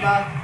Ba-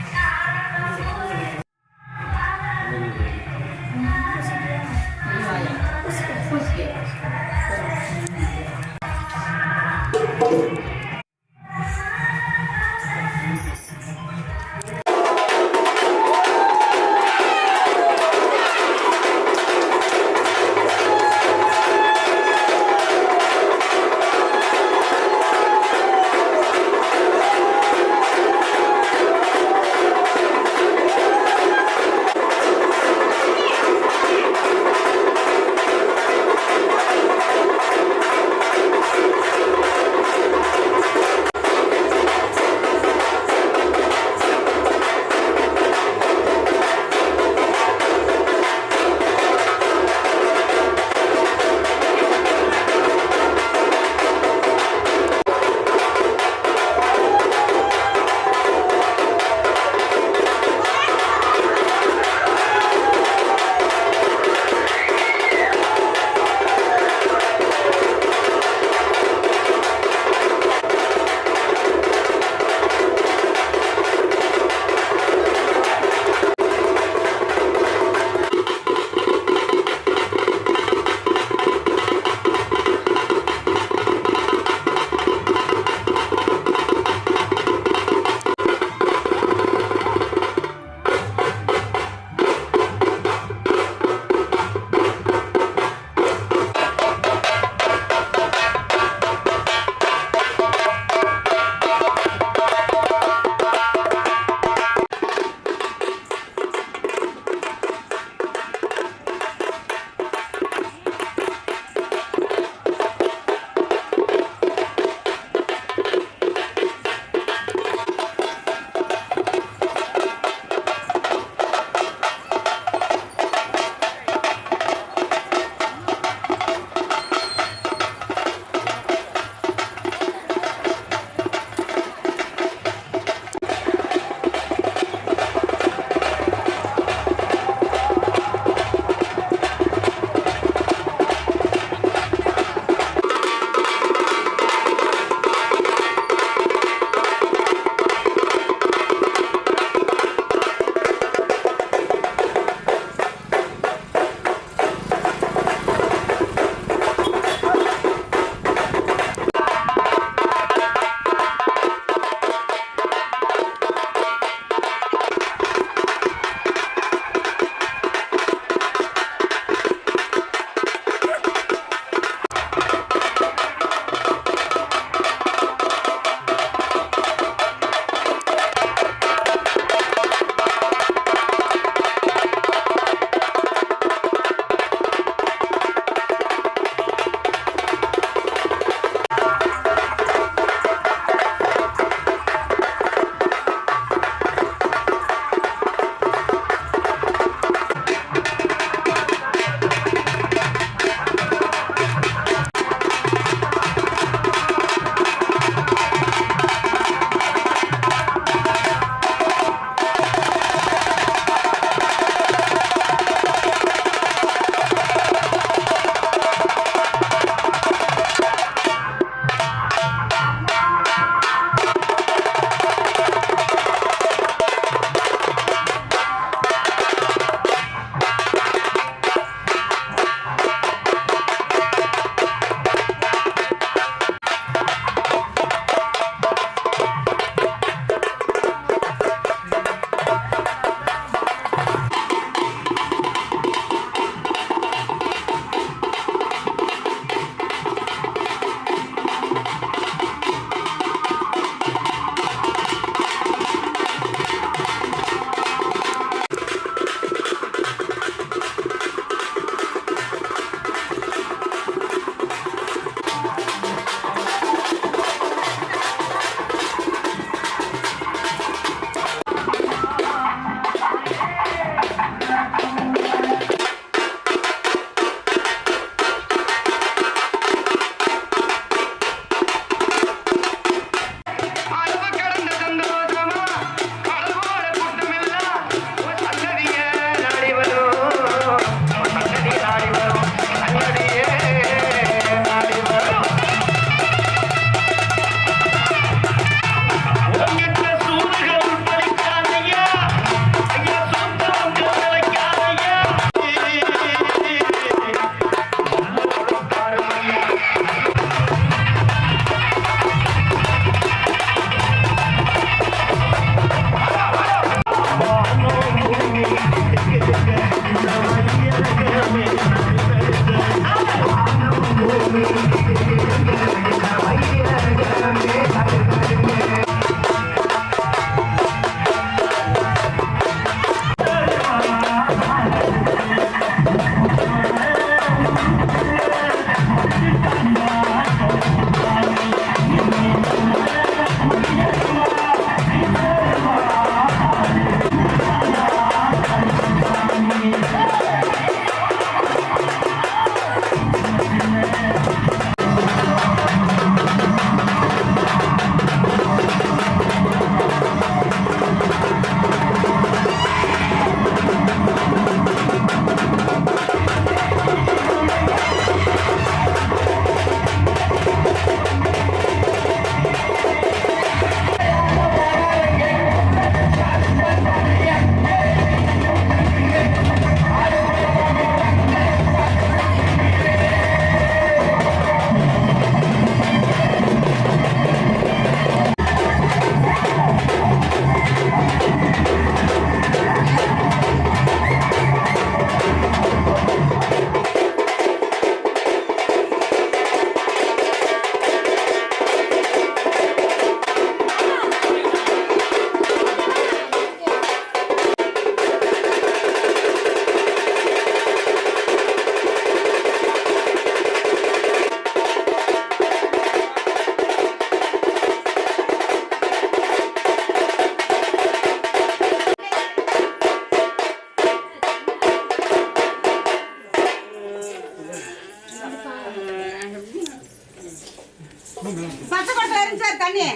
தண்ணி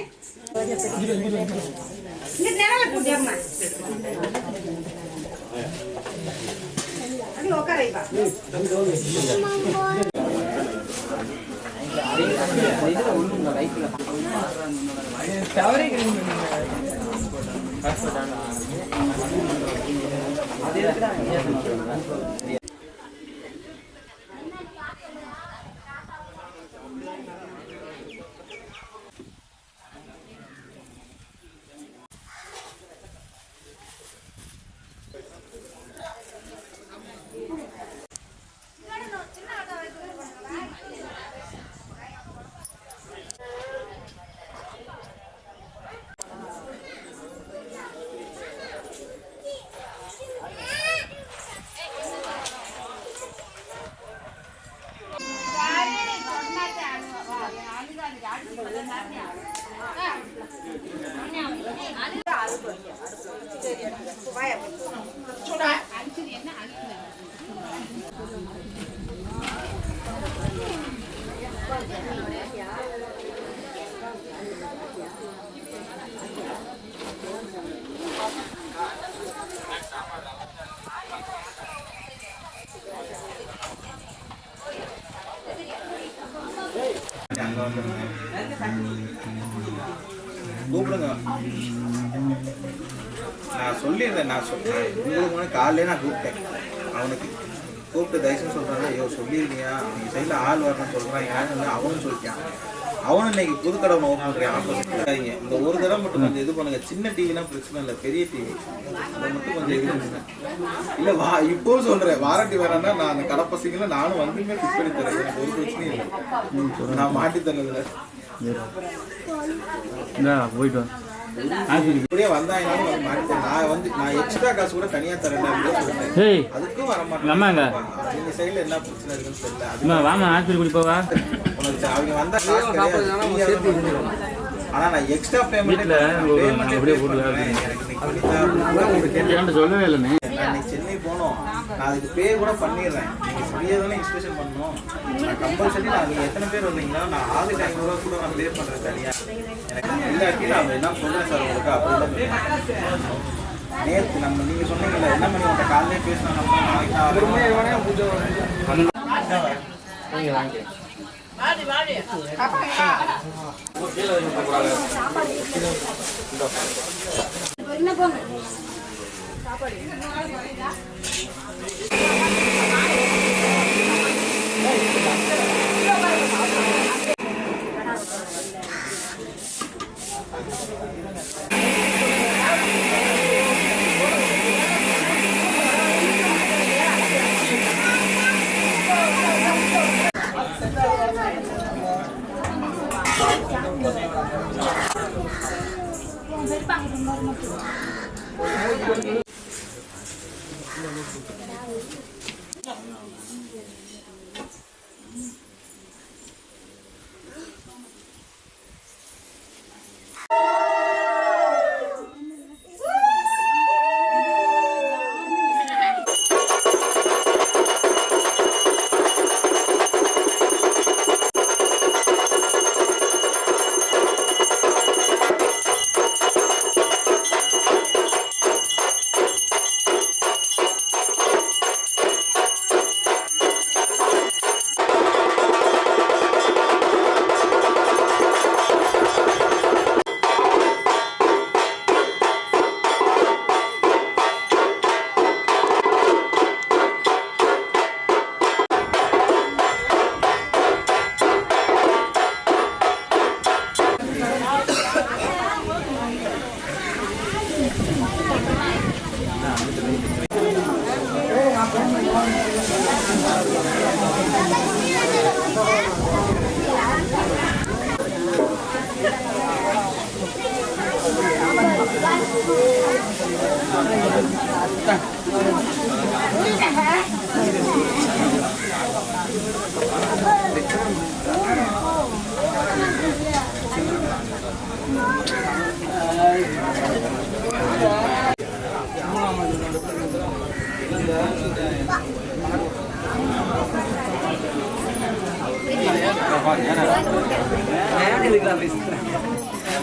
கூப்பிடுங்க. நான் சொல்லியிருந்தேன், உங்களுக்கு காலையிலே நான் கூப்பிட்டேன். அவனுக்கு கூப்பிட்டு தயவுசெய்து சொல்கிறாங்க, ஐயோ சொல்லியிருக்கியா நீங்கள் சைடில் ஆள் வரணும்னு சொல்கிறான். யாரும் அவனும் சொல்லிட்டான். அவனும் இன்னைக்கு புதுக்கடை ஓப்பன் பண்ணுறேன். ஆப்போசிட் இந்த ஒரு தடவை மட்டும் கொஞ்சம் இது பண்ணுங்க. சின்ன டிவினா பிரச்சனை இல்லை, பெரிய டிவி அதை மட்டும் கொஞ்சம் இது பண்ணுங்க. இல்லை இப்போவும் சொல்கிறேன், வாரண்டி வரேன்னா நான் அந்த கடை பசங்களை நானும் வந்துமே ஃபிக்ஸ் பண்ணி தரேன். எனக்கு ஒரு பிரச்சனையும் இல்லை, நான் மாட்டி தரதில்லை. போயிட்டு இப்படியே வந்தாங்கன்னாலும் நான் எக்ஸ்ட்ரா காசு கூட தனியா தரேன் அதுக்கும் வர மாட்டேன். நீங்க சைடுல என்ன பிரச்சனை இருக்குன்னு தெரியல. வாமா ஆஸ்பத்திரி கூட்டி போவா. அவங்க வந்தா ஆனா நான் எக்ஸ்ட்ரா பேமெண்ட் சொல்லவே இல்லைண்ணே. நான் சென்னை போனோம், நான் அதுக்கு பே கூட பண்ணிடுறேன். நீங்க ஃப்ரீயா தானே இன்ஸ்பெக்ஷன் பண்ணணும். நான் கம்பல்சரி நீங்க எத்தனை பேர் வந்தீங்களா நான் ஆளுக்கு 500 ரூபா கூட நான் பே பண்றேன் தனியா. எனக்கு இல்லாட்டி நான் என்ன சொல்றேன் சார் உங்களுக்கு அப்படி நேற்று நீங்க சொன்னீங்கல்ல என்ன பண்ணி உங்கள்கிட்ட காலையிலே பேசினா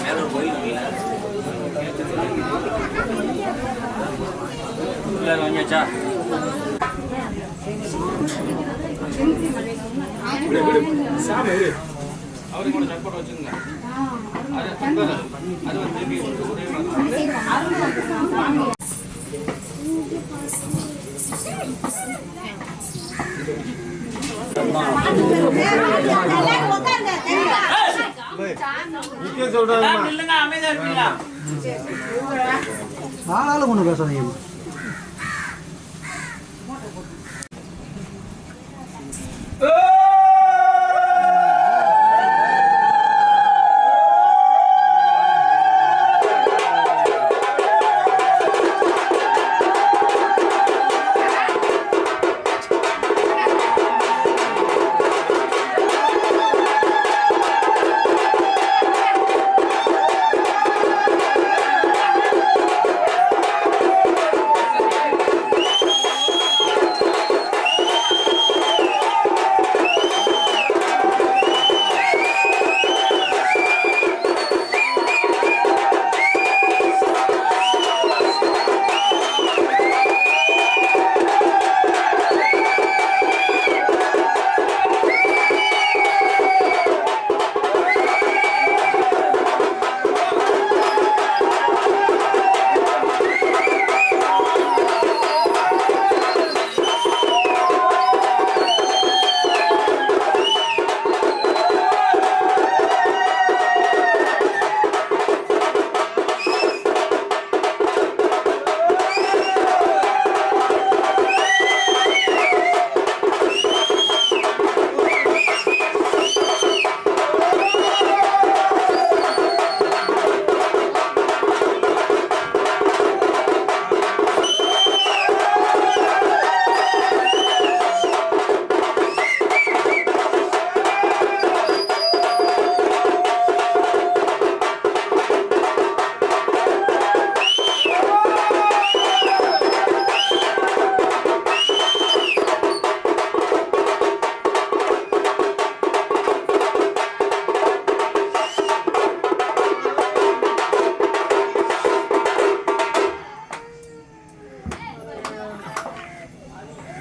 மேல ஒரு கோயில் வாங்கியாச்சா? அவருக்கு கூட சப்போர்ட் வச்சுருங்க. அது வந்து ஆளாலும் ஒண்ணு பேசாதீங்க.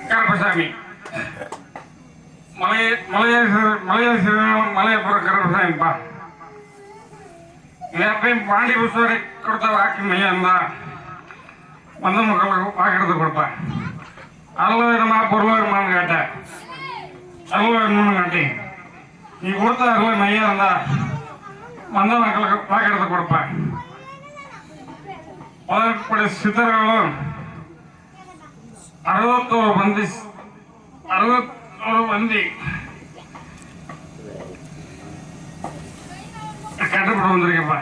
கருப்பசாமி மலையப்புற கருப்பசாமிப்பா. எப்பயும் பாண்டி புஷ்வரை கொடுத்த வாக்கு மையம் தான் வந்த மக்களுக்கு வாக்கிறது கொடுப்பேன். அருள் வேணுமா பொருள் வேணுமான்னு கேட்டேன். அருள் வேணும்னு கேட்டேன். நீ கொடுத்த அருள் மையம் இருந்தா வந்த மக்களுக்கு வாக்கிறது கொடுப்பேன். அதற்குடைய சித்தர்களும் 61 பந்தி கட்டுப்பட்டு வந்திருக்கப்பா.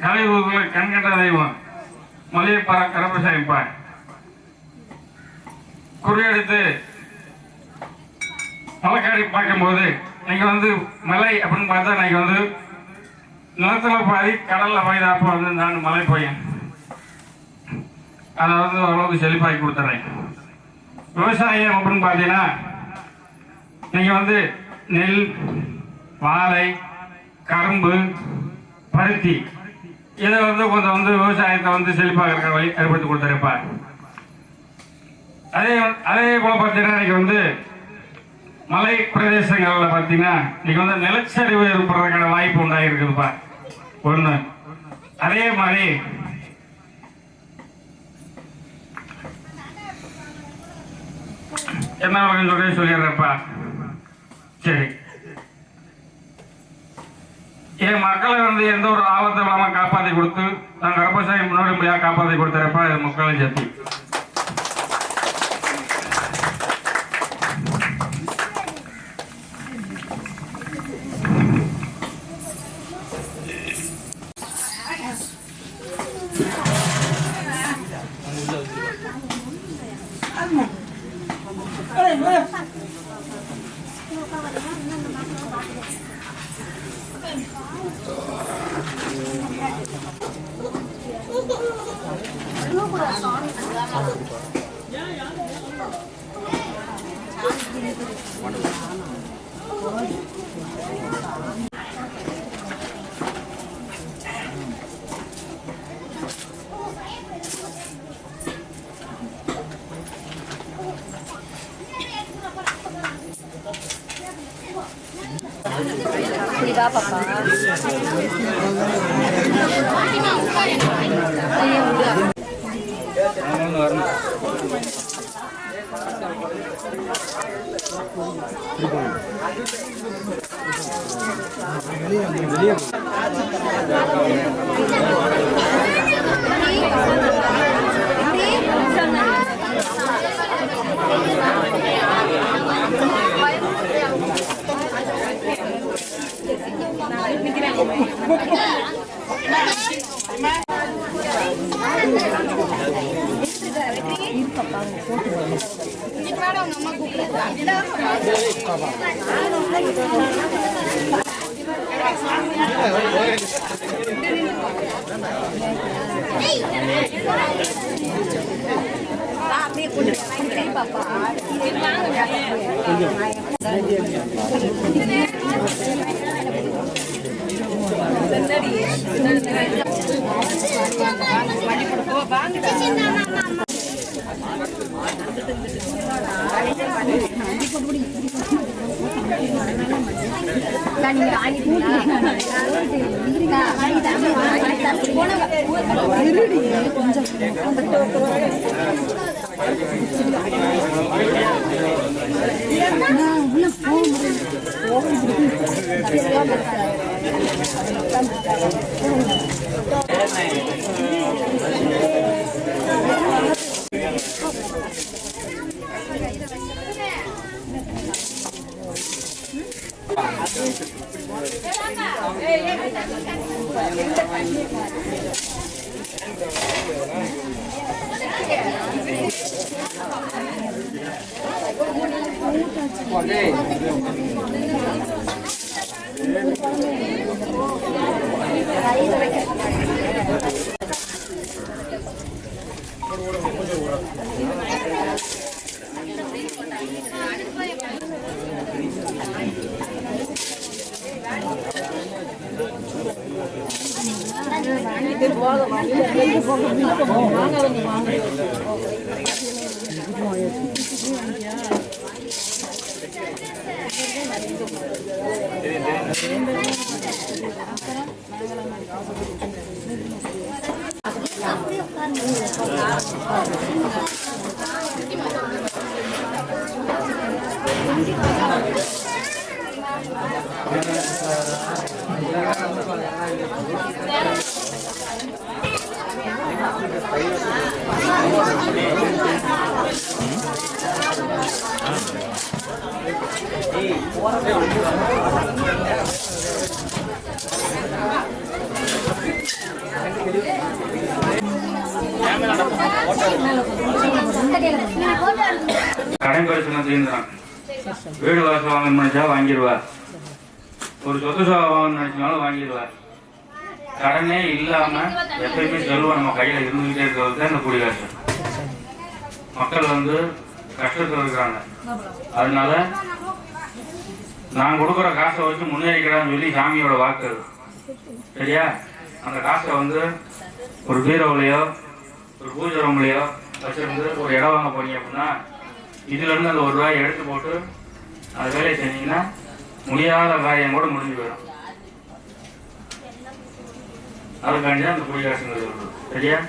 கலையூர்களை கண்கண்ட தெய்வம் மலையப்பா கருப்பசாமிப்பா. குறியடித்து மலைக்காடி பார்க்கும்போது நீங்க வந்து மலை அப்படின்னு பார்த்தா நீங்க வந்து நிலத்துல பாதி கடல்ல பாதி அப்போ வந்து நான் மலை போயேன். அதை வந்து ஓரளவுக்கு செழிப்பாக்கி கொடுத்துறேன். விவசாயம் அப்படின்னு பார்த்தீங்கன்னா நீங்க வந்து நெல், வாழை, கரும்பு, பருத்தி இதை வந்து கொஞ்சம் வந்து விவசாயத்தை வந்து செழிப்பாக இருக்கிற வழி ஏற்படுத்தி கொடுத்துருப்பா. அதே போல பார்த்தீங்கன்னா இன்னைக்கு வந்து மலை பிரதேசங்கள்ல பார்த்தீங்கன்னா இன்னைக்கு வந்து நிலச்சரிவு ஏற்படுறதுக்கான வாய்ப்பு உண்டாகிருக்குதுப்பா ஒண்ணு. அதே மாதிரி என்ன சொல்லிடுறப்பா. சரி, என் மக்களை வந்து எந்த ஒரு ஆபத்தும் இல்லாம காப்பாற்றி கொடுத்து நான் கருப்பசாமி முன்னோடி முடியாக காப்பாற்றி கொடுத்துறப்பா இது மக்களின் சக்தி. வா பாப்பா. வெளியே அப்படியே கொண்டு பாப்பா. கடன் பிரச்சனை தீர்ந்தான். வீடு வாசல் வாங்க நினைச்சா வாங்கிடுவா. ஒரு சொத்து சேவை வாங்கணும்னு நினைச்சாலும் வாங்கிடுவா. கடனே இல்லாம எப்பயுமே செல்வம் நம்ம கையில இருந்துகிட்டே இருக்கிறது தான் இந்த குடிகாசு. மக்கள் கஷ்டத்தில் இருக்கிறாங்க. அதனால நான் கொடுக்குற காசை வச்சு முன்னேறிக்கிறான்னு சொல்லி சாமியோட வாக்கு. சரியா? அந்த காசை ஒரு பீரோவிலையோ ஒரு பூஜை ரூம்லையோ வச்சிருந்து ஒரு இடம் வாங்க போனீங்க அப்படின்னா இதுலேருந்து அந்த ₹1 எடுத்து போட்டு அந்த வேலையை செஞ்சீங்கன்னா முடியாத காரியம் கூட முடிஞ்சு போயிடும். அதுக்காண்டி தான் அந்த குடிகாசுங்கிறது வருது. சரியா?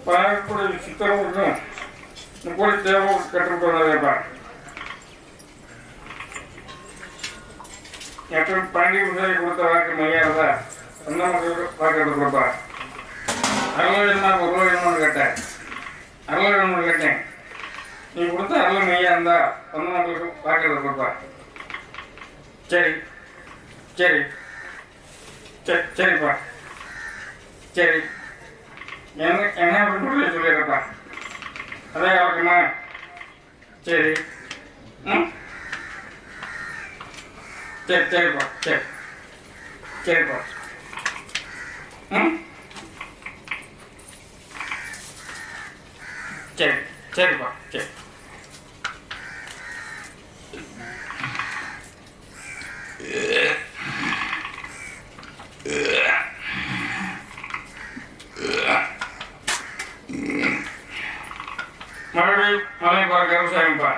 பார்க்கக்கூடிய சித்திரமுக்கும் முப்படி தேவை கற்றுக்கொண்டதேப்பா மற்றும் பாண்டி உதவி கொடுத்த வாக்கு மையாரதா சொந்த மக்களுக்கு வாக்கு எடுத்துக்கொடுப்பா அருள் வேணுமா பொருள் வேணுமான்னு கேட்டேன் அருள் வேணும்னு கேட்டேன் நீ கொடுத்த அருள் மையா இருந்தா சொந்த மக்களுக்கு வாக்கு எடுத்துக்கொடுப்பா சரி சரி சரி சரிப்பா சரி என்ன அப்படின்னு சொல்லிடுறப்பா அதே வழக்கமா சரி ம் சரி சரிப்பா சரி சரிப்பா ம் சரி சரிப்பா சரி மறுபடியும் மலை பார்க்க விவசாயம்ப்பா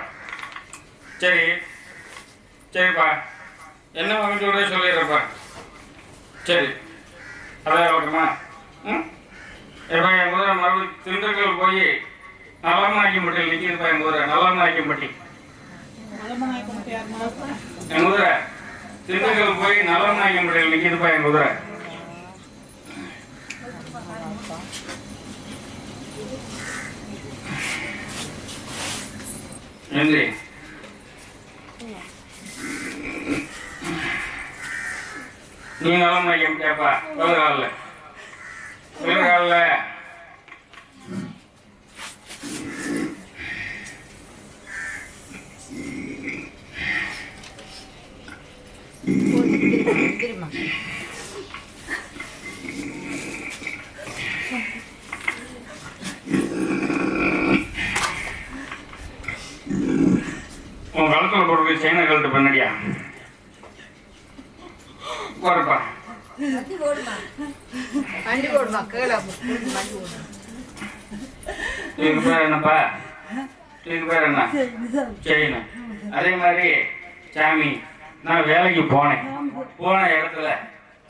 சரி சரிப்பா என்ன வாங்கிட்டு சொல்லிடுறப்பா சரி அதான் வழக்கமா ம் இப்போ என் குதிரை மறுபடியும் திண்டுக்கல் போய் நலமநாயக்கம்பட்டியில் நிற்கிதுப்பா என் குதிரை நலமநாயக்கம்பட்டி என் குதிரை திண்டுக்கல் போய் நலமநாயக்கம்பட்டியில் நிற்கிதுப்பா என் குதிரை நன்றி நீ நலம் மையம் கேப்பா விலகால உன் கழுத்தில் போட்டு செயினை கழுத்து பண்ணடியா போறப்பா இதுக்கு பேர் என்னப்பா இதுக்கு பேர் என்ன செயின் அதே மாதிரி சாமி நான் வேலைக்கு போன இடத்துல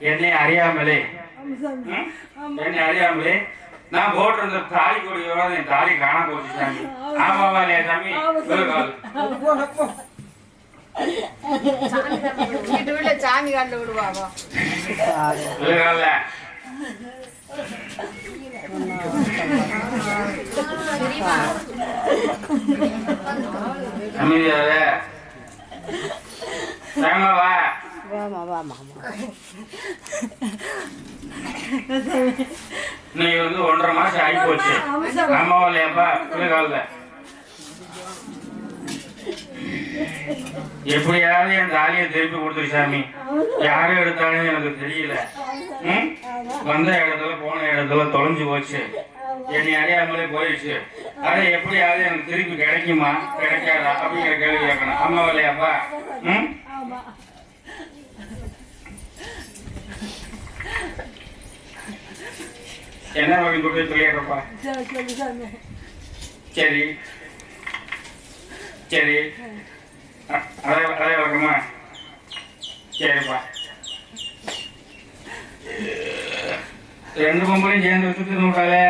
என்னை அறியாமலே நான் போட்டிருந்த தாலி கொடியோட என் தாலி காண போச்சு சாமி ஆமாவா இல்லையா சாமி சாமி கண்டு விடுவாவா அமைதியாவே சாமாவா நீ வந்து 1.5 மாசம் ஆகி போச்சு ஆமாவா இல்லையாப்பா குளிர்கால எப்படியாவது என் தாலியை திருப்பி கொடுத்துரு சாமி யாரும் எடுத்தாலும் எனக்கு தெரியல வந்த இடத்துல போன இடத்துல தொலைஞ்சு போச்சு என்னை அறியாமலே போயிடுச்சு அதை எப்படியாவது எனக்கு திருப்பி கிடைக்குமா கிடைக்காதா அப்படிங்கிற கேள்வி கேட்கணும் ஆமாவா இல்லையாப்பா என்ன வகை கொடுத்து சொல்லிடுறப்பா சரி சரி அதே வழக்கமா சரிப்பா 2 பொம்பளையும் சேர்ந்து சுற்றி விட்டாலே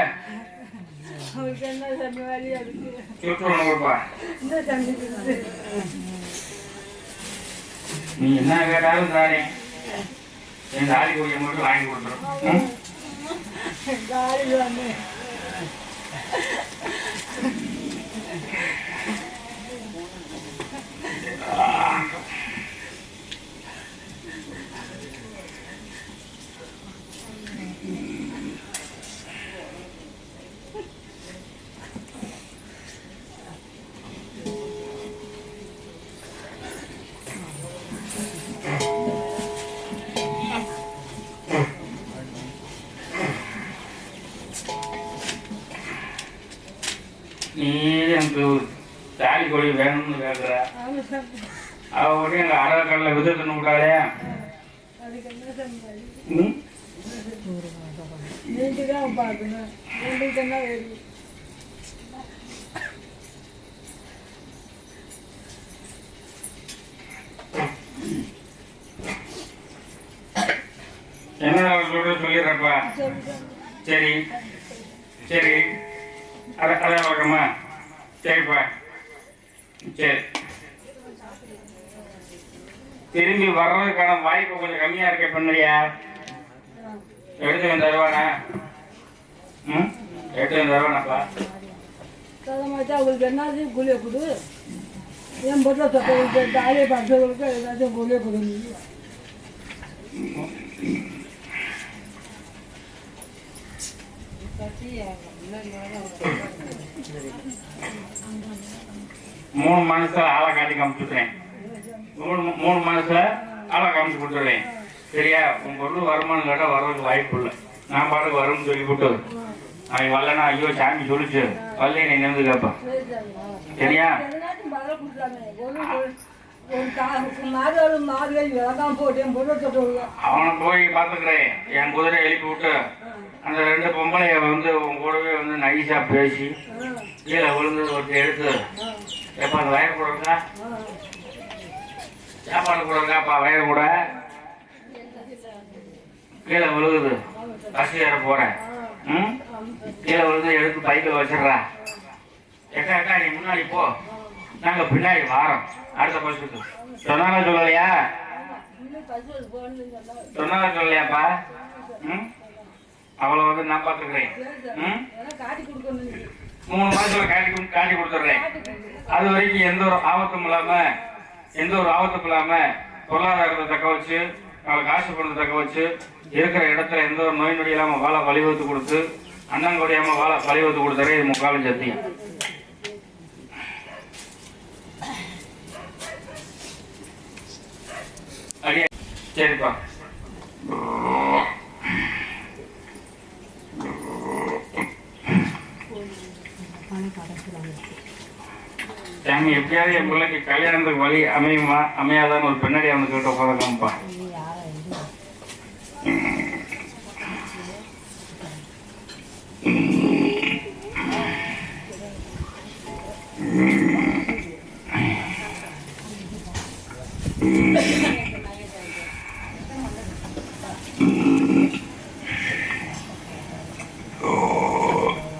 சுற்றுப்பா நீ என்ன கேட்டாலும் தானே என் தாலி கொடியை மட்டும் வாங்கி கொடுத்துரும் நீ எனக்கு தாலி கொடி வேணும்னு கேட்குற அவ உடனே எங்கள் ஆதார் கார்டில் விதத்துன்னு விட்டாலே என்ன சொல்லிடுறப்பா சரி சரி அதான் வழக்கம்மா சரிப்பா சரி திரும்பி வர்றதுக்கான வாய்ப்பு கொஞ்சம் கம்மியா இருக்க பண்ணுறியா எடுத்து வந்து தருவானா ம் எடுத்து வந்து தருவானாப்பா அவங்களுக்கு என்ன கூலியை கொடு என் பொருளை தொட்டவங்களுக்கு ஆலய பார்த்தவங்களுக்கு ஏதாச்சும் கூலியை கொடுங்க 3 மாசத்துல ஆளை காட்டி காமிச்சுட்டேன் 3 மாசத்துல ஆளை காமிச்சு கொடுத்துட்றேன் சரியா உங்க பொருள் வருமானம் கேட்டால் வர்றதுக்கு வாய்ப்பு இல்லை நான் பாட்டுக்கு வரும்னு சொல்லி விட்டு அவன் வரலன்னா ஐயோ சாமி சொல்லிச்சு வரல நீ நின்று கேட்பான் சரியா அவனை போய் பார்த்துக்கிறேன் என் குதிரை எழுப்பி விட்டு அந்த 2 பொம்பளைய வந்து உங்க கூடவே வந்து நைஸா பேசி கீழே விழுந்து ஒருத்தர் எடுத்து எப்ப அந்த வயர் கூடக்கா சாப்பாடு கூடக்காப்பா வயர் கூட கீழே விழுகுது பசி ஏற போறேன் கீழே விழுந்து எடுத்து பைக்கில் வச்சிடுறா எக்கா எக்கா நீ முன்னாடி போ நாங்க பின்னாடி வாரோம் அடுத்த பஸ்ஸுக்கு சொன்னாங்க சொல்லலையா சொன்னாங்க சொல்லலையாப்பா அவளை வந்து நான் பார்த்துக்கிறேன் 3 மாசத்துல காட்டி கொடுத்துட்றேன் அது வரைக்கும் எந்த ஒரு ஆபத்தும் இல்லாம பொருளாதாரத்தை தக்க வச்சு அவளை காசு பணத்தை தக்க வச்சு இருக்கிற இடத்துல எந்த ஒரு நோய் நொடி இல்லாம வாழ வழிவகுத்து கொடுத்து அண்ணன் கொடியாம வாழ வழிவகுத்து கொடுத்தாரு இது முக்காலும் சத்தியம் அடியா சரிப்பா சாமி எப்படியாவது என் பிள்ளைக்கு கல்யாணத்துக்கு வழி அமையுமா அமையாதான்னு ஒரு பின்னாடி அவனுக்கு கிட்ட உட்காந்துக்காமப்பா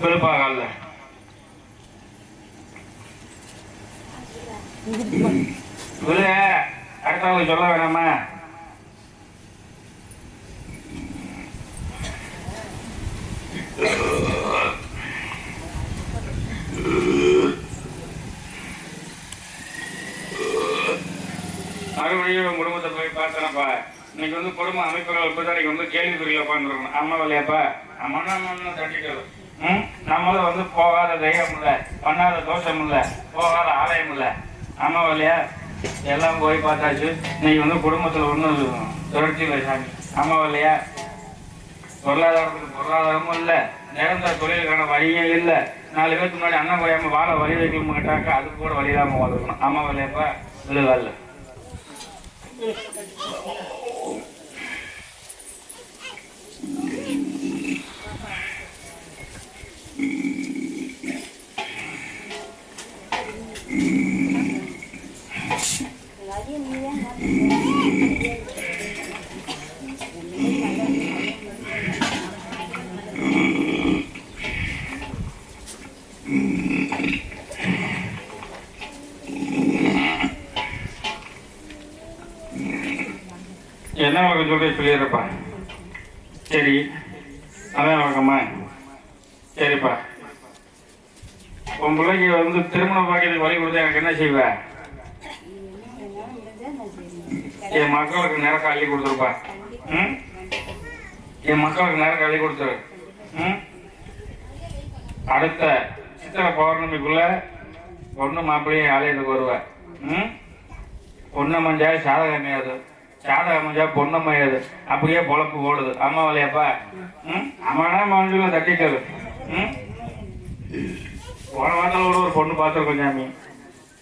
பெருப்பாகல அடுத்தவங்க சொல்ல வேணாமா மறுபடியும் குடும்பத்தை போய் பார்த்தனப்பா இன்னைக்கு வந்து குடும்ப அமைப்புகள் இப்பதான் வந்து கேள்விக்குறியில உட்காந்துருக்கணும் அம்மா இல்லையாப்பா அம்மா தட்டிக்கிறது நம்மளும் வந்து போகாத தெய்வம் இல்லை பண்ணாத தோஷம் இல்லை போகாத ஆலயம் இல்லை அம்மா இல்லையா எல்லாம் போய் பார்த்தாச்சு இன்னைக்கு வந்து குடும்பத்தில் ஒன்றும் தொடர்ச்சி இல்லை சாமி அம்மா இல்லையா பொருளாதாரத்துக்கு பொருளாதாரமும் இல்லை நிரந்தர தொழிலுக்கான வழியே இல்லை 4 பேருக்கு முன்னாடி அண்ணன் போயாம வாழ வழி வைக்கணும் கேட்டாக்கா அதுக்கு கூட வழி இல்லாமல் வந்துருக்கணும் அம்மா இல்லையாப்பா விழுகால என்ன வழக்கம் சொல்லிடுறப்பா சரி அதான் வழக்கம்மா சரிப்பா உன் பிள்ளைக்கு வந்து திருமண பாக்கியத்துக்கு வழி கொடுத்தா எனக்கு என்ன செய்வேன் என் மக்களுக்கு நேரம் அள்ளி கொடுத்துருப்பா என் மக்களுக்கு நேரம் அள்ளி கொடுத்துரு அடுத்த சித்திரை பௌர்ணமிக்குள்ள பொண்ணு மாப்பிள்ளையும் ஆலயத்துக்கு வருவேன் பொண்ணு மஞ்சா சாதகம் அமையாது சாதகம் மஞ்சா பொண்ணு அமையாது அப்படியே பொழப்பு ஓடுது அம்மா இல்லையாப்பா அம்மானா மஞ்சள் தட்டிட்டது போன வாரத்தில் ஒரு பொண்ணு பார்த்துருக்கோம் சாமி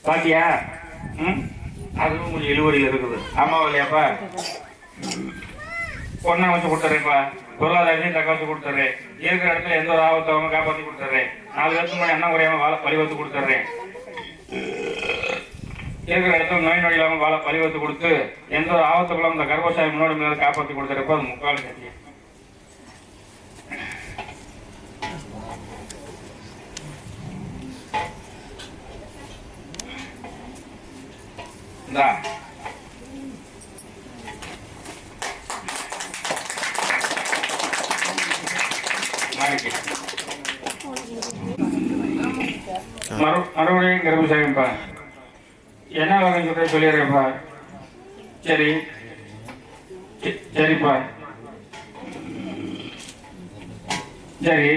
பாத்தியா அதுவும் கொஞ்சம் இழுவடியில் இருக்குது அம்மா இல்லையாப்பா பொண்ணை வச்சு கொடுத்துட்றேன்ப்பா பொருளாதாரத்தையும் தக்க வச்சு கொடுத்துட்றேன் இருக்கிற இடத்துல எந்த ஒரு ஆபத்தவங்க காப்பாற்றி கொடுத்துட்றேன் 4 வருஷம் முன்னாடி அண்ணன் குறையாம வழிவகுத்து கொடுத்துட்றேன் இருக்கிற இடத்துல நோய் நொடி இல்லாமல் வழிவகுத்து கொடுத்து எந்த ஒரு ஆபத்துக்குள்ள அந்த கர்ப்பசாமி முன்னோடி மேலே காப்பாற்றி கொடுத்துறப்ப அது முக்கால் கட்டி இந்தா மறுபடியும் கரும்பு செய்யும்பா. என்ன வகைன்னு சொல்ற சொல்லிடுறேன்ப்பா. சரி சரிப்பா. சரி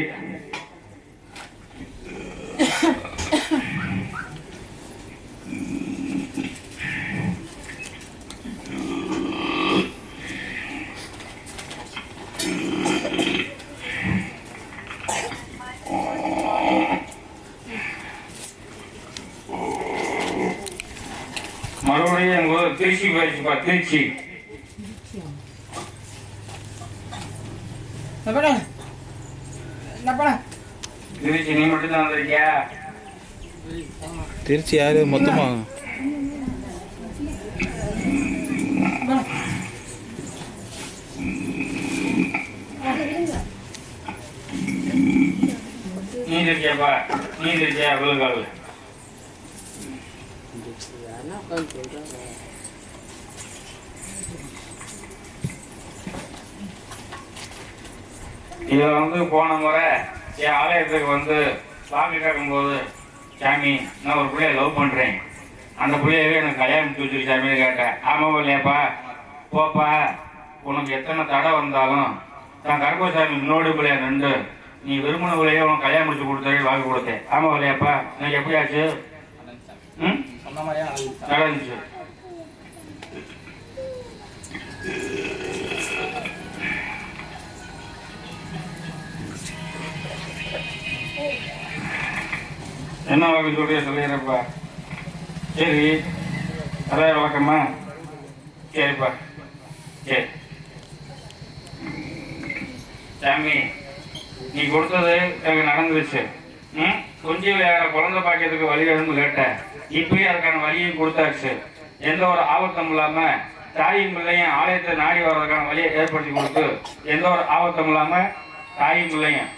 மறுபடியும் எங்க ஊர் திருச்சி போயிடுச்சுப்பா. திருச்சி திருச்சி நீ மட்டும்தான் வந்திருக்கியா? திருச்சி யாரு மொத்தமா? நீ இருக்கியாப்பா? நீ இருக்கியா? விழுங்கால் இதில் வந்து போன முறை என் ஆலயத்துக்கு வந்து சாமி கேட்கும்போது, சாமி நான் ஒரு பிள்ளைய லவ் பண்ணுறேன், அந்த பிள்ளையவே எனக்கு கல்யாணம் வச்சிருக்கு சாமின்னு கேட்டேன். ஆமாம் இல்லையாப்பா? போப்பா, உனக்கு எத்தனை தடை வந்தாலும் நான் கருப்பசாமி முன்னோடி பிள்ளைய நின்று நீ விரும்பின பிள்ளைய உனக்கு கல்யாணம் முடிச்சு கொடுத்தே வாங்கி கொடுத்தேன். ஆமாம் இல்லையாப்பா? எனக்கு எப்படி ஆச்சு? நடந்துச்சு. என்ன வகை சொல்றிய சொல்லிடுறப்பா. சரி அதான் வழக்கம்மா. சரிப்பா. சரி சாமி, நீ கொடுத்தது எனக்கு நடந்துருச்சு. கொஞ்சம் வேற குழந்தை பாக்கியத்துக்கு வழி வேணும்னு கேட்டேன். இப்பயும் அதுக்கான வழியும் கொடுத்தாச்சு. எந்த ஒரு ஆபத்தும் இல்லாம தாயும் பிள்ளையும் ஆலயத்தை நாடி வர்றதுக்கான வழியை ஏற்படுத்தி கொடுத்து, எந்த ஒரு ஆபத்தும் இல்லாம தாயும் பிள்ளையும்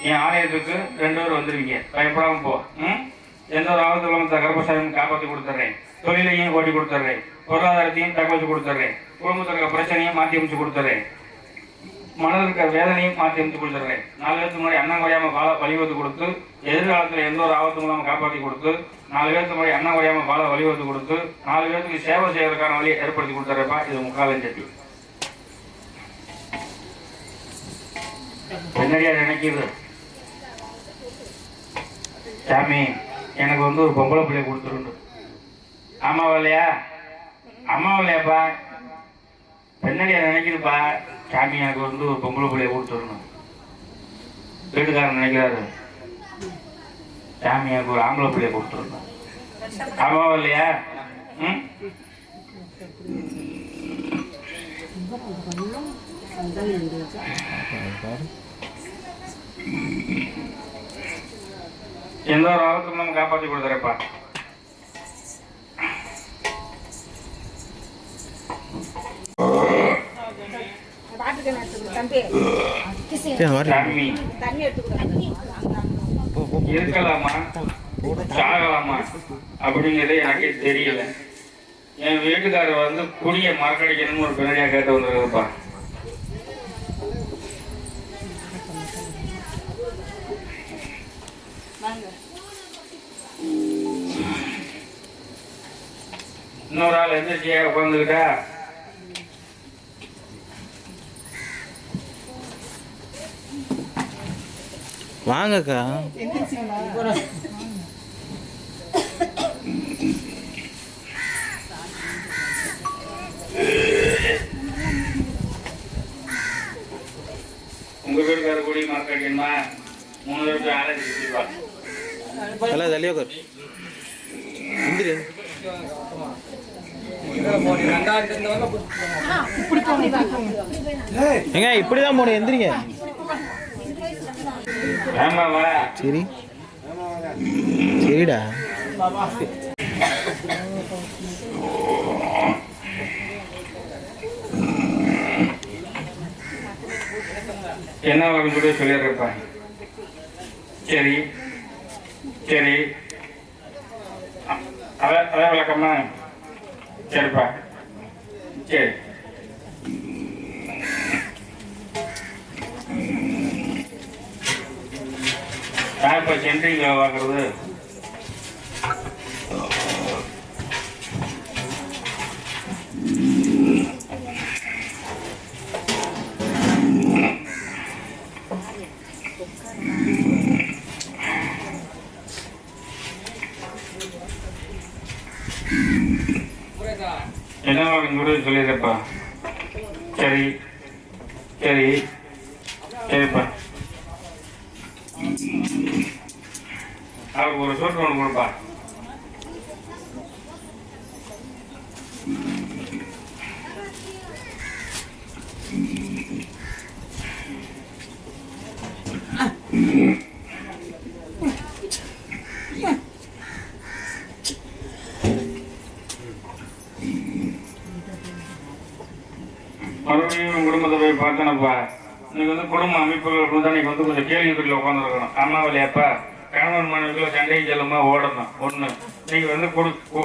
என் ஆலயத்துக்கு 2 பேர் வந்துருவீங்க. பயப்படாம போ. எந்த ஒரு ஆபத்து இல்லாம கருப்பசாமி காப்பாற்றி கொடுத்துட்றேன். தொழிலையும் ஓட்டி கொடுத்துட்றேன். பொருளாதாரத்தையும் தக்க வச்சு கொடுத்துட்றேன். குடும்பத்தில் இருக்க பிரச்சனையும் மாற்றி அமைச்சு கொடுத்துட்றேன். மனதில் இருக்க வேதனையும் மாற்றி அமைச்சு கொடுத்துட்றேன். 4 பேருக்கு முன்னாடி அண்ணன் குறையாம வாழ வழிவகுத்து கொடுத்து, எதிர்காலத்தில் எந்த ஒரு ஆபத்தும் இல்லாமல் காப்பாற்றி கொடுத்து, 4 பேருக்கு முன்னாடி அண்ணன் குறையாம வாழ வழிவகுத்து கொடுத்து, 4 பேருக்கு சேவை செய்வதற்கான வழியை ஏற்படுத்தி கொடுத்துட்றேப்பா. இது முக்காலஞ்சட்டி என்னடியா நினைக்கிது? சாமி, எனக்கு வந்து ஒரு பொம்பளை பிள்ளைய கொடுத்துருண்டு. ஆமாவா இல்லையா? அம்மாவா இல்லையாப்பா? என்னடியா நினைக்குதுப்பா? சாமி, எனக்கு வந்து ஒரு பொம்பளை பிள்ளைய கொடுத்துடணும். வீட்டுக்காரன் நினைக்கிறாரு, சாமி எனக்கு ஒரு ஆம்பளை பிள்ளைய கொடுத்துடணும். ஆமாவா இல்லையா? எந்த ஒரு ஆபத்தும் நம்ம காப்பாற்றி கொடுத்துறப்பா. இருக்கலாமா சாகலாமா அப்படிங்கிறது எனக்கே தெரியல. என் வீட்டுக்காரர் வந்து குடிய மறக்கடிக்கணும்னு ஒரு பின்னாடியா கேட்டு வந்துருக்குப்பா. இன்னொரு ஆள் எந்திரிச்சியா உட்காந்துக்கிட்டா? வாங்கக்கா. உங்க வீட்டுக்கார கூடி மார்க்கெட்டுமா 3 பேருக்கு ஆலயம் சுற்றிப்பா. நல்லா தள்ளியோ கர் இந்திரி எங்க இப்படிதான் போன எந்திரிங்க. ஆமாவா? சரி சரிடா. என்ன சொல்லி சொல்லிடுறப்பா. சரி சரி, அதான் விளக்கம்மா. சரிப்பா சரி யாருப்பா சென்ட்ரிங்க வாங்குறது என்ன வாங்க சொல்லிடுறப்பா சரி சரி சரிப்பா அவருக்கு ஒரு சோட்டு ஒன்று கொடுப்பா மறுபடியும் குடும்பத்தை போய் பார்த்தனப்பா இன்னைக்கு வந்து குடும்ப அமைப்புகள் தான் இன்னைக்கு வந்து கொஞ்சம் கேள்விக்குள்ள உட்காந்துருக்கணும் அம்மாவில்லையாப்பா கணவன் மனைவிக்குள்ள சண்டைக்கு செல்லுமா ஓடணும் ஒண்ணு நீங்க வந்து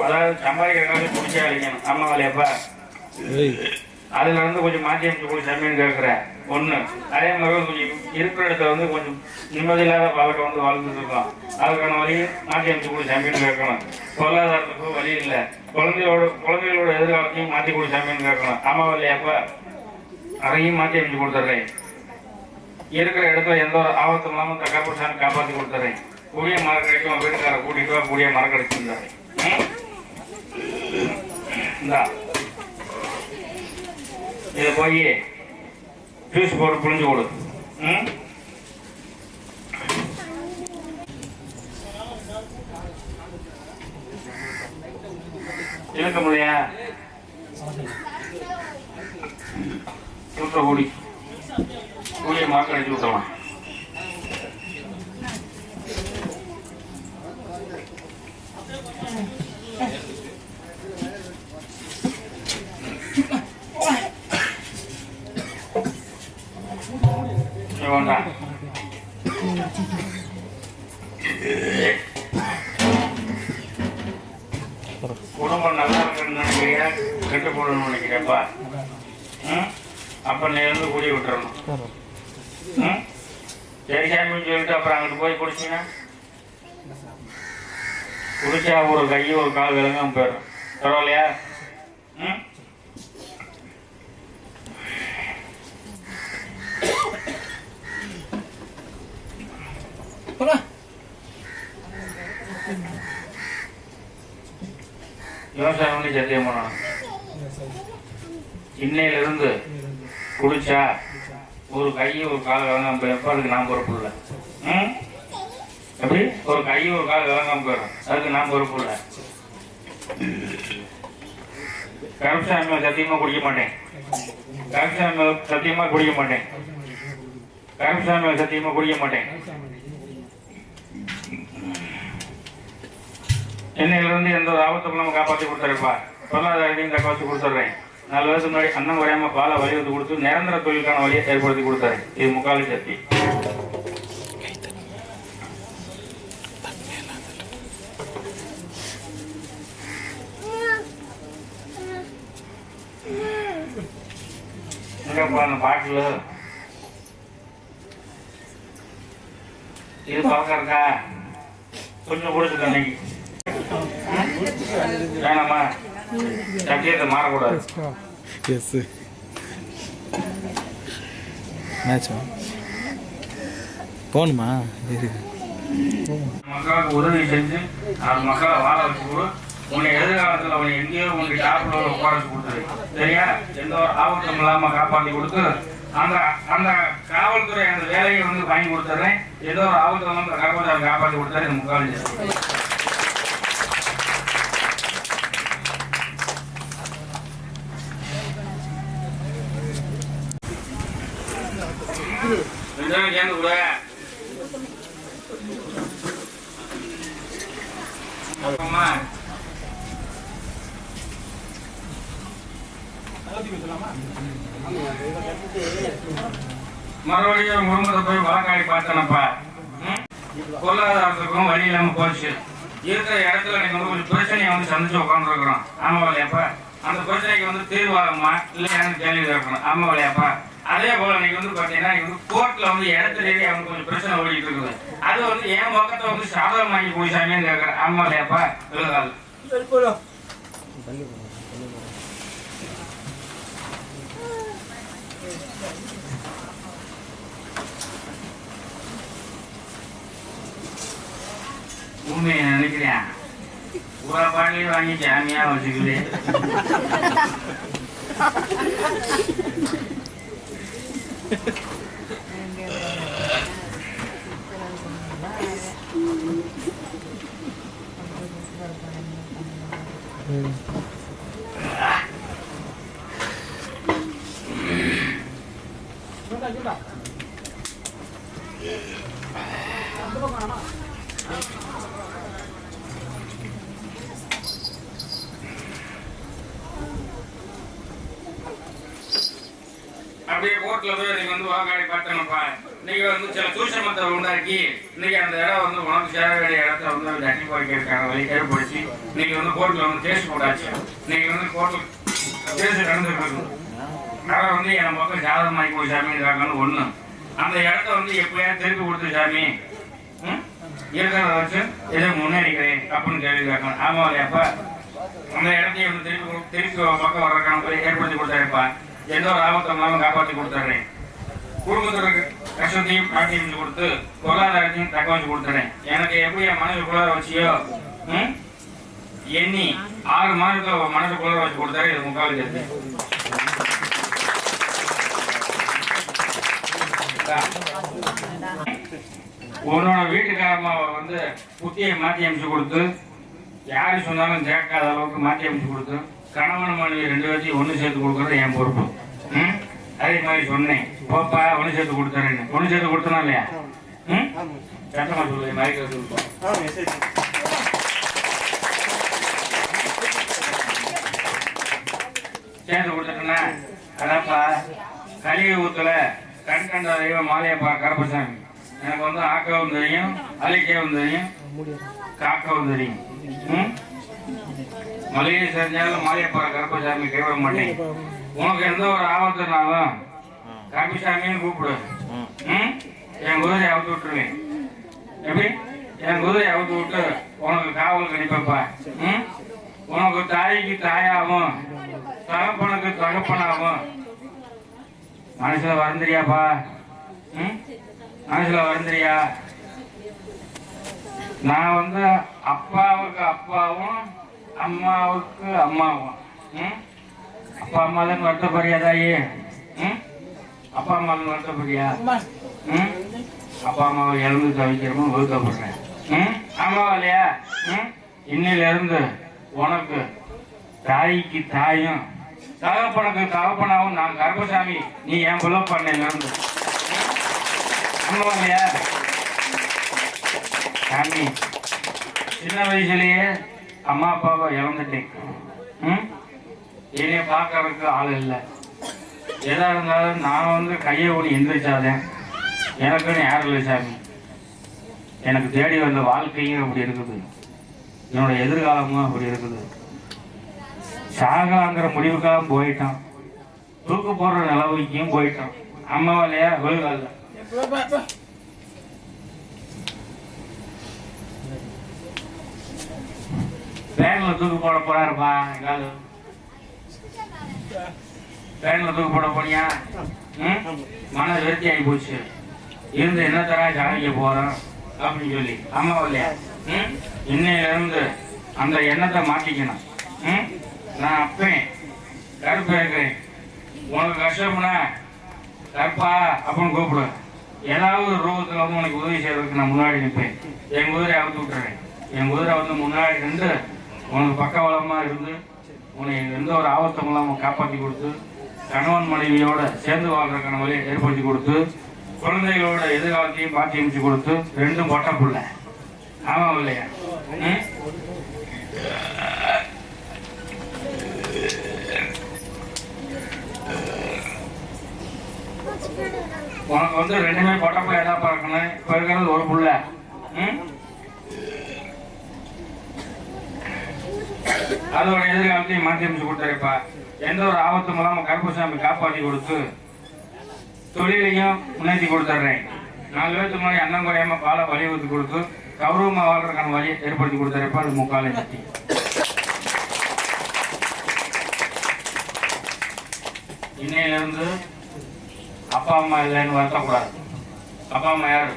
அதாவது சம்பாதிக்கிறதுக்காக குடிச்சே அழிக்கணும் அம்மாவில்லையாப்பா அதுல வந்து கொஞ்சம் மாற்றி அமைச்சு கூட சமையல் கேட்கிறேன் ஒண்ணு அதே மாதிரி கொஞ்சம் இருக்கிற இடத்துல வந்து கொஞ்சம் நிம்மதியில்லாத பழக்கம் வந்து வாழ்ந்துட்டு இருக்கோம் அதுக்கான வழியும் மாற்றி அமைச்சு கூட சமையல் கேட்கணும் பொருளாதாரத்துக்கும் வழி இல்லை குழந்தைகளோட எதிர்காலத்தையும் மாற்றி கூட சமையல் கேட்கணும் அம்மாவில்லையாப்பா அதையும் மாற்றி அமைச்சு கொடுத்துட்றேன் இருக்கிற இடத்துல எந்த ஒரு ஆபத்தும் இல்லாமல் கருப்பசாமி காப்பாற்றி கொடுத்துறேன் கூடிய மரம் கிடைக்கும் வீட்டுக்கார கூட்டிட்டு வா கூடிய மரம் கிடைச்சிருந்தாரு இந்தா இதை போய் ஜூஸ் போட்டு புளிஞ்சு கொடு இழுக்க முடியா சுற்ற கூடி கூடிய மரம் கழிச்சு விட்டலாம் வேண்டாம் குடும்பம் நல்லா இருக்குன்னு நினைக்கிறியா கெட்டு போடணும்னு நினைக்கிறேப்பா அப்ப நீ இருந்து குடி விட்டுறணும் சரி சாமின்னு சொல்லிட்டு அப்புறம் அங்கிட்டு போய் குடிச்சிங்கன்னா குடிச்சா ஒரு கை ஒரு கால் விலங்காம போயிடும் பரவாயில்லையா விவசாயம் பண்ணி சத்தியம் பண்ணணும் இன்னையில இருந்து குடிச்சா ஒரு கை ஒரு கால் விளங்காம போயிருப்ப அதுக்கு நான் பொறுப்பு இல்லை எப்படி ஒரு கை ஒரு கால் விளங்காம போயிடும் அதுக்கு நான் பொறுப்பு இல்லை கருப்புசாமி சத்தியமா குடிக்க மாட்டேன் கருப்புசாமி சத்தியமா குடிக்க மாட்டேன் கருப்புசாமி சத்தியமா குடிக்க மாட்டேன் என்னையில இருந்து எந்த ஒரு ஆபத்துக்கும் நம்ம காப்பாற்றி கொடுத்துருப்பா பொருளாதாரத்தையும் காப்பாற்றி கொடுத்துட்றேன் 4 வருஷத்துக்கு முன்னாடி அண்ணன் குறையாம பாலை வழி வந்து கொடுத்து நிரந்தர தொழிலுக்கான வழியை ஏற்படுத்தி கொடுத்தாரு இது முக்காலி சக்தி அந்த பாட்டில் இது பழக்கம் இருக்கா கொஞ்சம் கொடுத்துக்க அன்னைக்கு வேணாமா சத்தியத்தை மாறக்கூடாது போகணுமா மக்களுக்கு உதவி செஞ்சு அந்த மக்களை வாழ வச்சு கூட உன்னை எதிர்காலத்தில் அவனை எங்கேயோ உனக்கு டாப்ல உட்கார வச்சு கொடுத்துரு சரியா எந்த ஒரு ஆபத்தும் இல்லாம காப்பாற்றி கொடுத்து அந்த அந்த காவல்துறை அந்த வேலையை வந்து வாங்கி கொடுத்துட்றேன் ஏதோ ஒரு ஆபத்து இல்லாம காப்பாற்றி கொடுத்தாரு இந்த முக்காலி சேர்ந்து கூட மறுபடியும் குடும்பத்தை போய் வழக்காடி பார்த்தனப்பா பொருளாதாரத்துக்கும் வழி இல்லாம போச்சு இருக்கிற இடத்துல நீங்க வந்து கொஞ்சம் பிரச்சனையை வந்து சந்திச்சு உட்காந்துருக்குறோம் ஆமா இல்லையாப்பா அந்த பிரச்சனைக்கு வந்து தீர்வாகுமா இல்லையான்னு கேள்வி கேட்கணும். ஆமா இல்லையாப்பா? அதே போல இன்னைக்கு வந்து பாத்தீங்கன்னா கோர்ட்ல வந்து இடத்துலயே அவங்க கொஞ்சம் பிரச்சனை ஓடிட்டு இருக்குது. அது வந்து என் பக்கத்தை வந்து சாதகமாக்கி போய் சாமின்னு கேட்கறேன். ஆமா இல்லையாப்பா? எழுதாது உண்மையை நினைக்கிறேன். பூரா பாட்டிலையும் வாங்கி ஜாமியா வச்சுக்குது. அப்படியே கோர்ட்ல போய் நீங்க வந்து வாக்காடி பார்த்தனப்பா. நீங்க வந்து சில சூசமத்தை உண்டாக்கி இன்னைக்கு அந்த இடம் வந்து உனக்கு சேர வேண்டிய இடத்த வந்து அட்டி போய்க்கிறதுக்கான வழி ஏற்படுத்தி நீங்க வந்து கோர்ட்ல வந்து கேஸ் போட்டாச்சு. நீங்க வந்து கோர்ட்ல கேஸ் நடந்துருக்கு. அதை வந்து என் பக்கம் சாதகமாக்கி போய் சாமி இருக்காங்கன்னு ஒண்ணு. அந்த இடத்த வந்து எப்பயாவது திருப்பி கொடுத்து சாமி இருக்கிறத வச்சு எதை முன்னேறிக்கிறேன் அப்படின்னு கேள்வி கேட்கணும். ஆமா இல்லையாப்பா? அந்த இடத்தையும் வந்து திருப்பி பக்கம் வர்றதுக்கான ஏற்படுத்தி கொடுத்தாருப்பா. எந்த ஒரு ஆபத்தமாலும் காப்பாற்றி கொடுத்துட்றேன். குடும்பத்திற்கு கஷ்டத்தையும் காட்டியும் கொடுத்து பொருளாதாரத்தையும் தக்க வச்சு கொடுத்துறேன். எனக்கு எப்படி என் மனசு குளிர வச்சியோ எண்ணி 6 மாதத்துல மனசு குளிர வச்சு கொடுத்தாரு. இது 3/4 சேர்த்து உன்னோட வீட்டுக்காரம்மாவை வந்து புத்தியை மாற்றி அமைச்சு கொடுத்து யாரு சொன்னாலும் கேட்காத அளவுக்கு மாற்றி அமைச்சு கொடுத்து கணவன் மனைவி 2 பேர்த்தையும் ஒன்று சேர்த்து கொடுக்கறது என் பொறுப்பு. அதே மாதிரி சொன்னேன், போப்பா ஒன்று சேர்த்து கொடுத்துறேன்னு. ஒன்று சேர்த்து கொடுத்தனா இல்லையா? சட்டமா சொல்லு மாதிரி சேர்த்து கொடுத்துட்டேன்னா அதாப்பா கலிகை ஊத்துல கண் கண்ட தெய்வம் மாலையப்பா கருப்பசாமி. எனக்கு வந்து ஆக்கவும் தெரியும், அழிக்கவும் தெரியும், காக்கவும் தெரியும். மலையை செஞ்சாலும் மாலையப்பா கருப்பசாமி கைவிட மாட்டேன். உனக்கு எந்த ஒரு ஆபத்துனாலும் கருப்பசாமின்னு கூப்பிடு. என் குதிரையை அவுத்து விட்டுருவேன். எப்படி? என் குதிரையை அவுத்து விட்டு உனக்கு காவல் கணிப்பப்பா. உனக்கு தாய்க்கு தாயாகும், தகப்பனுக்கு தகப்பனாகும். மனசுல வருந்திரியாப்பா? மனசுல வருந்திரியா? நான் வந்து அப்பாவுக்கு அப்பாவும் அம்மாவுக்கு அம்மாவும். அப்பா அம்மா தான் வருத்தப்படுறியா தாயி? அப்பா அம்மா வருத்தப்படுறியா? அப்பா அம்மாவை இழந்து தவிக்கிறமோ வருத்தப்படுறேன். ஆமாவா இல்லையா? இன்னில இருந்து உனக்கு தாய்க்கு தாயும் தகப்பனுக்கு தகப்பனாவும் நான் கருப்பசாமி. நீ என் புள்ள பண்ணையில இருந்து. ஆமாவா இல்லையா? சாமி சின்ன வயசுலயே அம்மா அப்பாவை இழந்துட்டேன். என்னைய பார்க்கறதுக்கு ஆள் இல்லை. எதா இருந்தாலும் நான் வந்து கையை ஓடி எந்திரிச்சாதேன். எனக்குன்னு யாரும் இல்லை சாமி. எனக்கு தேடி வந்த வாழ்க்கையும் அப்படி இருக்குது, என்னோட எதிர்காலமும் அப்படி இருக்குது. சாகலாங்கிற முடிவுக்காக போயிட்டான், தூக்கு போடுற நிலவுக்கும் போயிட்டான். அம்மாவா இல்லையா? விழுகால வேன்ல தூக்கு போட போறாருப்பா. எங்காவது வேன்ல தூக்கு போட போனியா? மன விருத்தி ஆகி போச்சு. இருந்து என்ன தரா ஜாதிக்க போறோம் அப்படின்னு சொல்லி. அம்மாவா இல்லையா? இன்னையில இருந்து அந்த எண்ணத்தை மாற்றிக்கணும். நான் அப்பேன் கருப்பா இருக்கிறேன். உனக்கு கஷ்டம்னா கருப்பா அப்படின்னு கூப்பிடு. ஏதாவது ஒரு ரூபத்துல வந்து உனக்கு உதவி செய்யறதுக்கு நான் முன்னாடி நிற்பேன். என் குதிரை அவுத்து விட்டுறேன். என் குதிரை வந்து முன்னாடி நின்று உனக்கு பக்கவளமா இருந்து உனக்கு எந்த ஒரு ஆபத்தும் இல்லாமல் காப்பாற்றி கொடுத்து கணவன் மனைவியோட சேர்ந்து வாழ்றதுக்கான வழியை ஏற்படுத்தி கொடுத்து குழந்தைகளோட எதிர்காலத்தையும் மாற்றி அமைச்சு கொடுத்து 2 பொட்ட பிள்ளை. ஆமா இல்லையா? உனக்கு வந்து 2மே பொட்ட பிள்ளை என்ன பார்க்கணும். இப்ப இருக்கிறது ஒரு பிள்ளை. அதோட எதிர்காலத்தையும் மாற்றி அமைச்சு கொடுத்தாருப்பா. எந்த ஒரு ஆபத்தும் இல்லாமல் கருப்பசாமி காப்பாற்றி கொடுத்து தொழிலையும் முன்னேற்றி கொடுத்துட்றேன். 4 பேருக்கு முன்னாடி அண்ணன் குறையாம பாலை வலியுறுத்தி கொடுத்து கௌரவமா வாழ்றதுக்கான வழியை ஏற்படுத்தி கொடுத்தாருப்பா. அது முக்காலை நட்டி. இன்னையிலிருந்து அப்பா அம்மா இல்லைன்னு வருத்தக்கூடாது. அப்பா அம்மா யாரு?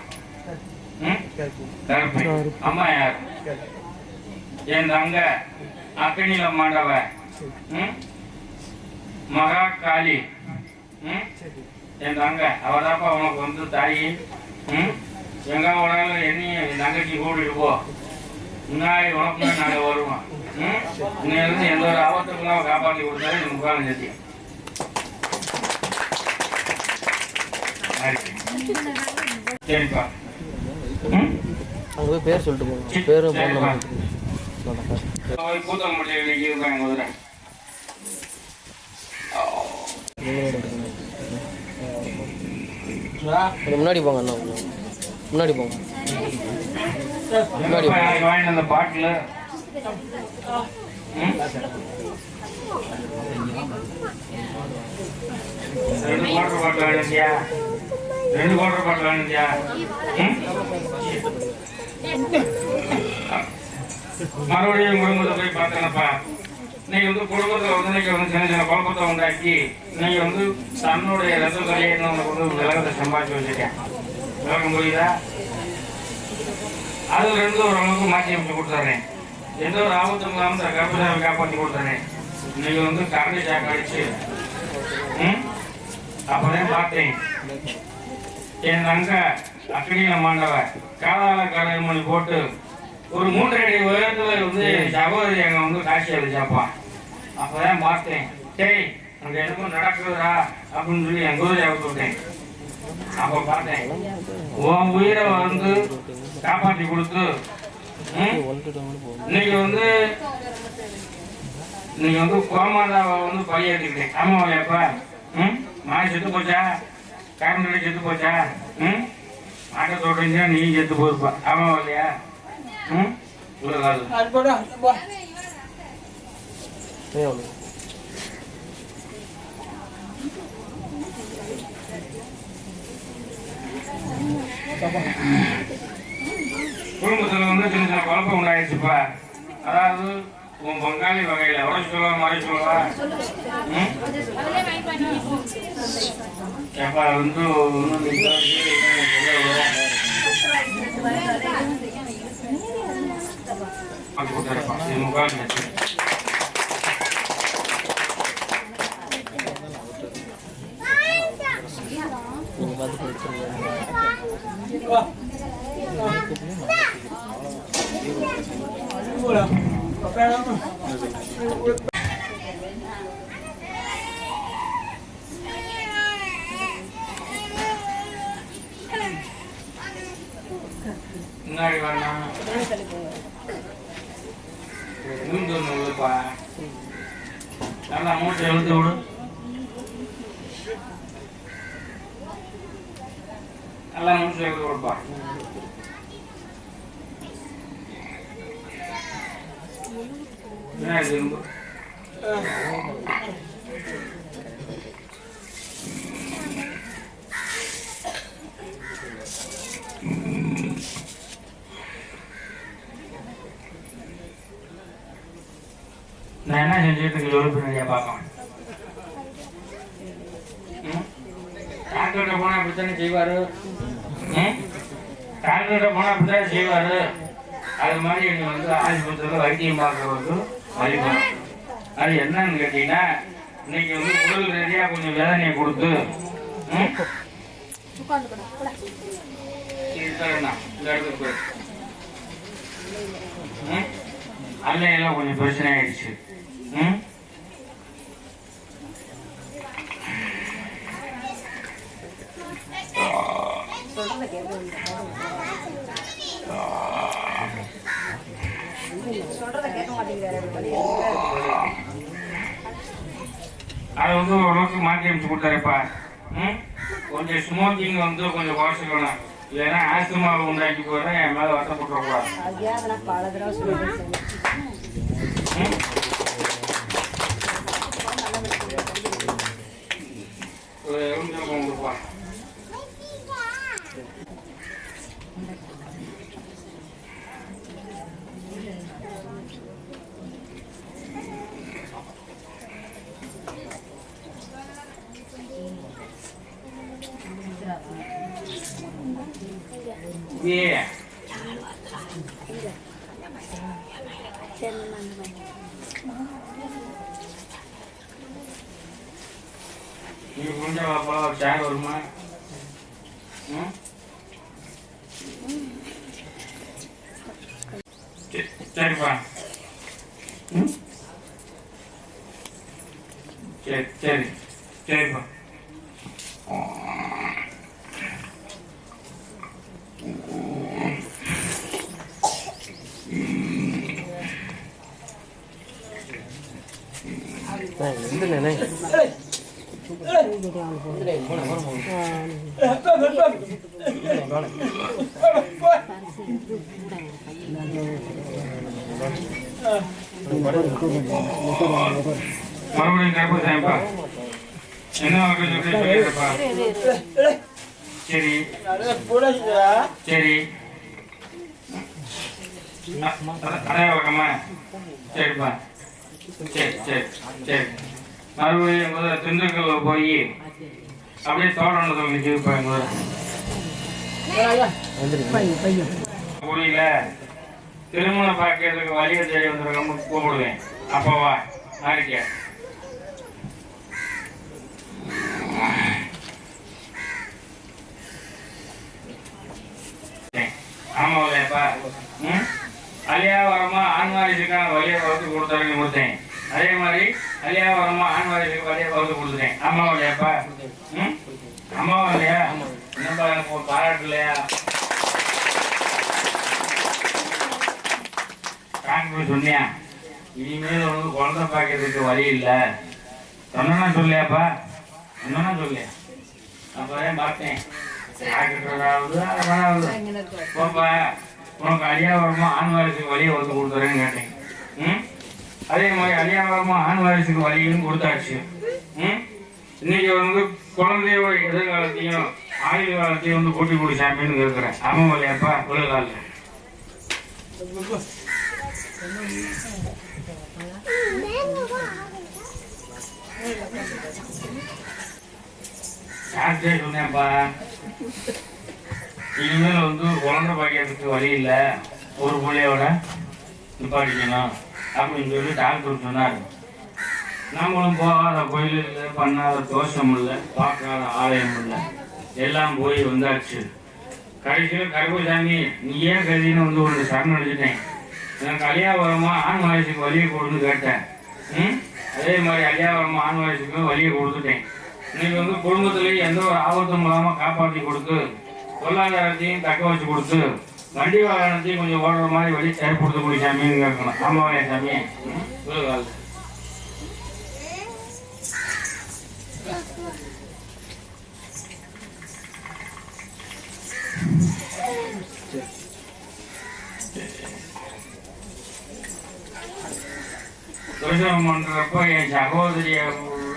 கருப்பை. அம்மா யாரு? என் தங்க அக்கனில மாண்டவ மகா காளி. என் தங்க அவதாப்பா உனக்கு வந்து தாயி. எங்க போனாலும் என்னையும் தங்கச்சி கூட்டிட்டு போ. முன்னாடி உனக்கு நாங்கள் வருவோம். இன்னிலிருந்து எந்த ஒரு ஆபத்துக்குள்ளாம காப்பாற்றி கொடுத்தாரு. இந்த முக்காலம் சத்தியம். சரிப்பா. அங்கே போய் பேர் சொல்லிட்டு போங்க. பேரும் கூத்தம் முடிச்சிருக்காங்க முதல்ல. முன்னாடி போங்க அண்ணா, முன்னாடி போங்க. முன்னாடி வாங்கிட்டு அந்த பாட்டில் 2 குவார்டர் பாட்டில் வேணுந்தியா? 2 குவார்டர் பாட்டில் வேணுந்தியா? மறுபடியும் குடும்பத்தை போய் பார்த்தேனப்பா. நீங்க வந்து குடும்பத்தை வந்து நீங்க வந்து சின்ன சின்ன குழப்பத்தை உண்டாக்கி நீங்க வந்து தன்னுடைய ரத்த தொகையை வந்து விலகத்தை சம்பாதிச்சு வச்சிருக்கேன். விலகம் புரியுதா? அதுல இருந்து ஓரளவுக்கு மாற்றி அமைச்சு கொடுத்துறேன். எந்த ஒரு ஆபத்தும் இல்லாமல் கர்ப்பசாமி காப்பாற்றி கொடுத்துறேன். நீங்க வந்து கரண்டி சாக்கு அடிச்சு அப்பதான் பார்த்தேன். என் தங்க அக்கடியில மாண்டவ காதால கரைமணி போட்டு ஒரு 3 அடி உயரத்துல வந்து சகோதரி அங்க வந்து காட்சி அளிச்சாப்பான். அப்பதான் பார்த்தேன். டேய் அங்க எதுக்கும் நடக்குதுடா அப்படின்னு சொல்லி என் குதிரை விட்டுட்டேன். அப்ப பார்த்தேன் உன் உயிரை வந்து காப்பாற்றி கொடுத்து இன்னைக்கு வந்து கோமாதாவை வந்து பழியேற்றிக்கிட்டேன். ஆமாவாப்பா? மாடு செத்து போச்சா? கரண்ட் செத்து போச்சா? மாட்டை சொல்றீங்க நீ செத்து போயிருப்பா. ஆமாவா இல்லையா? குடும்பத்துல வந்து சின்ன சின்ன குழப்பம் உண்டாயிடுச்சுப்பா. அதாவது உன் பங்காளி வகையில உடச்சு சொல்லுவா மறைச்சு சொல்லுவா. ஏப்பா வந்து முன்னாடி வரணும். நல்லா மூட்டை எழுத்து விடு. நல்லா மூட்டை எழுத்து விடுப்பா. திரும்ப நான் என்ன செஞ்சுட்டு எழுப்பியா பார்க்கலாம். டாக்டர்கிட்ட போனா அப்படித்தானே செய்வாரு. டாக்டர்கிட்ட போனா அப்படித்தானே செய்வாரு. அது மாதிரி நீ வந்து ஆஸ்பத்திரியில் வைத்தியம் பார்க்கறதுக்கு வழிபடும். அது என்னன்னு கேட்டீங்கன்னா இன்னைக்கு வந்து உடல் ரீதியா கொஞ்சம் வேதனையை கொடுத்து இந்த இடத்துக்கு அல்லையெல்லாம் கொஞ்சம் பிரச்சனை ஆயிடுச்சு. அதை வந்து ஓரளவுக்கு மாற்றி அமைச்சு கொடுத்தாருப்பா. கொஞ்சம் ஸ்மோக்கிங் வந்து கொஞ்சம் குறைச்சிக்கணும். இல்லைன்னா ஆஸ்துமாவை உண்டாக்கி போகிறேன் என் மேலே வருத்தப்பட்டுறக்கூடாது. ஒரு எலுமிச்சை பழம் கொடுப்பா. Yeah. நீ கொஞ்சம் வாப்பா ஒரு சாய் வருமா? சரிப்பா. சரி சரி சரிப்பா. மறுபடியும் கருப்பு சாயப்பா. என்ன சொல்லிடுறப்பா. சரி சரி அடைய வழக்கமா. சரிப்பா. சரி சரி சரி. மறுபடியும் திண்டுக்கல்ல போய் அப்படியே தோட்டத்தில் நிற்கிதுப்பா. புரியல. திருமணம் பார்க்கறதுக்கு வழியை தேடி வந்துருக்க கூப்பிடுவேன். அப்பவா நாளைக்கு ஆமா இல்லையாப்பா. அலியாவரமா ஆண் வாரிசுக்கான வழியை வகுத்து கொடுத்தாருன்னு கொடுத்தேன். அதே மாதிரி அலியாவரமா ஆண் வாரிசுக்கு வழியை வகுத்து கொடுத்துட்டேன். அம்மாவா இல்லையாப்பா? அம்மாவா இல்லையா? என்னப்பா எனக்கு ஒரு பாராட்டு இல்லையா? காங்கிரஸ் சொன்னியா இனிமேல் உனக்கு குழந்தை பார்க்கறதுக்கு வழி இல்லை சொன்னா சொல்லியாப்பா? என்னன்னா சொல்லியா? அப்பதான் பார்த்தேன். போப்பா உனக்கு அலியாவரமா ஆண் வாரிசுக்கு வழியை வந்து கொடுத்துறேன்னு கேட்டேன். அதே மாதிரி அலியாவரமா ஆண் வாரிசுக்கு வழியும் கொடுத்தாச்சு. இன்னைக்கு வந்து குழந்தைய எதிர்காலத்தையும் ஆயுள் காலத்தையும் வந்து கூட்டி கூடி சாமின்னு இருக்கிறேன். ஆமாம் இல்லையாப்பா? உலகால யார்கிட்டே சொன்னேன்ப்பா இனிமேல் வந்து குழந்தை பாக்கிறதுக்கு வழி இல்லை, ஒரு பிள்ளையோட நிப்பாட்டிக்கணும் அப்படின்னு சொல்லி டாக்டர் சொன்னார். நம்மளும் போகாத கோயில் இல்லை, பண்ணாத தோஷம் இல்லை, பார்க்காத ஆலயம் இல்லை, எல்லாம் போய் வந்தாச்சு. கடைசியில் கருப்பசாமி நீயே கருதின்னு வந்து ஒரு சரண் அடிச்சுட்டேன். எனக்கு அலியாவரமா ஆண் வாரிசுக்கு வழியை கொடுன்னு கேட்டேன். அதே மாதிரி அலியாவரமா ஆண் வாரிசுக்கு வழியை கொடுத்துட்டேன். இன்னைக்கு வந்து குடும்பத்திலேயே எந்த ஒரு ஆபத்தும் இல்லாமல் காப்பாற்றி கொடுத்து பொருளாதாரத்தையும் தக்க வச்சு கொடுத்து வண்டி வாகனத்தையும் கொஞ்சம் ஓடுற மாதிரி வழி ஏற்படுத்தக்கூடிய சாமின்னு கேட்கணும். ஆமாவாயா சாமி? சொல்லுங்க. பிரசவம் பண்றப்ப என் சகோதரிய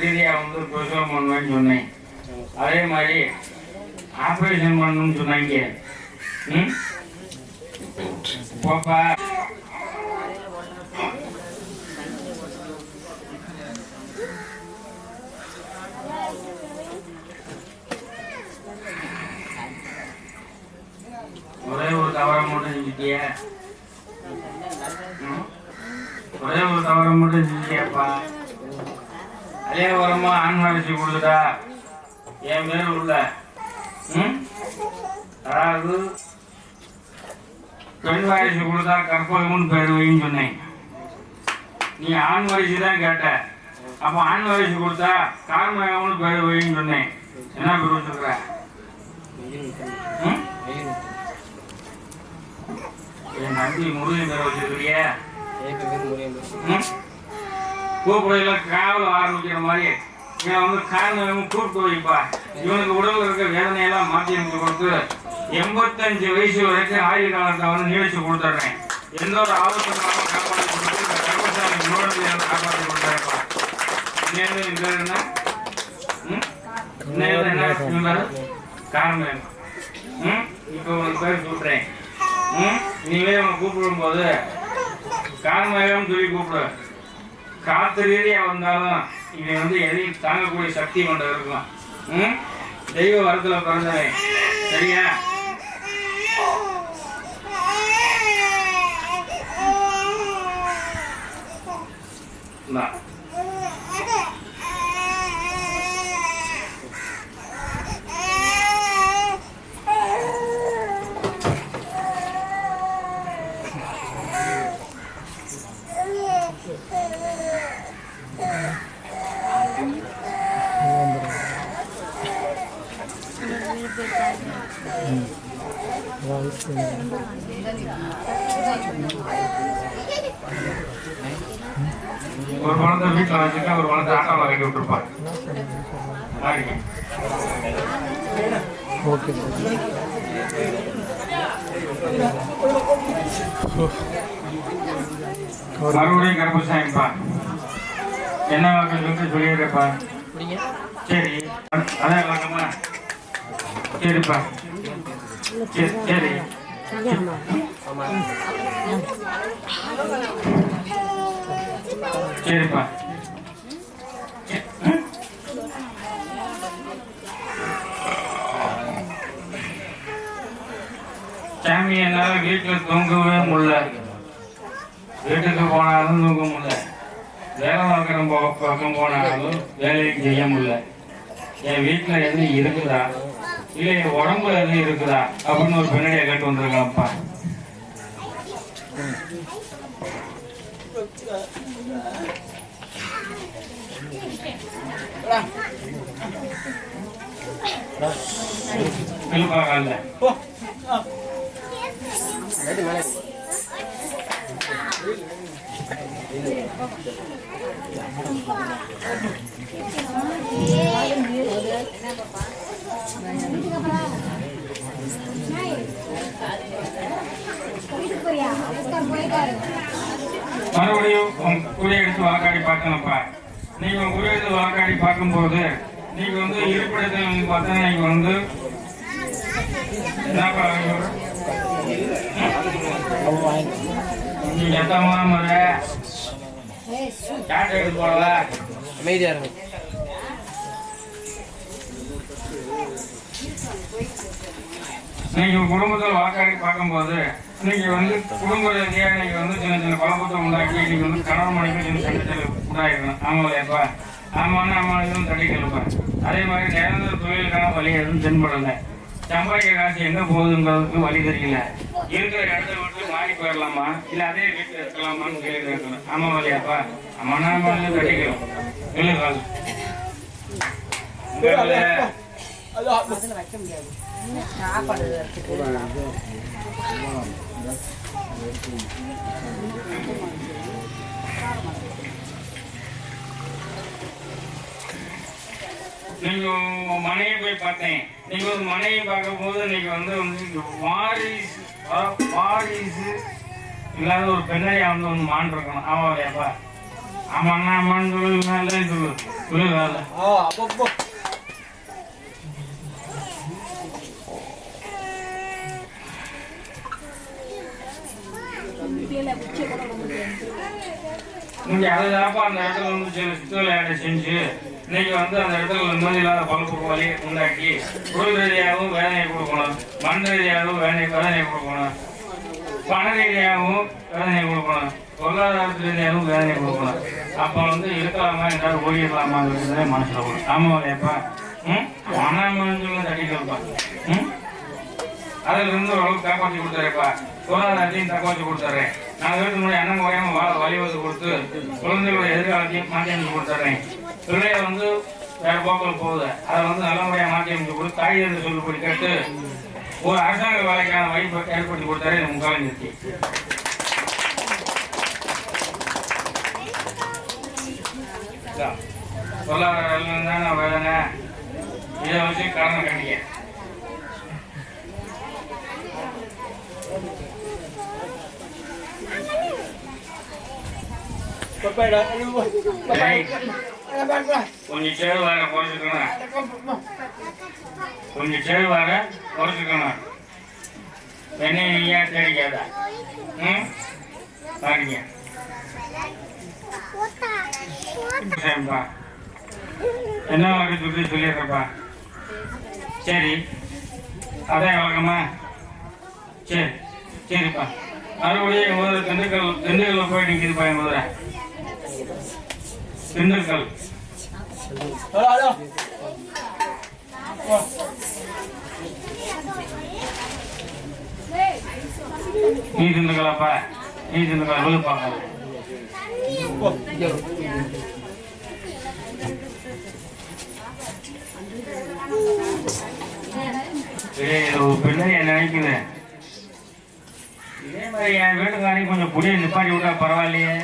ரீதியா வந்து பிரசவம் பண்ணுவேன்னு சொன்னேன். அதே மாதிரி ஆபரேஷன் பண்ணணும்னு சொன்னாங்க. போப்பா ஒரே ஒரு தவறை மட்டும் செஞ்சுட்டிய, ஒரே ஒரு தவறை மட்டும் செஞ்சுட்டியாப்பா. அதே வரமா ஆண் வாரிசு கொடுத்துட்டா என் பேர் உள்ள அதாவது பெண் வாரிசு கொடுத்தா கற்பகம்னு பேர் வைன்னு சொன்னேன். நீ ஆண் வாரிசு தான் கேட்ட. அப்ப ஆண் வாரிசு கொடுத்தா கார்மகம்னு பேர் வைன்னு சொன்னேன். என்ன பேர் வச்சிருக்க? என் நம்பி முருகன் பேர் வச்சிருக்கிய. கூப்பிடையில காவல் ஆரம்பிக்கிற மாதிரி இவன் வந்து காரணம் கூப்பிட்டு வைப்பா. இவனுக்கு உடல்ல இருக்க வேதனையெல்லாம் மாற்றி அமைச்சு கொடுத்து 85 வயசு வரைக்கும் ஆயுள் காலத்தை வந்து நீடிச்சு கொடுத்துட்றேன். எந்த ஒரு ஆபத்துனாலும் காப்பாற்றி கொடுத்து காப்பாற்றி கொடுத்தாருப்பா. இன்னும் இது என்ன காரணம் இப்போ உனக்கு பேர் சொல்றேன். நீங்களே அவனை கூப்பிடும் போது காரணம் சொல்லி கூப்பிடு. காத்து ரீதியா வந்தாலும் இவன் வந்து எதையும் தாங்கக்கூடிய சக்தி கொண்டு இருக்கும். தெய்வ வரத்துல பிறந்தவன். சரியா? ஒரு குழந்தை வீட்டில் வச்சுட்டு ஒரு குழந்தை ஆட்டோவில் கட்டி விட்டுருப்பாங்க. மறுபடியும் கருப்பசாமிப்பா என்ன வாக்கு சொல்லி சொல்லிடுறப்பா. சரி அதான் வாக்கம்மா. சரிப்பா சரி சரி சரிப்பா. சாமி என்னால வீட்டில் தூங்கவே முடியல. வீட்டுக்கு போனாலும் தூங்க முடியல. வேலை பார்க்குற பக்கம் போனாலும் வேலையும் செய்ய முடியல. என் வீட்டில் எதுவும் இருக்குதா இல்லை என் உடம்புல எதுவும் இருக்குதா அப்படின்னு ஒரு பின்னாடியை கேட்டு வந்திருக்கான்ப்பா. பார்க்கல மறுபடியும் குறி எடுத்து வாக்காடி பார்க்கணும்ப்பா. நீங்க குறி எடுத்து வாக்காடி பார்க்கும்போது நீங்க வந்து இருப்பிடத்தில் வந்து பார்த்தா நீங்க வந்து நீங்க எத்தமான முறை சாட்டை எடுத்து போடல. அமைதியா இருங்க. நீங்க குடும்பத்தில் வாக்காடி பார்க்கும்போது நீங்க வந்து குடும்ப ரீதியாக நீங்க வந்து சின்ன சின்ன குழப்பத்தை உண்டாக்கி நீங்க வந்து கணவன் மனைவி சின்ன சண்டத்தில் உண்டாயிருக்கணும். ஆமாம்லையாப்பா? ஆமான்னா ஆமா எதுவும் தடைக்கலப்பா. அதே மாதிரி நிரந்தர தொழிலுக்கான வழி எதுவும் தென்படலை. சம்பாதிக்க காசு எங்க போகுதுங்கிறதுக்கு வழி தெரியல. இருக்கிற இடத்த விட்டு மாறி போயிடலாமா இல்லை அதே வீட்டில் இருக்கலாமான்னு கேள்வி கேட்கணும். ஆமா இல்லையாப்பா? ஆமாண்ணா ஆமா தடைக்கணும். இல்லை கால் வைக்க முடியாது. சாப்பாடு நீங்க மனையை போய் பார்த்தேன். நீங்க வந்து மனையை பார்க்கும் போது நீங்க வந்து வாரிசு இல்லாத ஒரு பெண்ணையா வந்து ஒன்று மான் இருக்கணும். ஆமா இல்லையாப்பா? ஆமாண்ணா அம்மான்னு சொல்லு சொல்லு சொல்லு. நீங்க அதுதாப்பா அந்த இடத்துல வந்து சித்து விளையாட்டை செஞ்சு நீங்க வந்து அந்த இடத்துல நிம்மதி இல்லாத பழுப்பு வழி உண்டாக்கி உடல் ரீதியாகவும் வேதனையை கொடுக்கணும். மண் ரீதியாகவும் வேதனையை கொடுக்கணும். பண ரீதியாகவும் வேதனையை கொடுக்கணும். பொருளாதார ரீதியாகவும் வேதனையை கொடுக்கணும். அப்போ வந்து இருக்கலாமா என்றால் ஓடிடலாமாங்கிறதே மனசுல வரும். ஆமா இல்லையாப்பா? மனமஞ்சள் தட்டிக்கலப்பா. அதுல இருந்து ஓரளவுக்கு காப்பாற்றி கொடுத்தாருப்பா. பொருளாதாரத்தையும் தக்காச்சு கொடுத்துட்றேன். நான் வீட்டு முன்னாடி அண்ணன் குறையாம வழிவகுத்து கொடுத்து குழந்தைகளோட எதிர்காலத்தையும் மாற்றி அமைச்சு கொடுத்துட்றேன். பிள்ளைய வந்து வேற போக்கில் போகுது. அதை வந்து நல்லபடியாக மாற்றி அமைச்சு கொடுத்து தாய் சொல்லுபடி கேட்டு ஒரு அரசாங்க வேலைக்கான வாய்ப்பை ஏற்படுத்தி கொடுத்தாரு இந்த முக்காலம் நிறுத்தி. பொருளாதார தான் வேதனை இதை வச்சு காரணம் கண்டிக்க. கொஞ்சம் சேரு வர குறைச்சிக்கணும், கொஞ்சம் சேரு வர குறைச்சிக்கணும். என்ன நீயா தெரியாத பாருங்க என்ன வகை சொல்லி சொல்லிடுறப்பா. சரி அதான் வழக்கமா? சரி சரிப்பா. மறுபடியும் ஒரு திண்டுக்கல்ல போய் நிற்கிதுப்பா என் முதல்ல. திண்டுக்கல் நீ திண்டுக்கலாப்பா, நீ திண்டுக்கல் விழுப்பாங்க. பிள்ளை நினைக்கிறேன் இதே மாதிரி என் வீட்டுக்காரையும் கொஞ்சம் புடிய நிப்பாட்டி விட்டா பரவாயில்லையே.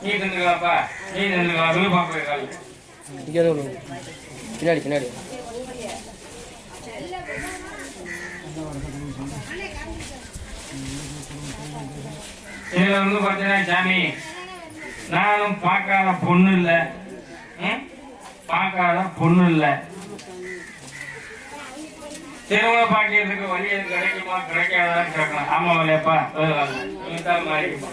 நீ தந்துக்கலாப்பா, நீ தந்துக்கலாம். விழுப்பாப்பா கால் பின்னாடி பின்னாடி இதுல வந்து பார்த்தீங்கன்னா சாமி, நானும் பார்க்காத பொண்ணு இல்லை, பார்க்காத பொண்ணு இல்லை. திருமண பாக்கியத்துக்கு வழி எது கிடைக்குமா கிடைக்காதான்னு கேட்கலாம். ஆமா இல்லையாப்பா? மாறிக்குமா?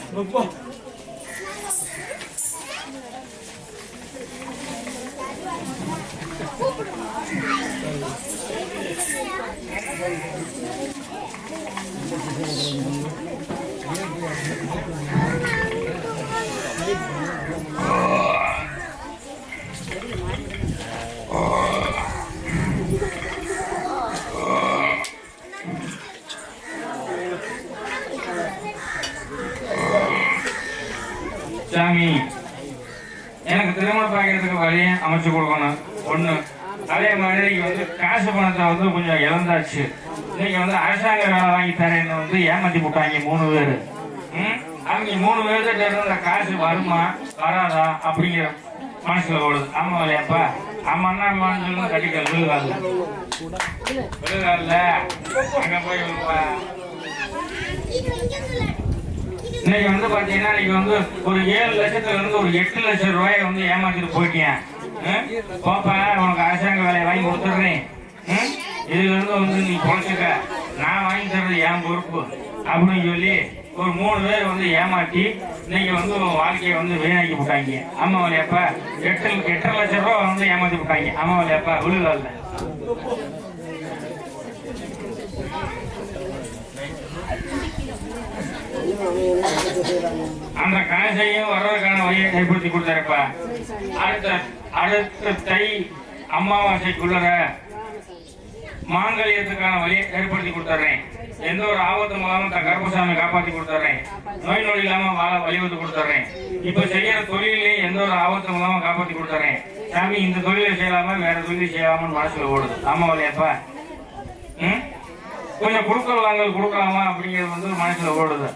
சாமி, எனக்கு திருமணம் பார்க்கறதுக்கு வழியை அமைச்சு கொடுக்கணும் ஒண்ணு. அதே மாதிரி வந்து காசு பணத்தை வந்து கொஞ்சம் இழந்தாச்சு. இன்னைக்கு வந்து அரசாங்க வேலை வாங்கி தரேன்னு வந்து ஏமாத்தி போட்டாங்க 3 பேர். அவங்க 3 பேர்கிட்ட இருந்த காசு வருமா வராதா அப்படிங்கிற மனசுல ஓடுது. ஆமா இல்லையாப்பா? ஆமான்னா மனசுல கட்டிக்கல் விழுகாது, விழுகாதுல அங்க போய் இன்னைக்கு வந்து பாத்தீங்கன்னா இன்னைக்கு வந்து ஒரு 7 லட்சத்துல இருந்து ஒரு 8 லட்சம் ரூபாயை வந்து ஏமாத்திட்டு போயிட்டேன். போப்பா, உனக்கு அரசாங்க வேலையை வாங்கி கொடுத்துட்றேன், இதுல இருந்து வந்து நீ பொழைச்சுக்க, நான் வாங்கி தர்றது என் பொறுப்பு அப்படின்னு சொல்லி ஒரு 3 பேர் வந்து ஏமாற்றி இன்னைக்கு வந்து வாழ்க்கையை வந்து வீணாக்கி விட்டாங்க. ஆமா இல்லையாப்பா? 8 லட்சம் ரூபா வந்து ஏமாத்தி விட்டாங்க. ஆமா இல்லையாப்பா? விழுகால அந்த காசையும் வர்றதுக்கான வழியை ஏற்படுத்தி கொடுத்தாருப்பா. அடுத்த தை அமாவாசைக்குள்ள மாங்கல்யத்துக்கான வழியை ஏற்படுத்தி கொடுத்துறேன். எந்த ஒரு ஆபத்து மூலமும் கருப்பசாமி காப்பாற்றி கொடுத்துறேன். நோய் நொடி இல்லாம வாழ வழிவகுத்து கொடுத்துறேன். இப்ப செய்யற தொழிலையும் எந்த ஒரு ஆபத்து மூலமும் காப்பாற்றி கொடுத்துறேன். சாமி, இந்த தொழிலை செய்யலாம வேற தொழிலை செய்யலாமன்னு மனசுல ஓடுது. ஆமா இல்லையாப்பா? கொஞ்சம் குடுக்கல் வாங்கல் கொடுக்கலாமா அப்படிங்கிறது வந்து மனசுல ஓடுது.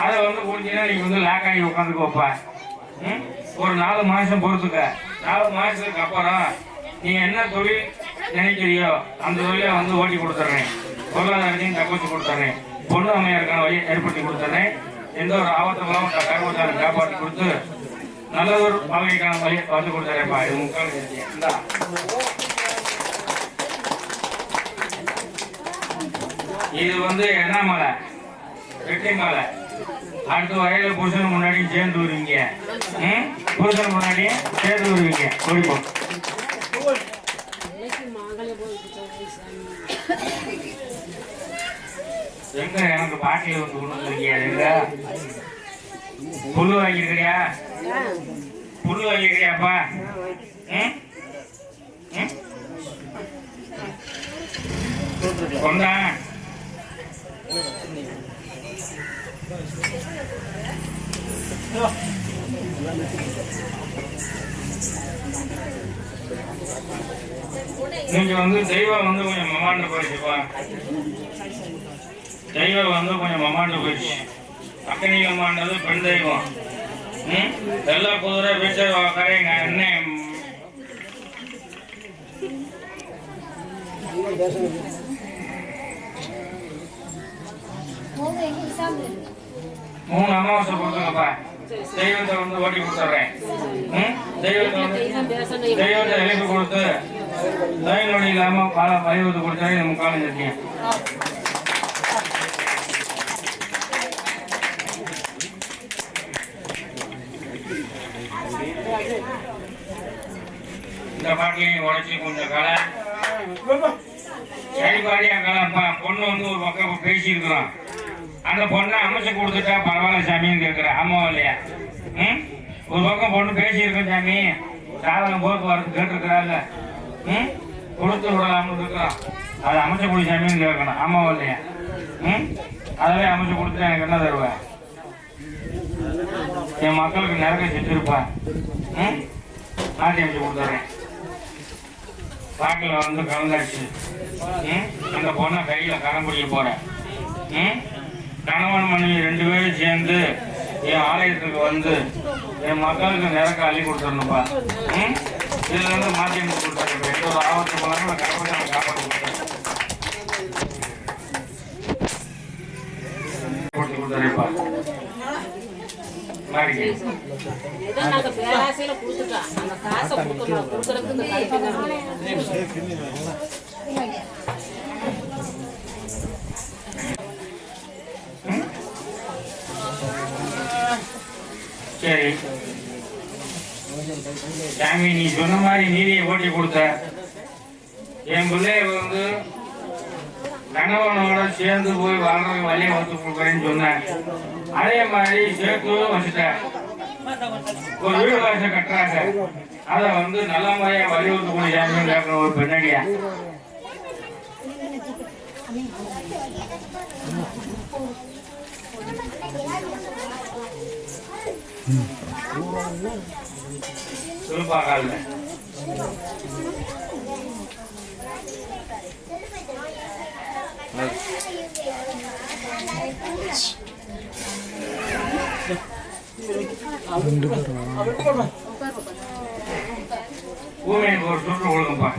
அதை வந்து புரிஞ்சுன்னா நீங்க வந்து லாக் ஆகி உட்காந்துக்கு வைப்பா. ஒரு 4 மாசம் பொறுத்துக்க. 4 மாசத்துக்கு அப்புறம் நீ என்ன தொழில் நினைக்கிறியோ அந்த தொழிலை வந்து ஓட்டி கொடுத்துட்றேன். பொருளாதாரத்தையும் தப்பிச்சு கொடுத்துட்றேன். பொண்ணு அமையாருக்கான வழியை ஏற்படுத்தி கொடுத்துட்றேன். எந்த ஒரு ஆபத்தும் கருவத்தாரை காப்பாற்றி கொடுத்து நல்ல ஒரு வாழ்க்கைக்கான வழியை வந்து கொடுத்துறேன்ப்பா. இது முக்கால் இது வந்து என்ன மலை? வெற்றி மலை. அடுத்த வரையில புருஷன் முன்னாடி சேர்ந்து வருவீங்க. புருஷன் முன்னாடியே சேர்ந்து வருவீங்க. ஓடிப்போம். எங்க எனக்கு பாட்டில வந்து கொண்டு வந்துருக்கியா? எங்க புல்லு வாங்கிருக்கிறியா? புல்லு வாங்கிருக்கிறியாப்பா? கொண்டா நீங்க வந்து தெய்வம் வந்து கொஞ்சம் மமாண்டு போயிடுச்சுப்பா. தெய்வம் வந்து கொஞ்சம் மமாண்டு போயிடுச்சு. அக்கனிகமாண்டது பெண் தெய்வம். எல்லா குதிரை வீச்சர் கரைங்க அண்ணன் 3 அமாவாசை கொடுத்துங்கப்பா. தெய்வத்தை வந்து ஓட்டி கொடுத்துட்றேன். தெய்வத்தை எழுப்பி கொடுத்து நோய் நொடி இல்லாம பல பயிர்த்து கொடுத்தா இது முக்காலம் இருக்கீங்க. இந்த பாட்டிலையும் உழைச்சி கொஞ்சம் கலை சரி பாடியா கலைப்பா. பொண்ணு வந்து ஒரு பக்கம் பேசியிருக்கிறோம். அந்த பொண்ணை அமைச்சு கொடுத்துட்டா பரவாயில்ல சாமின்னு கேட்குறேன். ஆமாவா இல்லையா? ஒரு பக்கம் பொண்ணு பேசியிருக்கோம் சாமி, சாதகம் போக்குவரத்து கேட்டிருக்கிறாங்க, கொடுத்து விடலாம்னு இருக்கிறோம். அதை அமைச்சு கொடு சாமின்னு கேட்கணும். ஆமாவா இல்லையா? அதவே அமைச்சு கொடுத்துட்டு எனக்கு என்ன தருவேன்? என் மக்களுக்கு நரக செஞ்சிருப்பா. மாற்றி அமைச்சு கொடுத்துட்றேன். பாட்டில் வந்து கலந்தாச்சு. அந்த பொண்ணை கையில் கரம் பிடிக்க போறேன். கணவன் மனைவி 2 பேரும் சேர்ந்து என் ஆலயத்துக்கு வந்து என் மக்களுக்கு நிறக்க அள்ளி கொடுத்துடணும்ப்பா. இதுல இருந்து மாற்றி அமைச்சு கொடுத்துறேன். எந்த ஒரு ஆபத்து போனாலும் நான் கடைபிடிச்சு காப்பாற்றி கொடுத்துறேன்ப்பா. பேராசையில கொடுத்துட்டான். அந்த காசை கொடுக்கறதுக்கு இந்த சரி சாமி, நீ சொன்ன மாதிரி நீதியை ஓட்டி கொடுத்த. என் பிள்ளைய வந்து கணவனோட சேர்ந்து போய் வாழ்றதுக்கு வழியை வச்சு கொடுக்குறேன்னு சொன்னேன். அதே மாதிரி சேர்த்து வச்சுட்டேன். ஒரு வீடு வாசல் கட்டுறாங்க, அதை வந்து நல்ல முறையா வலியுறுத்து கூட சாமின்னு கேட்கணும். ஒரு பெண்ணடியா சொல்லுப்பாக்கல பூமிக்கு ஒரு சுற்று கொடுங்கப்பா.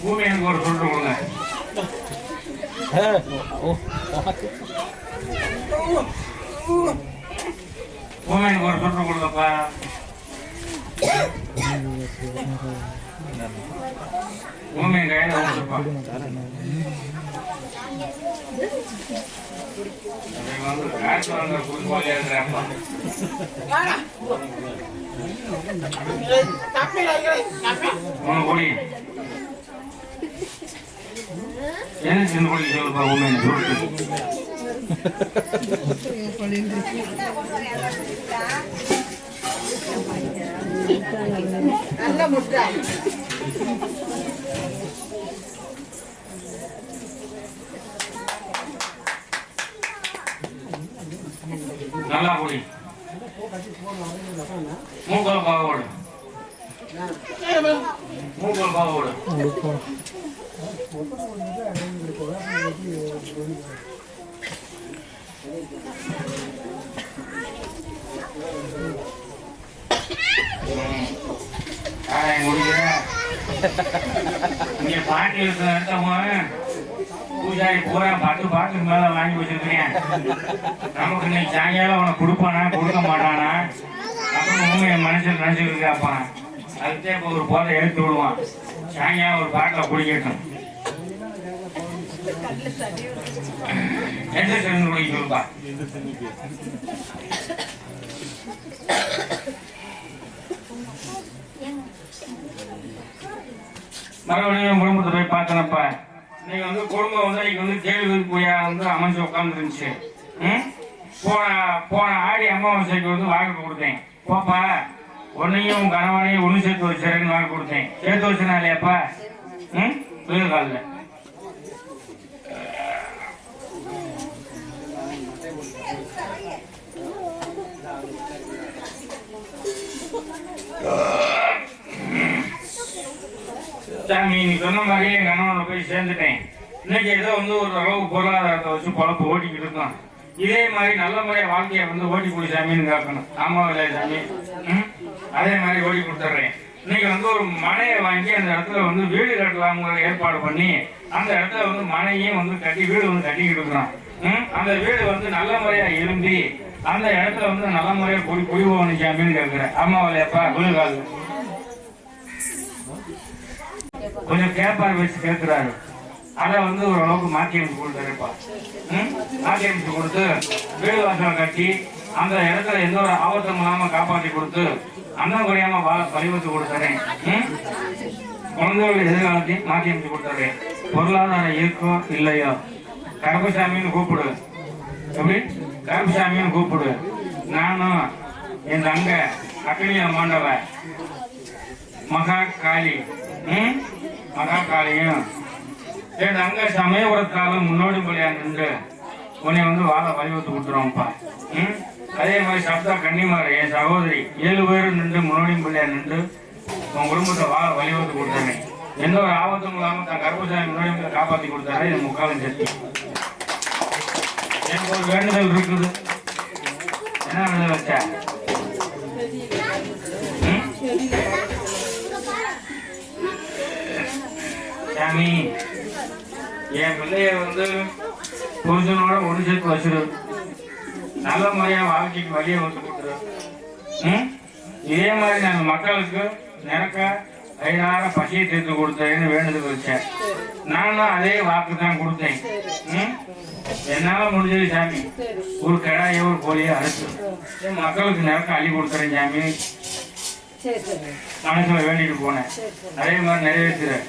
பூமிக்கு ஒரு சுற்று கொடுங்க. பூமிக்கு ஒரு சுற்று கொடுங்கப்பா. பூமி கையில கொடுப்பா. காசு வாங்க குறிக்கோள் இருக்கிறப்பா. கோடி என்ன சின்ன கோடி சொல்லுப்பா. பூமி சொல்லிட்டு நல்ல முட்டை நல்லா குடி. மூக்கல் பாவோடு மூக்கல் பாவோடு இங்க பாட்டி இருக்கிற இடத்த பூஜாரி பூரா 10 பாட்டுக்கு மேல வாங்கி வச்சிருக்கிறேன். நமக்கு இன்னைக்கு சாயங்காலம் அவனை கொடுப்பானா கொடுக்க மாட்டானா அப்படின்னு என் மனசில் நினைச்சுட்டு கேட்பான். அதுக்கே இப்போ ஒரு போதை எடுத்து விடுவான். சாயங்காலம் ஒரு பாட்டில் குடிக்கட்டும். எந்த சேர்ந்து குடிக்க சொல்லுப்பா. மறுபடியும் குடும்பத்தை போய் பார்த்தனப்பா. இன்னைக்கு வந்து குடும்பம் வந்து இன்னைக்கு வந்து கேள்வி பூயா வந்து அமைஞ்சு உட்காந்துருந்துச்சு. போன ஆடி அமாவாசைக்கு வந்து வாக்கு கொடுத்தேன். போப்பா உன்னையும் கணவனையும் ஒன்று சேர்த்து வச்சுறேன்னு வாக்கு கொடுத்தேன். சேர்த்து வச்சுனா இல்லையாப்பா? புயல் காலில் சாமி நீ சொன்ன மாதிரியே என் கணவனை போய் சேர்ந்துட்டேன். இன்னைக்கு ஏதோ வந்து ஒரு அளவு பொருளாதாரத்தை வச்சு பொழப்பு ஓட்டிக்கிட்டு இருக்கோம். இதே மாதிரி நல்ல முறையை வாழ்க்கையை வந்து ஓட்டி கொடு சாமின்னு கேட்கணும். ஆமா இல்லையா சாமி? அதே மாதிரி ஓட்டி கொடுத்துட்றேன். இன்னைக்கு வந்து ஒரு மனையை வாங்கி அந்த இடத்துல வந்து வீடு கட்டலாம்ங்கிற ஏற்பாடு பண்ணி அந்த இடத்துல வந்து மனையும் வந்து கட்டி வீடு வந்து கட்டிக்கிட்டு இருக்கிறோம். அந்த வீடு வந்து நல்ல முறையா எழும்பி அந்த இடத்துல வந்து நல்ல முறையா குடிபோகணும் சாமின்னு கேட்கிறேன். அம்மாவிலையப்பா குளிர்கால கொஞ்சம் கேப்பார் வச்சு கேட்கிறாரு. அதை வந்து ஓரளவுக்கு மாற்றி அமைச்சு கொடுத்தாருப்பா. மாற்றி அமைச்சு கொடுத்து வீடு வாசலை கட்டி அந்த இடத்துல எந்த ஒரு ஆபத்தும் இல்லாம காப்பாற்றி கொடுத்து அண்ணன் குறையாம பரிவத்து கொடுத்துறேன். குழந்தைகளுடைய எதிர்காலத்தையும் மாற்றி அமைச்சு கொடுத்துறேன். பொருளாதாரம் இருக்கோ இல்லையோ கருப்பசாமின்னு கூப்பிடு. எப்படி கருப்பசாமின்னு கூப்பிடு. நானும் என் தங்க அக்னிய மாண்டவ மகா காளி மகா காளியும் என் தங்க சமயபுரத்தாலும் முன்னோடி பலியா நின்று உன்னை வந்து வாழ வலியுறுத்தி கொடுத்துருவோம்ப்பா. அதே மாதிரி சப்தா கன்னிமார் என் சகோதரி 7 பேரும் நின்று முன்னோடி பலியா நின்று உன் குடும்பத்தை வாழ வலியுறுத்தி கொடுத்தானே. எந்த ஒரு ஆபத்தும் இல்லாம தன் கருப்பசாமி முன்னோடி காப்பாற்றி கொடுத்தாரு. இது முக்காலும் சக்தி. எனக்கு ஒரு வேண்டுதல் இருக்குது. என்ன வேண்டுதல் வச்சா? சாமி என் பிள்ளைய வந்து புருஷனோட ஒரு சேர்த்து வச்சிரு. நல்ல முறையா வாழ்க்கைக்கு வழியை வந்து கொடுத்துரு. இதே மாதிரி நான் மக்களுக்கு நிறக்க வயிறார பசியை தீர்த்து கொடுத்தேன்னு வேண்டுதல் வச்சேன். நானும் அதே வாக்கு தான் கொடுத்தேன். என்னால முடிஞ்சது சாமி. ஒரு கிடாயோ ஒரு கோழியோ அரைச்சு என் மக்களுக்கு நிறக்க அள்ளி கொடுத்துறேன் சாமி. மனசுல வேண்டிட்டு போனேன். அதே மாதிரி நிறைவேற்றுறேன்.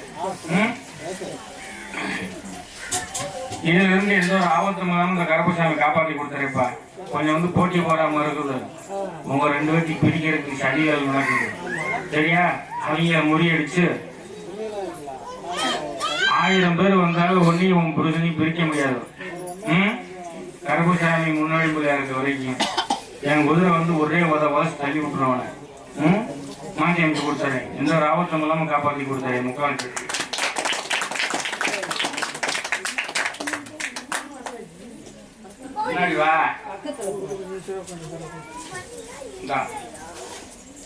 இதுல இருந்து எந்த ஒரு ஆபத்தும் இல்லாம இந்த கருப்பசாமி காப்பாற்றி கொடுத்துறேப்பா. கொஞ்சம் வந்து போட்டி போடாம இருக்குது. உங்க 2 பேர்த்தையும் பிரிக்கிறதுக்கு சதிகள் நடக்குது. சரியா? அவங்க முறியடிச்சு 1000 பேர் வந்தாலும் ஒன்னையும் உன் புருஷனையும் பிரிக்க முடியாது. கருப்பசாமி முன்னாடி பிள்ளையா இருக்க வரைக்கும் என் குதிரை வந்து ஒரே வளர்ச்சி தள்ளி விட்டுருவானே. மாற்றி அமைச்சு கொடுத்தாரு. எந்த ஒரு ஆபத்தும் இல்லாம காப்பாற்றி கொடுத்தாரு. முக்கால் முன்னாடி வா.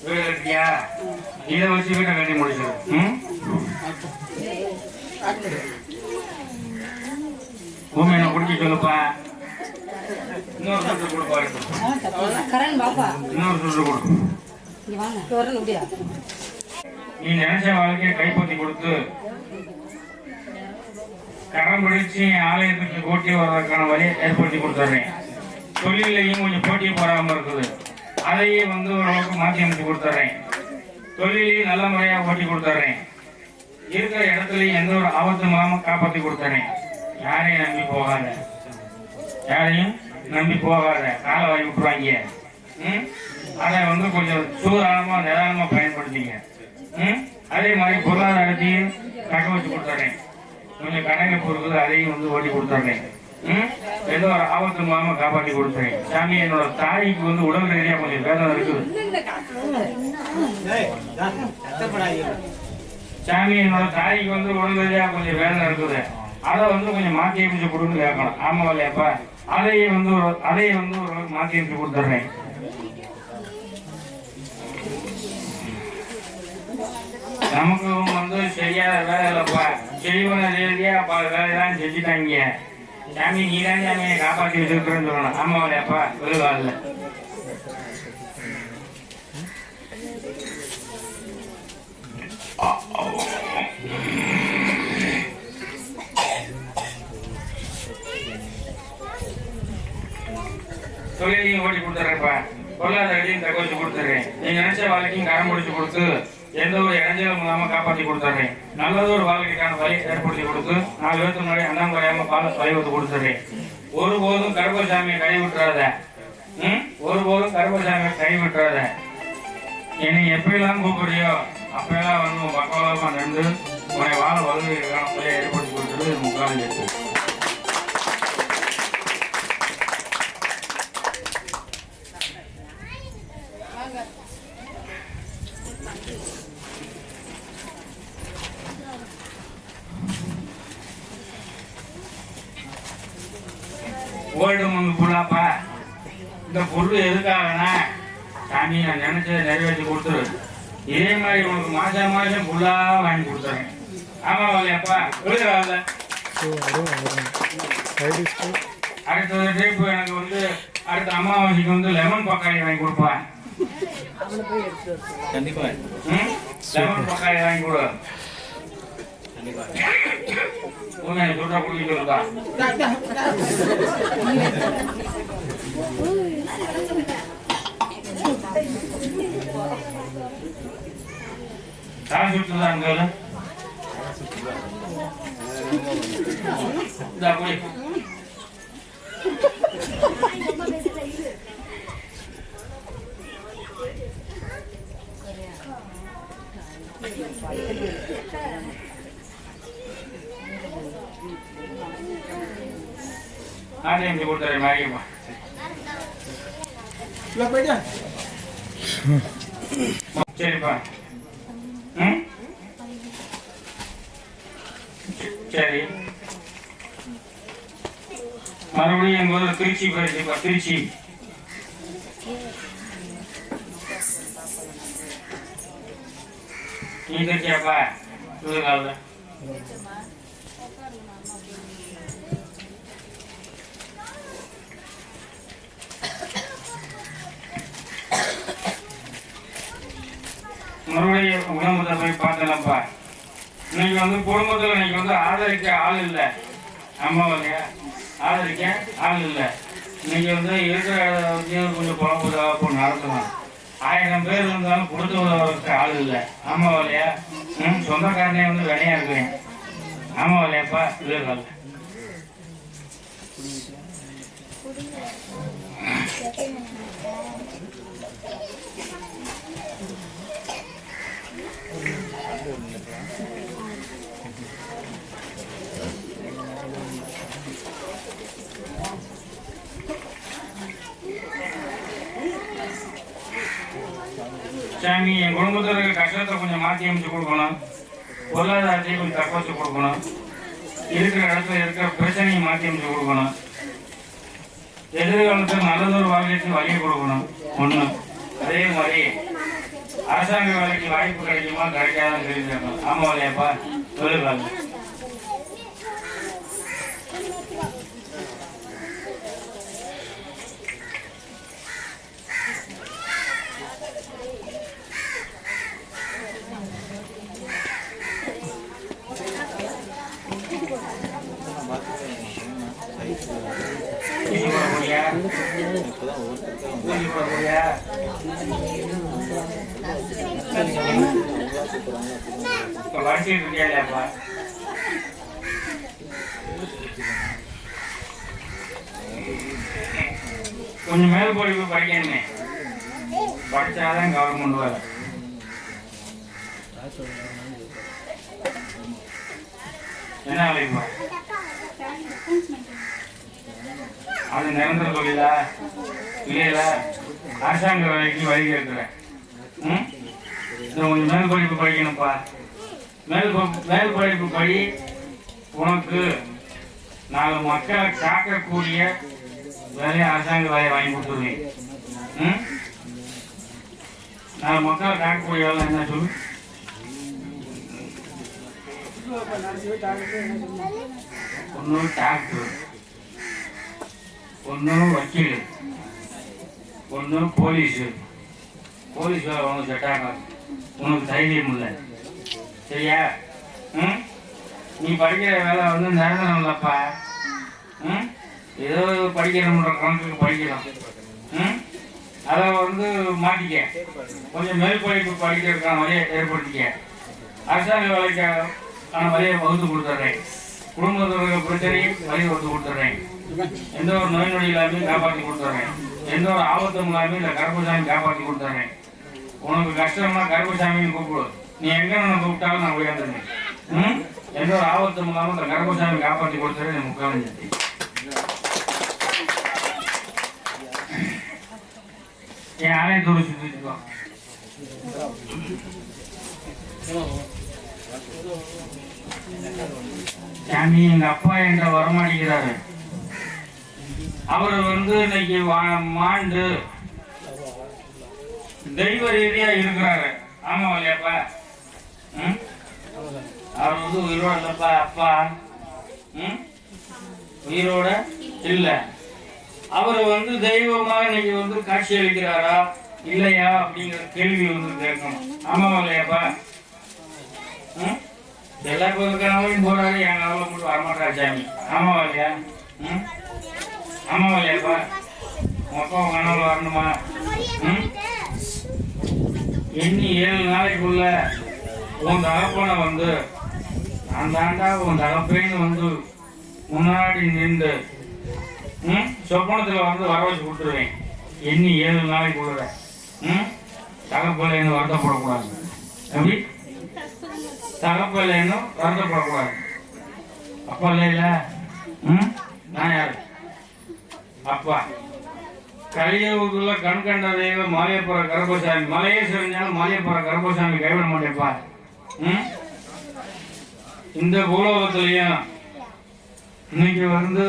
வீடு கட்டியா? இதை வச்சு வீட்டை கட்டி முடிச்சிரு. பூமி என்ன குடிக்க சொல்லுப்பா. இன்னொரு சுற்று கொடுப்பா. இன்னொரு சுற்று கொடு. நீ நினைச்ச வாழ்க்கையை கைப்பற்றி கொடுத்து கரம் பிடிச்சு ஆலயத்துக்கு போட்டி வர்றதுக்கான வழியை ஏற்படுத்தி கொடுத்துட்றேன். தொழிலையும் கொஞ்சம் போட்டி போடாம இருக்குது. அதையும் வந்து ஓரளவுக்கு மாற்றி அமைச்சு கொடுத்துட்றேன். தொழிலையும் நல்ல முறையாக போட்டி கொடுத்துட்றேன். இருக்கிற இடத்துலையும் எந்த ஒரு ஆபத்தும் இல்லாம காப்பாற்றி கொடுத்துறேன். யாரையும் நம்பி போகாத. யாரையும் நம்பி போகாத. காலை வாங்கி விட்டுருவாங்க. அதை வந்து கொஞ்சம் சூதானமா நிதானமா பயன்படுத்திங்க. அதே மாதிரி பொருளாதாரத்தையும் தக்க வச்சு கொடுத்துட்றேன். கொஞ்சம் கணக்கு இருக்குது. அதையும் வந்து ஓட்டி கொடுத்துட்றேன். ஏதோ ஒரு ஆபத்து இல்லாம காப்பாற்றி கொடுத்துறேன். சாமி என்னோட தாய்க்கு வந்து உடல் ரீதியா கொஞ்சம் வேதனை இருக்குது. சாமி என்னோட தாய்க்கு வந்து உடல் ரீதியா கொஞ்சம் வேதனை இருக்குது. அதை வந்து கொஞ்சம் மாற்றி அமைச்சு கொடுன்னு கேட்கணும். ஆமா இல்லையாப்பா? அதையும் வந்து ஒரு மாற்றி அமைச்சு கொடுத்துட்றேன். நமக்கு வந்து சரியான வேலை இல்லைப்பா. செய்வன ரீதியா வேலைதான் செஞ்சுட்டாங்க. சாமி நீதான் சாமியை காப்பாற்றி வச்சிருக்கிறேன்னு சொல்லணும். ஆமா இல்லையாப்பா? விழுவாதுல தொழிலையும் ஓட்டி கொடுத்துட்றேன்ப்பா. பொருளாதாரத்தையும் தக்க வச்சு கொடுத்துட்றேன். நீங்க நினைச்ச வாழ்க்கையும் கரம் முடிச்சு கொடுத்து எந்த ஒரு இடைஞ்சலும் இல்லாம காப்பாற்றி கொடுத்துட்றேன். நல்லது ஒரு வாழ்க்கைக்கான வழி ஏற்படுத்தி கொடுத்து 4 பேருக்கு முன்னாடி அண்ணாம் குறையாம வலியுறுத்தி கொடுத்துட்றேன். ஒருபோதும் கருப்பசாமியை கைவிட்டுறாத. ஒருபோதும் கருப்பசாமியை கைவிட்டுறாத. என்னை எப்படிலாம் கூப்பிடுறியோ அப்பெல்லாம் வந்து உன் பக்கவளமா நின்று உன்னை வாழ வலுக்கான வழியை ஏற்படுத்தி கொடுத்துட்டு முக்காலம் சேர்த்து. கோல்டு மங்கு புல்லாப்பா. இந்த பொருள் எதுக்காகனா சாமி நான் நினைச்சதை நிறைவேற்றி கொடுத்துரு. இதே மாதிரி உனக்கு மாசம் மாசம் ஃபுல்லா வாங்கி கொடுத்துறேன். ஆமா இல்லையாப்பா? விழுகிறாங்க. அடுத்த ட்ரிப் எனக்கு வந்து அடுத்த அமாவாசைக்கு வந்து லெமன் பக்காளி வாங்கி கொடுப்பேன். கண்டிப்பா லெமன் பக்காளி வாங்கி கொடு. உன்னை சொல்ற குடிக்கிட்டு இருக்கா? காசு விட்டுதான் அங்கே ஆஞ்சு கொடுத்தாரு மாரியம்மா. சரிப்பா. ம் சரி. மறுபடியும் எங்க ஊர் திருச்சி போயிருச்சுப்பா. திருச்சி நீ திருச்சியாப்பா? புதுகால மறுபடியும் உடம்புல போய் பார்த்தலப்பா. இன்னைக்கு வந்து குடும்பத்தில் இன்னைக்கு வந்து ஆதரிக்க ஆள் இல்லை. அம்மாவையா ஆதரிக்க ஆள் இல்லை. இன்னைக்கு வந்து இருக்கிற கொஞ்சம் குழம்பு நடத்தலாம். 1000 பேர் இருந்தாலும் கொடுத்து உதவுறதுக்கு ஆள் இல்லை. அம்மாவையா சொந்தக்காரனே வந்து வினையா இருக்கிறேன். ஆமாவாலையாப்பா? இல்லை. சாமி, என் குடும்பத்தில் இருக்கிற கஷ்டத்தை கொஞ்சம் மாற்றி அமைச்சு கொடுக்கணும். பொருளாதாரத்தையும் கொஞ்சம் தக்க வச்சு கொடுக்கணும். இருக்கிற இடத்துல இருக்கிற பிரச்சனையை மாற்றி அமைச்சு கொடுக்கணும். எதிர்காலத்தில் நல்லதொரு வாழ்க்கைக்கு வழியை கொடுக்கணும். ஒன்று. அதே மாதிரி அரசாங்க வேலைக்கு வாய்ப்பு கிடைக்குமா கிடைக்காதான்னு தெரிஞ்சுக்கணும். ஆமா இல்லையாப்பா? சொல்லுவாங்க. கொஞ்சம் மேல் படிப்பு படிக்கணுமே. படிச்சாதான் கவர்மெண்ட் வேலை. என்ன வேலைப்பா? அது நிரந்தர தொழிலா இல்லையா? அரசாங்க வேலைக்கு வழி கேட்கிறேன். கொஞ்சம் மேல் படிப்பு படிக்கணும்ப்பா. மேல் படிப்பு படி உனக்கு 4 மக்களை காக்கக்கூடிய வேலையை அரசாங்க வேலையை வாங்கி கொடுத்துருவேன். 4 மக்களை காக்கக்கூடிய வேலை என்ன சொல்லு? ஒன்று டாக்டர், ஒன்று வக்கீல், ஒன்று போலீஸு. போலீஸ் வேலை ஒன்றும் செட் ஆகாது. உனக்கு தைரியம் இல்லை. சரியா? நீ படிக்கிற வேலை வந்து நிரந்தரம் இல்லைப்பா. ஏதோ படிக்கிறோம்ன்ற கணக்குக்கு படிக்கிறோம். அதை வந்து மாட்டிக்க. கொஞ்சம் மேல் படிப்பு படிக்கிறதுக்கான வழியை ஏற்படுத்திக்க. அரசாங்க வேலைக்கான வழியை வகுத்து கொடுத்துட்றேன். குடும்பத்தில் பிரச்சனையும் வழியை வகுத்து கொடுத்துட்றேன். எந்த ஒரு நோய் நொடி இல்லாமல் காப்பாற்றி கொடுத்துட்றேன். எந்த ஒரு ஆபத்தும் இல்லாமல் இந்த கருப்பசாமி காப்பாற்றி கொடுத்துட்றேன். உனக்கு கஷ்டம்னா கருப்பசாமின்னு கூப்பிடு. நீ எங்க நான் கூப்பிட்டாலும் நான் உயர்ந்துருந்தேன். எந்த ஒரு ஆபத்தும் இல்லாமல் இந்த கருப்பசாமி காப்பாற்றி கொடுத்துறேன். முக்கால் என் ஆலயத்தோடு சுற்றிட்டு சாமி, எங்க அப்பா என்ற வரமாட்டேங்கிறாரு. அவர் வந்து இன்னைக்கு மாண்டு தெய்வ ரீதியா இருக்கிறாரு. ஆமா இல்லையாப்பா? அவர் வந்து உயிரோட இல்லப்பா அப்பா. உயிரோட இல்ல. அவர் வந்து தெய்வமாக இன்னைக்கு வந்து காட்சி அளிக்கிறாரா இல்லையா அப்படிங்கிற கேள்வி வந்து கேட்கணும். ஆமாவா இல்லையாப்பா? எல்லா கோயிலுக்காகவும் போறாரு, என் கனவுல மட்டும் வரமாட்டா சாமி. ஆமாவா இல்லையா? ஆமாவா இல்லையாப்பா? மொத்தம் கனவுல வரணுமா? இன்னி 7 நாளைக்குள்ள உன் தகப்பனை வந்து நான் தாண்டா உன் தகப்பேன்னு வந்து முன்னாடி நின்று சொப்பனத்தில் வந்து வர வச்சு கொடுத்துருவேன். இன்னி 7 நாளைக்குள்ள தகப்பலைன்னு வருத்தப்படக்கூடாது. எப்படி தகப்பலைன்னு வருத்தப்படக்கூடாது. அப்பா இல்லையில நான் யாரு? அப்பா. கலியுகத்துல கண் கண்ட தெய்வம் மாலையப்புற கருப்பசாமி. மலையே செறிஞ்சாலும் மாலையப்புற கருப்பசாமி கைவிட மாட்டேப்பா. இந்த பூலோகத்திலையும் இன்னைக்கு வந்து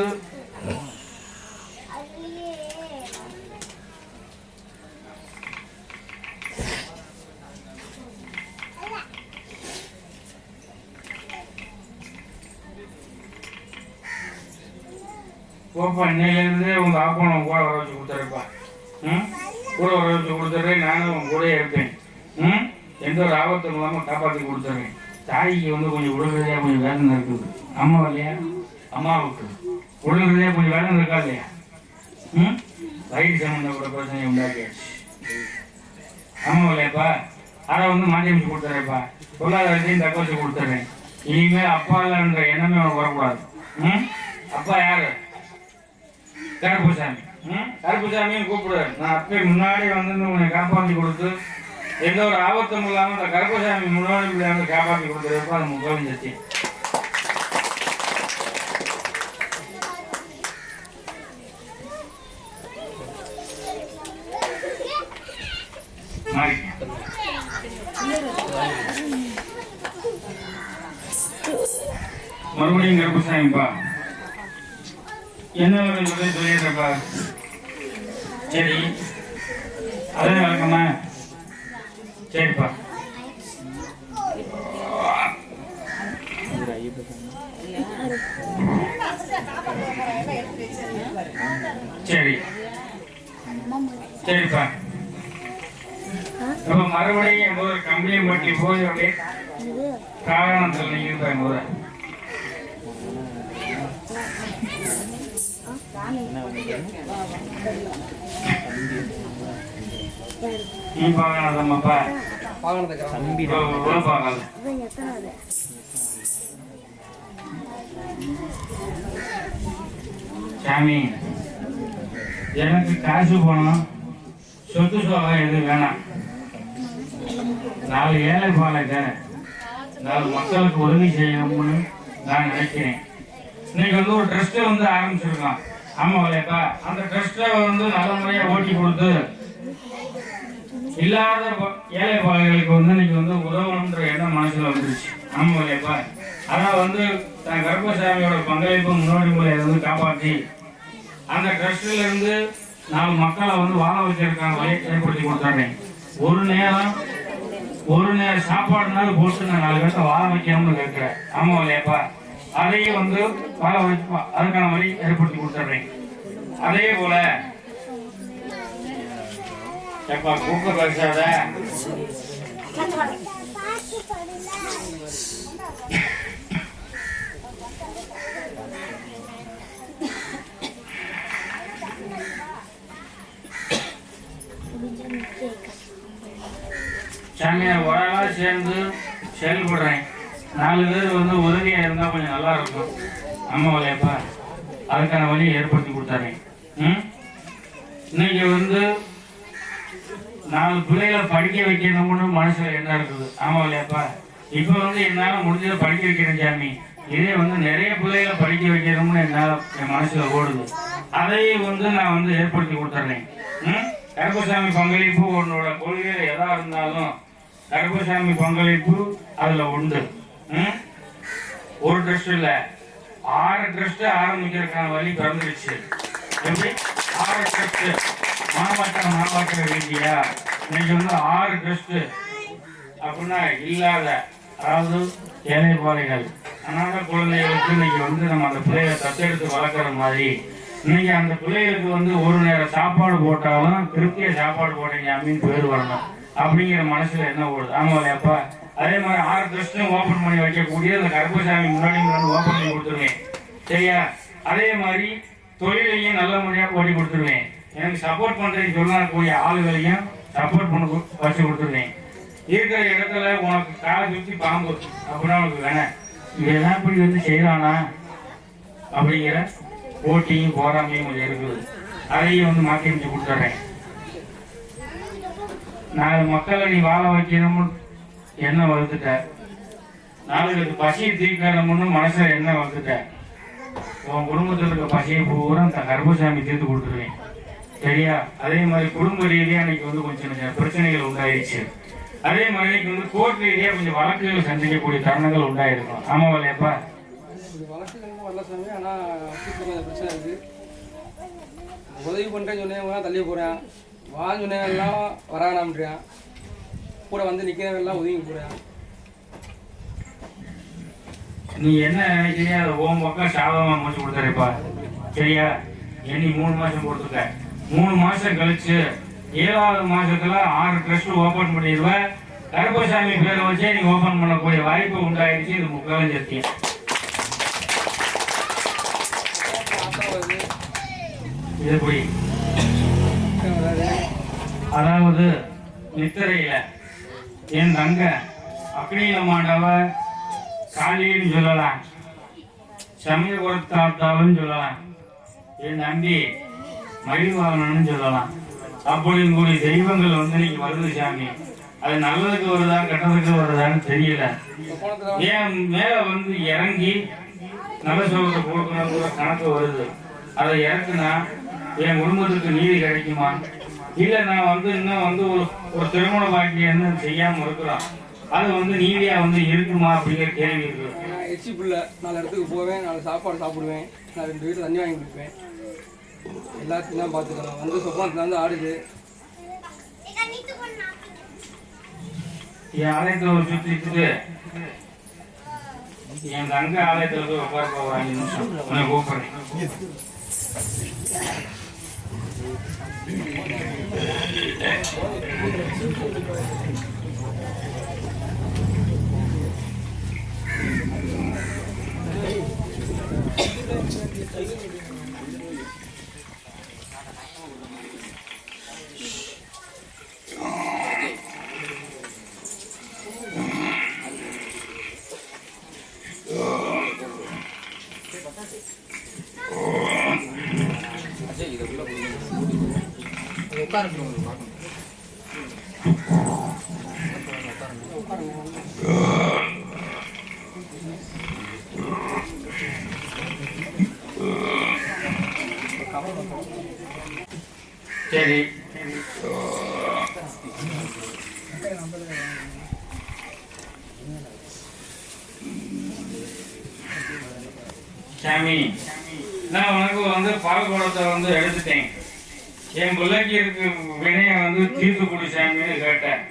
போப்பா, இன்னையிலேருந்தே உங்க ஆப்பனை கூட வர வச்சு கொடுத்துருப்பா. கூட வர வச்சு கொடுத்துட்றேன். நானும் உங்க கூட இருப்பேன். எந்த ஒரு ஆபத்தும் இல்லாமல் காப்பாற்றி கொடுத்துட்றேன். தாய்க்கு வந்து கொஞ்சம் உடல்ரீதியாக கொஞ்சம் வேதனை இருக்குது. அம்மா இல்லையா? அம்மாவுக்கு உடல்ரீதியாக கொஞ்சம் வேதனை இருக்கா இல்லையா? வயிறு சம்மந்தப்பட்ட பிரச்சனை உண்டாக்கியாச்சு. அம்மா இல்லையாப்பா? அதை வந்து மாற்றி அமைச்சு கொடுத்துட்றேன்ப்பா. பொருளாதாரத்தையும் தக்க வச்சு கொடுத்துட்றேன். இனிமேல் அப்பா இல்லைன்ற எண்ணமே அவனுக்கு வரக்கூடாது. அப்பா யாரு? கருப்புசாமி. கருப்புசாமியும் கூப்பிடுவார். நான் அப்பயே முன்னாடி வந்து உன்னை காப்பாற்றி கொடுத்து எந்த ஒரு ஆபத்தும் இல்லாமல் அந்த கருப்புசாமி முன்னாடி வந்து காப்பாற்றி கொடுத்துருப்பா. அது முகம் சத்தி. மறுபடியும் கருப்புசாமிப்பா என்ன சொல்லிடுறப்பா. சரி, அதே வழக்கமா? சரிப்பா. சரி சரிப்பா. இப்ப மறுபடியும் ஒரு கம்பெனி பட்டி போய் அப்படியே காரணத்தில் நீங்க இருப்பாங்க போத நீ பார்க்கணும்ப்பா. சாமி, எனக்கு காசு போனோம், சொத்து சோகம் எதுவும் வேணாம். 4 ஏழை பாலைக்கு 4 மக்களுக்கு உதவி செய்யணும்னு நான் நினைக்கிறேன். இன்னைக்கு வந்து ஒரு ட்ரஸ்ட்டை வந்து ஆரம்பிச்சிருக்கோம். ஆமா இல்லையாப்பா? அந்த ட்ரஸ்ட்டை வந்து நல்ல முறையாக ஓட்டி கொடுத்து இல்லாத ஏழை பாலைகளுக்கு வந்து இன்னைக்கு வந்து உதவணுன்ற எண்ணம் மனசுல வந்துருச்சு. ஆமா இல்லையாப்பா? அதான் வந்து தன் கருப்பசாமியோட பங்களிப்பு முன்னோடி முறையை வந்து காப்பாற்றி அந்த ட்ரஸ்ட்ல இருந்து 4 மக்களை வந்து வாழ வச்சிருக்காங்க வழியை ஏற்படுத்தி கொடுத்துட்றேன். ஒரு நேரம் சாப்பாடுனாலும் போட்டு நான் 4 பேர்த்த வாழ வைக்கணும்னு கேட்கிறேன். ஆமா இல்லையாப்பா? அதையும் வந்து வாழ வைப்பா, அதுக்கான வழி ஏற்படுத்தி கொடுத்துட்றேன். அதே போல எப்பா கூக்க பேசாத. சாமியார் ஒரு ஆளா சேர்ந்து செயல்படுறேன். 4 பேர் வந்து உதவியா இருந்தா கொஞ்சம் நல்லா இருக்கும். ஆமா இல்லையாப்பா? அதுக்கான வழியை ஏற்படுத்தி கொடுத்தாரேன். இன்னைக்கு வந்து 4 பிள்ளைகளை படிக்க வைக்கணும்னு மனசுல என்ன இருக்குது. ஆமா இல்லையாப்பா? இப்ப வந்து என்னால முடிஞ்சதை படிக்க வைக்கிறேன் சாமி. இதே வந்து நிறைய பிள்ளைகளை படிக்க வைக்கணும்னு என்னால என் மனசுல ஓடுது. அதையும் வந்து நான் வந்து ஏற்படுத்தி கொடுத்துட்றேன். கருப்பசாமி பங்களிப்பு உன்னோட கொள்கையில எதா இருந்தாலும் கருப்பசாமி பங்களிப்பு அதுல உண்டு. ஒரு ட்ரஸ்ட் இல்ல 6 ட்ரஸ்ட் ஆரம்பிக்கிறதுக்கான வழி திறந்துருச்சு. எப்படி 6 ட்ரஸ்ட் மாவட்ட வேண்டியா? இன்னைக்கு வந்து 6 ட்ரஸ்ட் அப்படின்னா இல்லாத, அதாவது ஏழைப்பாளைகள் அனாத குழந்தைகளுக்கு இன்னைக்கு வந்து நம்ம அந்த பிள்ளைகளை தத்தெடுத்து வளர்க்குற மாதிரி இன்னைக்கு அந்த பிள்ளைகளுக்கு வந்து ஒரு நேரம் சாப்பாடு போட்டாலும் திருப்தியாக சாப்பாடு போட்டீங்க அப்படின்னு பேர் வரணும் அப்படிங்கிற மனசுல என்ன ஓடுது. ஆமா இல்லையாப்பா? அதே மாதிரி 6 ட்ரஸ்ட்டும் ஓப்பன் பண்ணி வைக்கக்கூடிய அந்த கருப்பசாமி முன்னாடி ஓப்பன் பண்ணி கொடுத்துருவேன். சரியா? அதே மாதிரி தொழிலையும் நல்ல முறையாக ஓடி கொடுத்துருவேன். எனக்கு சப்போர்ட் பண்ணுறேன்னு சொல்லக்கூடிய ஆளுகளையும் சப்போர்ட் பண்ண வச்சு கொடுத்துருவேன். இருக்கிற இடத்துல உனக்கு காலை சுற்றி பாம்பு அப்படின்னா உனக்கு வேணாம், இதெல்லாம் இப்படி வந்து செய்யறானா அப்படிங்கிற போட்டியும் போராமையும் கொஞ்சம் இருக்குது. அதையும் வந்து மாற்றி அமைச்சு கொடுத்துட்றேன். 4 மக்களை நீ வாழ வைக்கணும்னு என்ன வளர்த்துட்ட, 4 பசியை தீர்க்கணும்னு மனசுல என்ன வளர்த்துட்ட, உன் குடும்பத்தில் இருக்க பசியை பூரா அந்த கருப்பசாமி தீர்த்து கொடுத்துருவேன். சரியா? அதே மாதிரி குடும்ப ரீதியாக இன்னைக்கு வந்து கொஞ்சம் பிரச்சனைகள் உண்டாயிருச்சு. அதே மாதிரி இன்னைக்கு வந்து கோர்ட் ரீதியாக கொஞ்சம் வழக்குகள் சந்திக்கக்கூடிய தருணங்கள் உண்டாயிருக்கும். ஆமா இல்லையாப்பா? வழக்குகளும் வரல சாமி. ஆனால் கொஞ்சம் பிரச்சனை இருக்குது. உதவி பண்ணுறேன்னு சொன்னவங்க தள்ளி போகிறேன், வான்னு சொன்னவெல்லாம் வரானாம்ன்றான், கூட வந்து நிற்கிறவெல்லாம் ஒதுங்கி போகிறேன். நீ என்ன நினைக்கிறியா அதை உன் பக்கம் சாதகமாக முடிச்சு கொடுத்துறப்பா. சரியா? இனி 3 மாதம் கொடுத்துருக்க. 3 மாதம் கழிச்சு 7வது மாதத்துல 6 ட்ரஸ்ட் ஓப்பன் பண்ணிடுவேன். கருப்பசாமி பேரை வச்சே நீ ஓப்பன் பண்ணக்கூடிய வாய்ப்பு உண்டாயிடுச்சு. இது முக்காலும் சத்தியம். இது எப்படி? அதாவது நித்திரையில என் தங்க அக்னியில மாண்டவ காளின்னு சொல்லலாம், சமயபுரத்தாத்தாலும் சொல்லலாம், என் நம்பி மகிழ்வாகனு சொல்லலாம். அப்படின்னு கூடிய தெய்வங்கள் வந்து இன்னைக்கு வருது சாமி. அது நல்லதுக்கு வருதா கெட்டதுக்கு வருதான்னு தெரியல. என் மேல வந்து இறங்கி நல்ல சொல்றதை கொடுக்கணுங்கிற கணக்கு வருது. அதை இறக்குனா என் குடும்பத்துக்கு நீதி கிடைக்குமா? இல்லை நான் வந்து இன்னும் வந்து ஒரு திருமண பாக்கியம் என்ன செய்யாமல் இருக்கிறோம், அது வந்து நீதியா வந்து இருக்குமா அப்படிங்கிற கேள்வி இருக்கு. நான் எச்சி பிள்ளை 4 இடத்துக்கு போவேன், 4 சாப்பாடு சாப்பிடுவேன், நான் 2 வீட்டில் தண்ணி வாங்கி கொடுப்பேன், எல்லாத்தையும் தான் பார்த்துக்கலாம். வந்து சொப்பனத்தில் வந்து ஆடுது. என் ஆலயத்தில் சுற்றிட்டு என் தங்க ஆலயத்தில் போய் உட்கார ஒரு 5 நிமிஷம் உன்னை கூப்பிடுறேன். சரி, சாமி நான் உனக்கு வந்து பால் குடத்தை வந்து எடுத்துட்டேன். என் பிள்ளைக்கு இருக்கு வினைய வந்து தீர்த்து குடி சாமின்னு கேட்டேன்.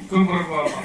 கூப்பிடு பாப்பா.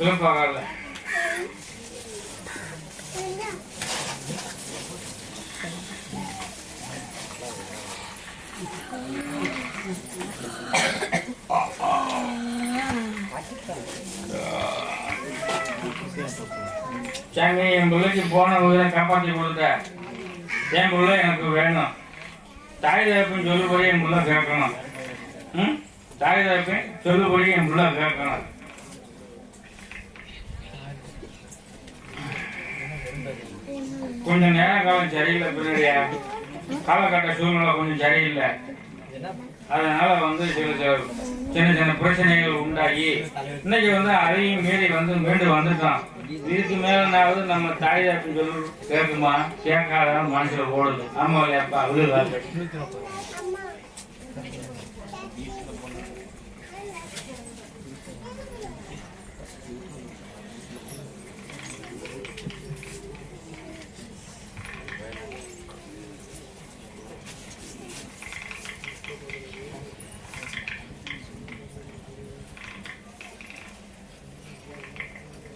சிலப்பாகல சாமி, என் பிள்ளைக்கு போன உயிரை காப்பாற்றி கொடுத்த என் பிள்ளை எனக்கு வேணும். தாய் தகப்பன் சொல்லுபடி என் பிள்ளை கேட்கணும். தாய் தகப்பன் சொல்லுபடி என் பிள்ளை கேட்கணும். கொஞ்சம் நேரம் காலம் சரியில்லை, பின்னாடியா காலகட்ட சூழ்நிலை கொஞ்சம் சரியில்லை. அதனால சின்ன சின்ன பிரச்சனைகள் உண்டாகி இன்னைக்கு அதையும் மீறி மீண்டு வந்துட்டோம். இதுக்கு மேலனாவது நம்ம தாய் அப்படின்னு சொல்லி கேட்குமா கேட்காத மனசுல ஓடுது. ஆமா இல்லையாப்பா? விழுதாது.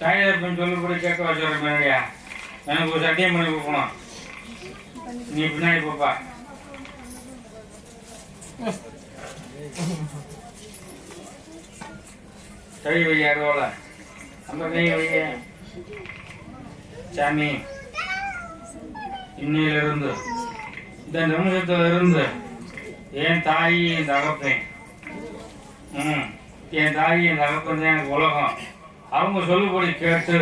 தாயப்பன் சொல்லி கேட்க வச்சுறேன். பின்னாடியா எனக்கு ஒரு சத்தியம் பண்ணி கொடுக்கணும். நீ பின்னாடி போப்பா. கை வையா அருவால அந்த கை வைய. சாமி, இன்னையிலிருந்து இந்த நிமிஷத்துல இருந்து என் தாயி என் தகப்பேன், என் தாயி என் தகப்பன் தான் எனக்கு உலகம். அவங்க சொல்லுபடி கேட்டு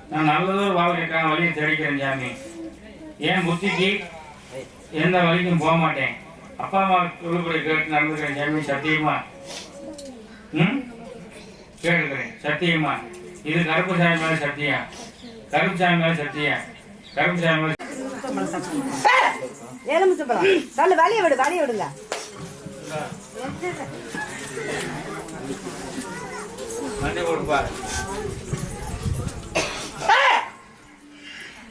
நான் நல்லதொரு வாழ்க்கைக்கான வழியை தேடிக்கிறேன். சாமி, என் புத்திக்கு எந்த வழிக்கும் போக மாட்டேன். அப்பா அம்மா சொல்லுபடி கேட்டு நடந்துக்கிறேன். சாமி, சத்தியமா கேட்டுக்கிறேன். சத்தியமா இது கருப்பு சாமி மேல சத்தியம். கருப்பு சாமி மேல சத்தியம். கருப்பு சாமி மேல வேலையை விடுங்க. வண்டி கொடுப்பா.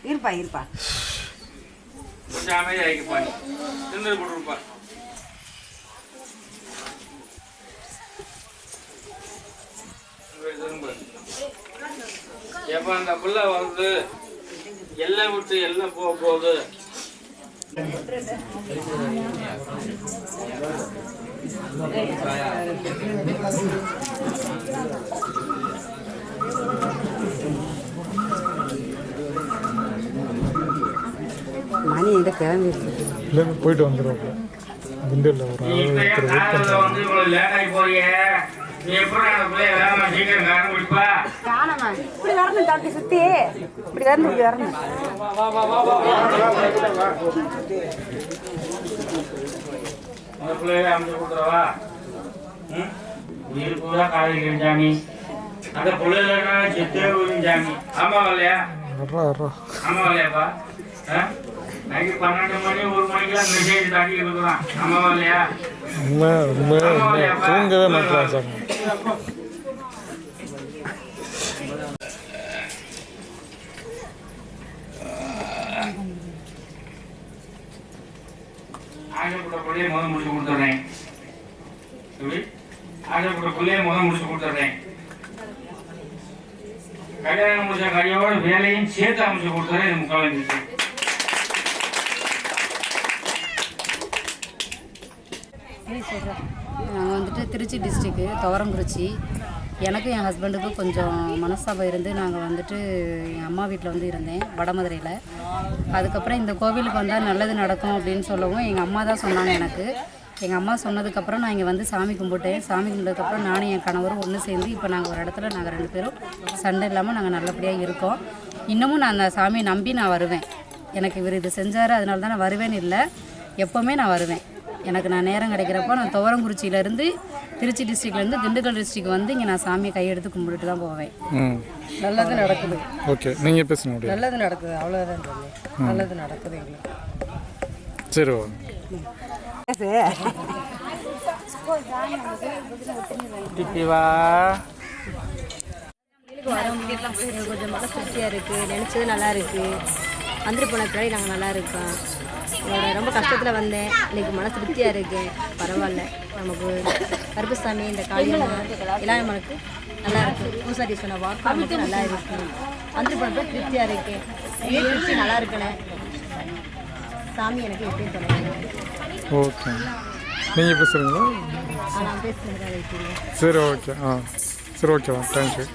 இருப்பா கொஞ்சம் அமைதியாக ஆகிப்பா. தின்னு போட்டுருப்பா. எப்ப அந்த பிள்ளை எல்லாம் விட்டு எல்லாம் போக போகுது. மணி எங்க கிளம்பி போயிட்டு வந்துடுவாங்க. இப்படி வரணும். தம்பி சுத்தி இப்படி வரணும். இப்படி வரணும். அமைச்சு கொடுத்துறவா. உயிர் பூரா காலையில் சாமி. அந்த பிள்ளைகள செத்தே போயிடும் சாமி. ஆமா இல்லையா? ஆமா இல்லையாப்பா? நைட்டு 12 மணி 1 மணிக்கெல்லாம் மெசேஜ் தாண்டி இருக்கிறான். ஆமாவா இல்லையா? தூங்கவே மாட்டான் சாமி. ஆசைப்பட்டபடியே முடிச்சு கொடுத்துட்றேன். ஆசைப்பட்டபடியே முடிச்சு கொடுத்துட்றேன். கல்யாணம் முடிச்ச கையோட வேலையும் சேர்த்து அமைச்சு கொடுத்துறேன். இது முக்கால் இருந்துச்சு. நாங்கள் திருச்சி டிஸ்ட்ரிக்கு துவரங்குறிச்சி. எனக்கும் என் ஹஸ்பண்டுக்கும் கொஞ்சம் மனஸ்தாபம் இருந்து நாங்கள் என் அம்மா வீட்டில் இருந்தேன் வடமதுரையில். அதுக்கப்புறம் இந்த கோவிலுக்கு வந்தால் நல்லது நடக்கும் அப்படின்னு சொல்லவும் எங்கள் அம்மா தான் சொன்னாங்க எனக்கு. எங்கள் அம்மா சொன்னதுக்கப்புறம் நான் இங்கே சாமி கும்பிட்டேன். சாமி கும்பிட்டதுக்கப்புறம் நானும் என் கணவரும் ஒன்று சேர்ந்து இப்போ நாங்கள் ஒரு இடத்துல நாங்கள் 2 பேரும் சண்டை இல்லாமல் நாங்கள் நல்லபடியாக இருக்கோம். இன்னமும் நான் அந்த சாமியை நம்பி நான் வருவேன். எனக்கு இவர் இது செஞ்சார் அதனால தான் நான் வருவேன்னு இல்லை, எப்போவுமே நான் வருவேன். எனக்கு நான் நேரம் கிடைக்கிறப்போ நான் துவரங்குறிச்சியிலேருந்து திருச்சி டிஸ்ட்ரிக்ட்லேருந்து திண்டுக்கல் டிஸ்ட்ரிக் இங்கே நான் சாமியை கையெடுத்து கும்பிட்டுட்டு தான் போவேன். நல்லது நடக்குது. ஓகே, நீங்கள் பேசுங்க. நல்லது நடக்குது, அவ்வளோதான். நல்லது நடக்குது எங்களுக்கு. சரி கொஞ்சம் மன திருப்தியாக இருக்குது. நினச்சது நல்லா இருக்குது. வந்துட்டு போன பின்னாடி நாங்கள் நல்லா இருக்கோம். ரொம்ப கஷ்டத்தில் வந்தேன். இன்னைக்கு மன திருப்தியாக இருக்கேன். பரவாயில்ல. நமக்கு கருப்பசாமி இந்த காளியம்மன் இளையம்மனுக்கு நல்லா இருக்குது. பூசாரி சொன்ன வாக்கு நமக்கு நல்லா இருக்குது. வந்து போனப்போ திருப்தியாக இருக்கேன். திருப்தி நல்லா இருக்கணும். சாமி எனக்கு எப்பயும் தொடங்க. ஓகே. நீங்கள் பேசுகிறீங்களா? நான் பேசுகிறேன். சரி ஓகே. சரி ஓகேவா, தேங்க்யூ.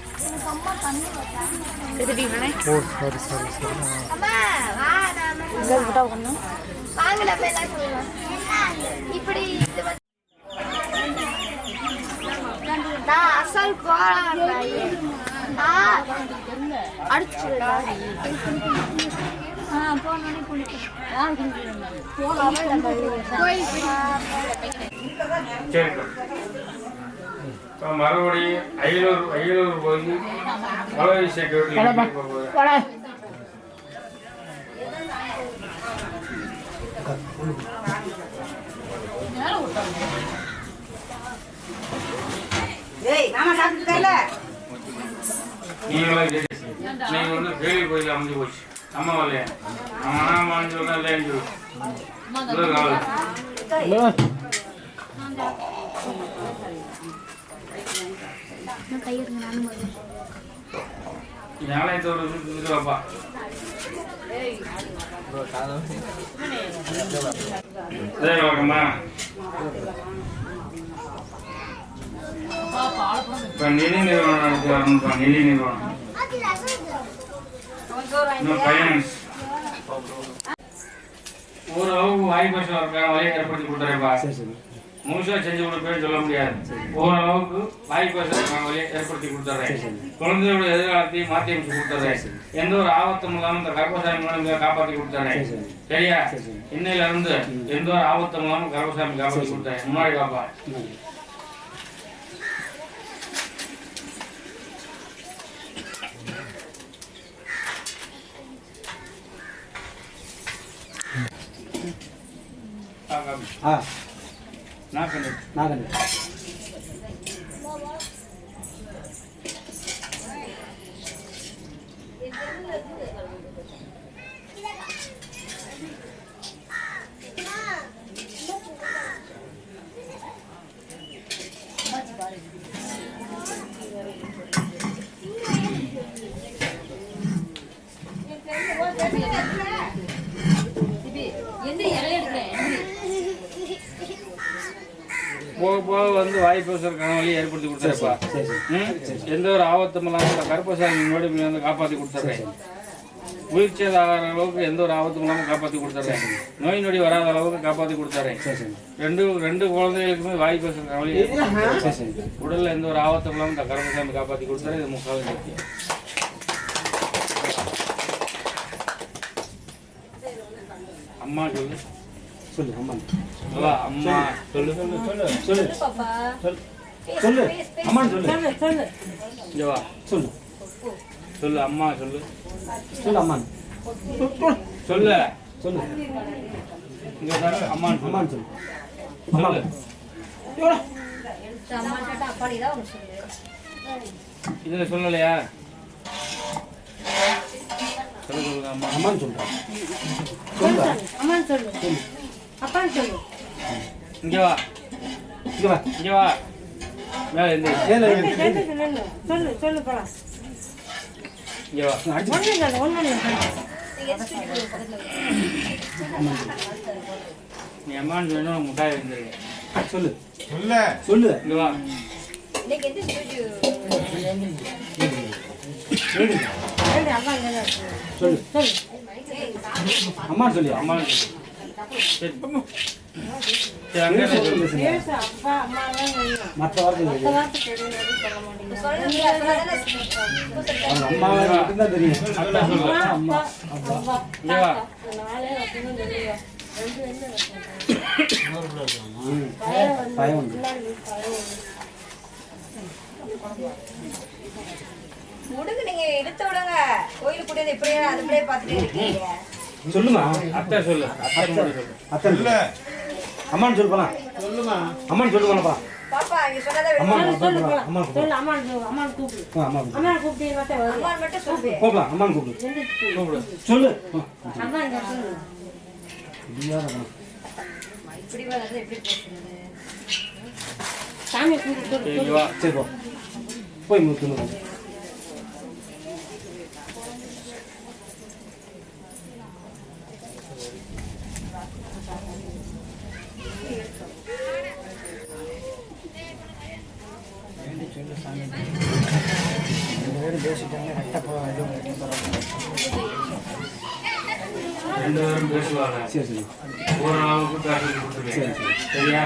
ஓ சரி சரி சரி. மறுபடியும் அயலூர் போய் மலை செக்யூரிட்டி நீங்க வந்து வேலி கோயில் அமைஞ்சு போச்சு. அம்மா வரலையா? அம்மான்னு சொன்னா இல்லைன்னு நாளையத்தோடு இதுவாப்பா வணக்கம்மா. இப்போ நிதி நிறுவனம் நடத்துவாருப்பா. நிதி நிறுவனம் ஃபைனான்ஸ் ஓரளவுக்கு வாய்ப்பு இருக்காங்க. வழியை ஏற்படுத்தி கொடுத்துறேன்ப்பா. முழுசாக செஞ்சு கொடுப்பேன்னு சொல்ல முடியாது. ஓரளவுக்கு வாய்ப்பு வழியை ஏற்படுத்தி கொடுத்துட்றேன். குழந்தையோட எதிர்காலத்தையும் மாற்றி அமைச்சு கொடுத்துட்றேன். எந்த ஒரு ஆபத்தும் இல்லாமல் இந்த கர்ப்பசாமி மூலம் காப்பாற்றி கொடுத்துட்றேன். சரியா? இன்னையில இருந்து எந்த ஒரு ஆபத்தும் இல்லாமல் கர்ப்பசாமி காப்பாற்றி கொடுத்துறேன். முன்னாடி பாப்பா. நாகன் போக போக வந்து வாய்ப்பு வழியை ஏற்படுத்தி கொடுத்துருப்பா. எந்த ஒரு ஆபத்தும் இல்லாமல் கருப்பசாமி முன்னாடி வந்து காப்பாற்றி கொடுத்துட்றேன். உயிர் சேதம் ஆகிற அளவுக்கு எந்த ஒரு ஆபத்தும் இல்லாமல் காப்பாற்றி கொடுத்துட்றேன். நோய் நொடி வராத அளவுக்கு காப்பாற்றி கொடுத்துட்றேன். ரெண்டு குழந்தைகளுக்குமே வாய்ப்பு வழி உடலில் எந்த ஒரு ஆபத்தும் இல்லாமல் இந்த கருப்பசாமி காப்பாற்றி கொடுத்துறேன். இது முக்கால் சக்தி. அம்மா சொல்லு. சொல்லு அம்மா. அம்மா சொல்லு சொல்லு சொல்லு சொல்லு சொல்லு அம்மா சொல்லு சொல்லு இங்க வா சொல்லு சொல்லு அம்மா சொல்லு சொல்லு அம்மா சொல்லு சொல்லு இங்க வா அம்மா அம்மா சொல்லு அம்மா அம்மா கிட்ட அப்பாடி தான் சொல்லு. இதுல சொல்லலையா? சொல்லு சொல்லு அம்மா அம்மா சொல்றேன். சொல்லு அம்மா சொல்லு சொல்லு அப்பா சொல்லு. இங்க வா இங்க வா இங்க வா. மேல இந்த சொல்லு சொல்லு போலாம். இங்க வா. நீ அம்மான்னு சொன்னா முட்டாய் வந்துருக்க. சொல்லு சொல்லு சொல்லு இங்க வா. சொல்லு சொல்லு அம்மா சொல்லு அம்மா சரி அங்கே மற்ற வார்த்தை அம்மா தெரியும். அம்மா முடுங்க நீங்க எடுத்து விடுங்க. கோயிலுக்கு கூட்டியது இப்படியே அதுபடியே பார்த்துட்டே இருக்கீங்க. சொல்லுமா அத்தை சொல்லு. அத்தை இல்ல அம்மான்னு சொல்லு போலாம். சொல்லுமா அம்மான்னு சொல்லு போலப்பா. பாப்பா இங்க சொன்னதை அம்மா சொல்லு போலாம். சொல்லு அம்மா அம்மா கூப்பிடு. அம்மா அம்மா கூப்பிட்டு மட்டும் வா. அம்மா மட்டும் சொல்லு. போலாம் அம்மான்னு கூப்பிடு. கூப்பிடு சொல்லு அம்மா இங்க சொல்லு. இப்படி வரது எப்படி பேசுறது? சாமி கும்பிட்டு சரி வா சரி போ போய் முத்துணும் ரெண்டு பேரும் பேசுவாங்க. சரி சரி ஓரளவுக்கு பேசுறது கொடுத்துருக்கேன். சரியா?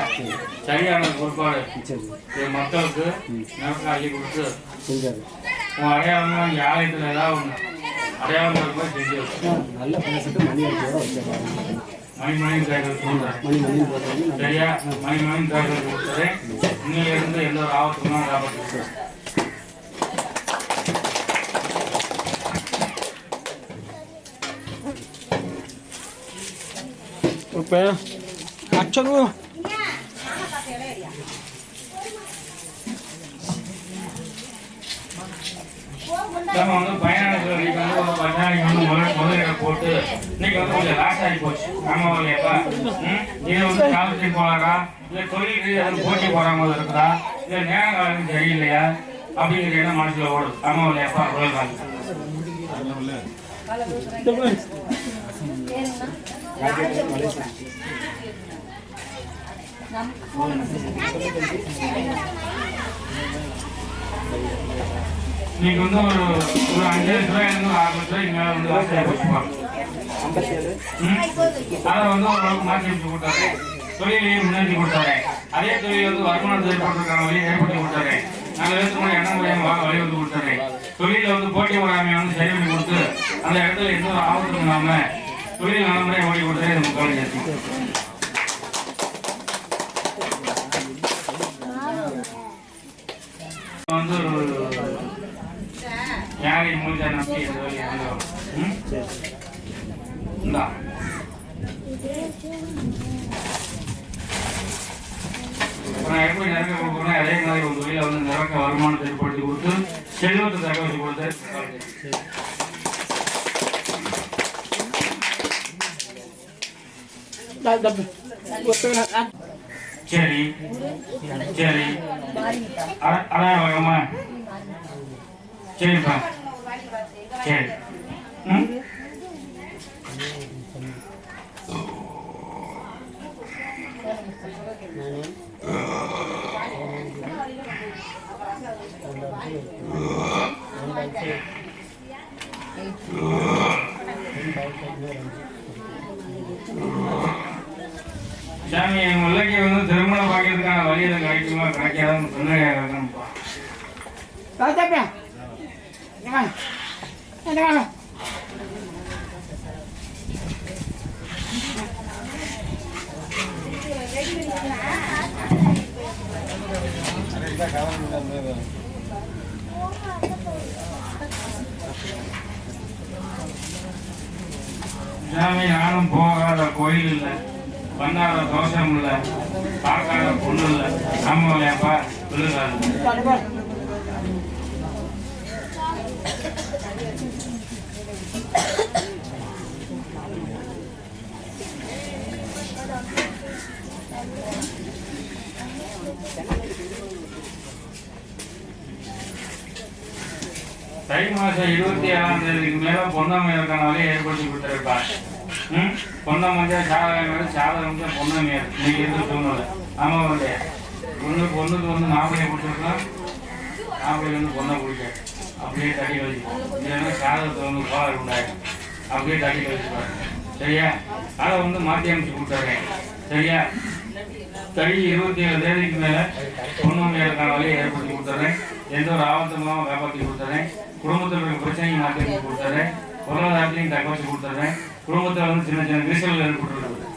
சரியான பொறுப்பாடு சரி என் மக்களுக்கு எனக்கு அள்ளி கொடுத்து செஞ்சாரு உன் அடையாளம் இங்கே ஆலயத்தில் ஏதாவது ஒன்று அடையாளம் இருக்கும்போது செஞ்சு வச்சு நல்ல பேசிட்டு மணி அடிச்சோட வச்சிருக்காங்க மணி தேர்தல் சொல்கிறேன். மணி போடுறாங்க சரியா? மணி தேர்தல் கொடுத்துறேன். இன்னிலிருந்து எந்த ஒரு ஆபத்துமா காப்பாற்று. இப்போ அச்சனும் நம்ம வந்து பயனாளிகள் இன்னைக்கு வந்து ஒரு பயனாளிக்கு வந்து முதலீடு போட்டு இன்னைக்கு வந்து கொஞ்சம் லாஸ் ஆகி போச்சு. ஆமாம் இல்லையாப்பா? இதை வந்து காலத்துக்கு போகலாக்கா இல்லை தொழில் ரீதியாக போட்டி போடாமல் இருக்குதா இல்லை நேரம் காலம் சரியில்லையா அப்படிங்கிற எண்ணம் மனசில் ஓடுது. ஆமாம் இல்லையாப்பா? உடல் காலம் இன்னைக்கு வந்து ஒரு 5 ரூபாயிலிருந்து 6 ரூபாய்க்கு மேலே வந்து ஆசையாக வச்சுப்பாங்க. அதை வந்து ஓரளவுக்கு மாற்றி வச்சு கொடுத்தாரு. தொழிலையும் முன்னேற்றி கொடுத்தாரு. அதே தொழில் வந்து வருமானத்தை ஏற்படுறதுக்கான வழியை ஏற்படுத்தி கொடுத்தாரு. நாங்கள் பேசும்போது எண்ணம் முறையாக வாங்க வழி வந்து கொடுத்தாரு. தொழிலில் வந்து போட்டி பொறாமையை வந்து சரி பண்ணி கொடுத்து அந்த இடத்துல எந்த ஒரு ஆபத்தும் இல்லாமல் தொழில் நலமுறையை ஓடி கொடுத்தாரு. இந்த முக்கால் ஜாஸ்தி வந்து யாரை மூலிகை நம்பி இந்தா நான் எப்படி நிரக்க கொடுக்குறேன் அதே மாதிரி ஒரு தொழிலை வந்து நிரக்க வருமானத்தை ஏற்படுத்தி கொடுத்து செல்வத்தை தக்க வச்சு கொடுத்தாரு. சரி சரி அதான் வகமா சரிப்பா சரி சாமி என் முல்லைக்கு வந்து திருமணம் பார்க்கறதுக்கான வழி எதுவும் கிடைக்குமா கிடைக்காதுன்னு சொன்னேன்ப்பா. சாமி நானும் போகாத கோயில் இல்லை, பண்ணாத தோஷம் இல்லை, பார்க்காத பொண்ணு இல்லை. ஆமா இல்லையாப்பா? சொல்லுங்க. தை மாசம் 27ஆம் தேதிக்கு மேல பொன்னமையருக்கான வழியை ஏற்படுத்தி கொடுத்துருப்பா. பொன்னமஞ்சா சாதகம் சாதகம் பொன்னமையர் இன்னைக்கு இருந்து சூழ்நிலை. ஆமா வந்து பொண்ணுக்கு வந்து மாப்பிள்ளையை கொடுத்துருக்கலாம், மாப்பிள்ளை வந்து பொண்ணை குடிக்க அப்படியே தட்டி கழிச்சுப்போம். இல்லைன்னா சாதகத்தை வந்து கோளாறு உண்டாயிடும், அப்படியே தட்டி கழிச்சுப்பாரு. சரியா? அதை வந்து மாற்றி அமைச்சு கொடுத்துட்றேன். சரியா? தை 27 தேதிக்கு மேல பொன்னமையருக்கான வழியை ஏற்படுத்தி கொடுத்துட்றேன். எந்த ஒரு ஆபத்துமாக காப்பாற்றி கொடுத்துட்றேன். குடும்பத்தில் இருக்க பிரச்சனையும் மாற்றி அமைச்சு கொடுத்துட்றேன். பொருளாதாரத்தையும் தக்க வச்சு கொடுத்துட்றேன். குடும்பத்தில் வந்து சின்ன சின்ன விரிசல்கள் ஏற்பட்டுருக்குது.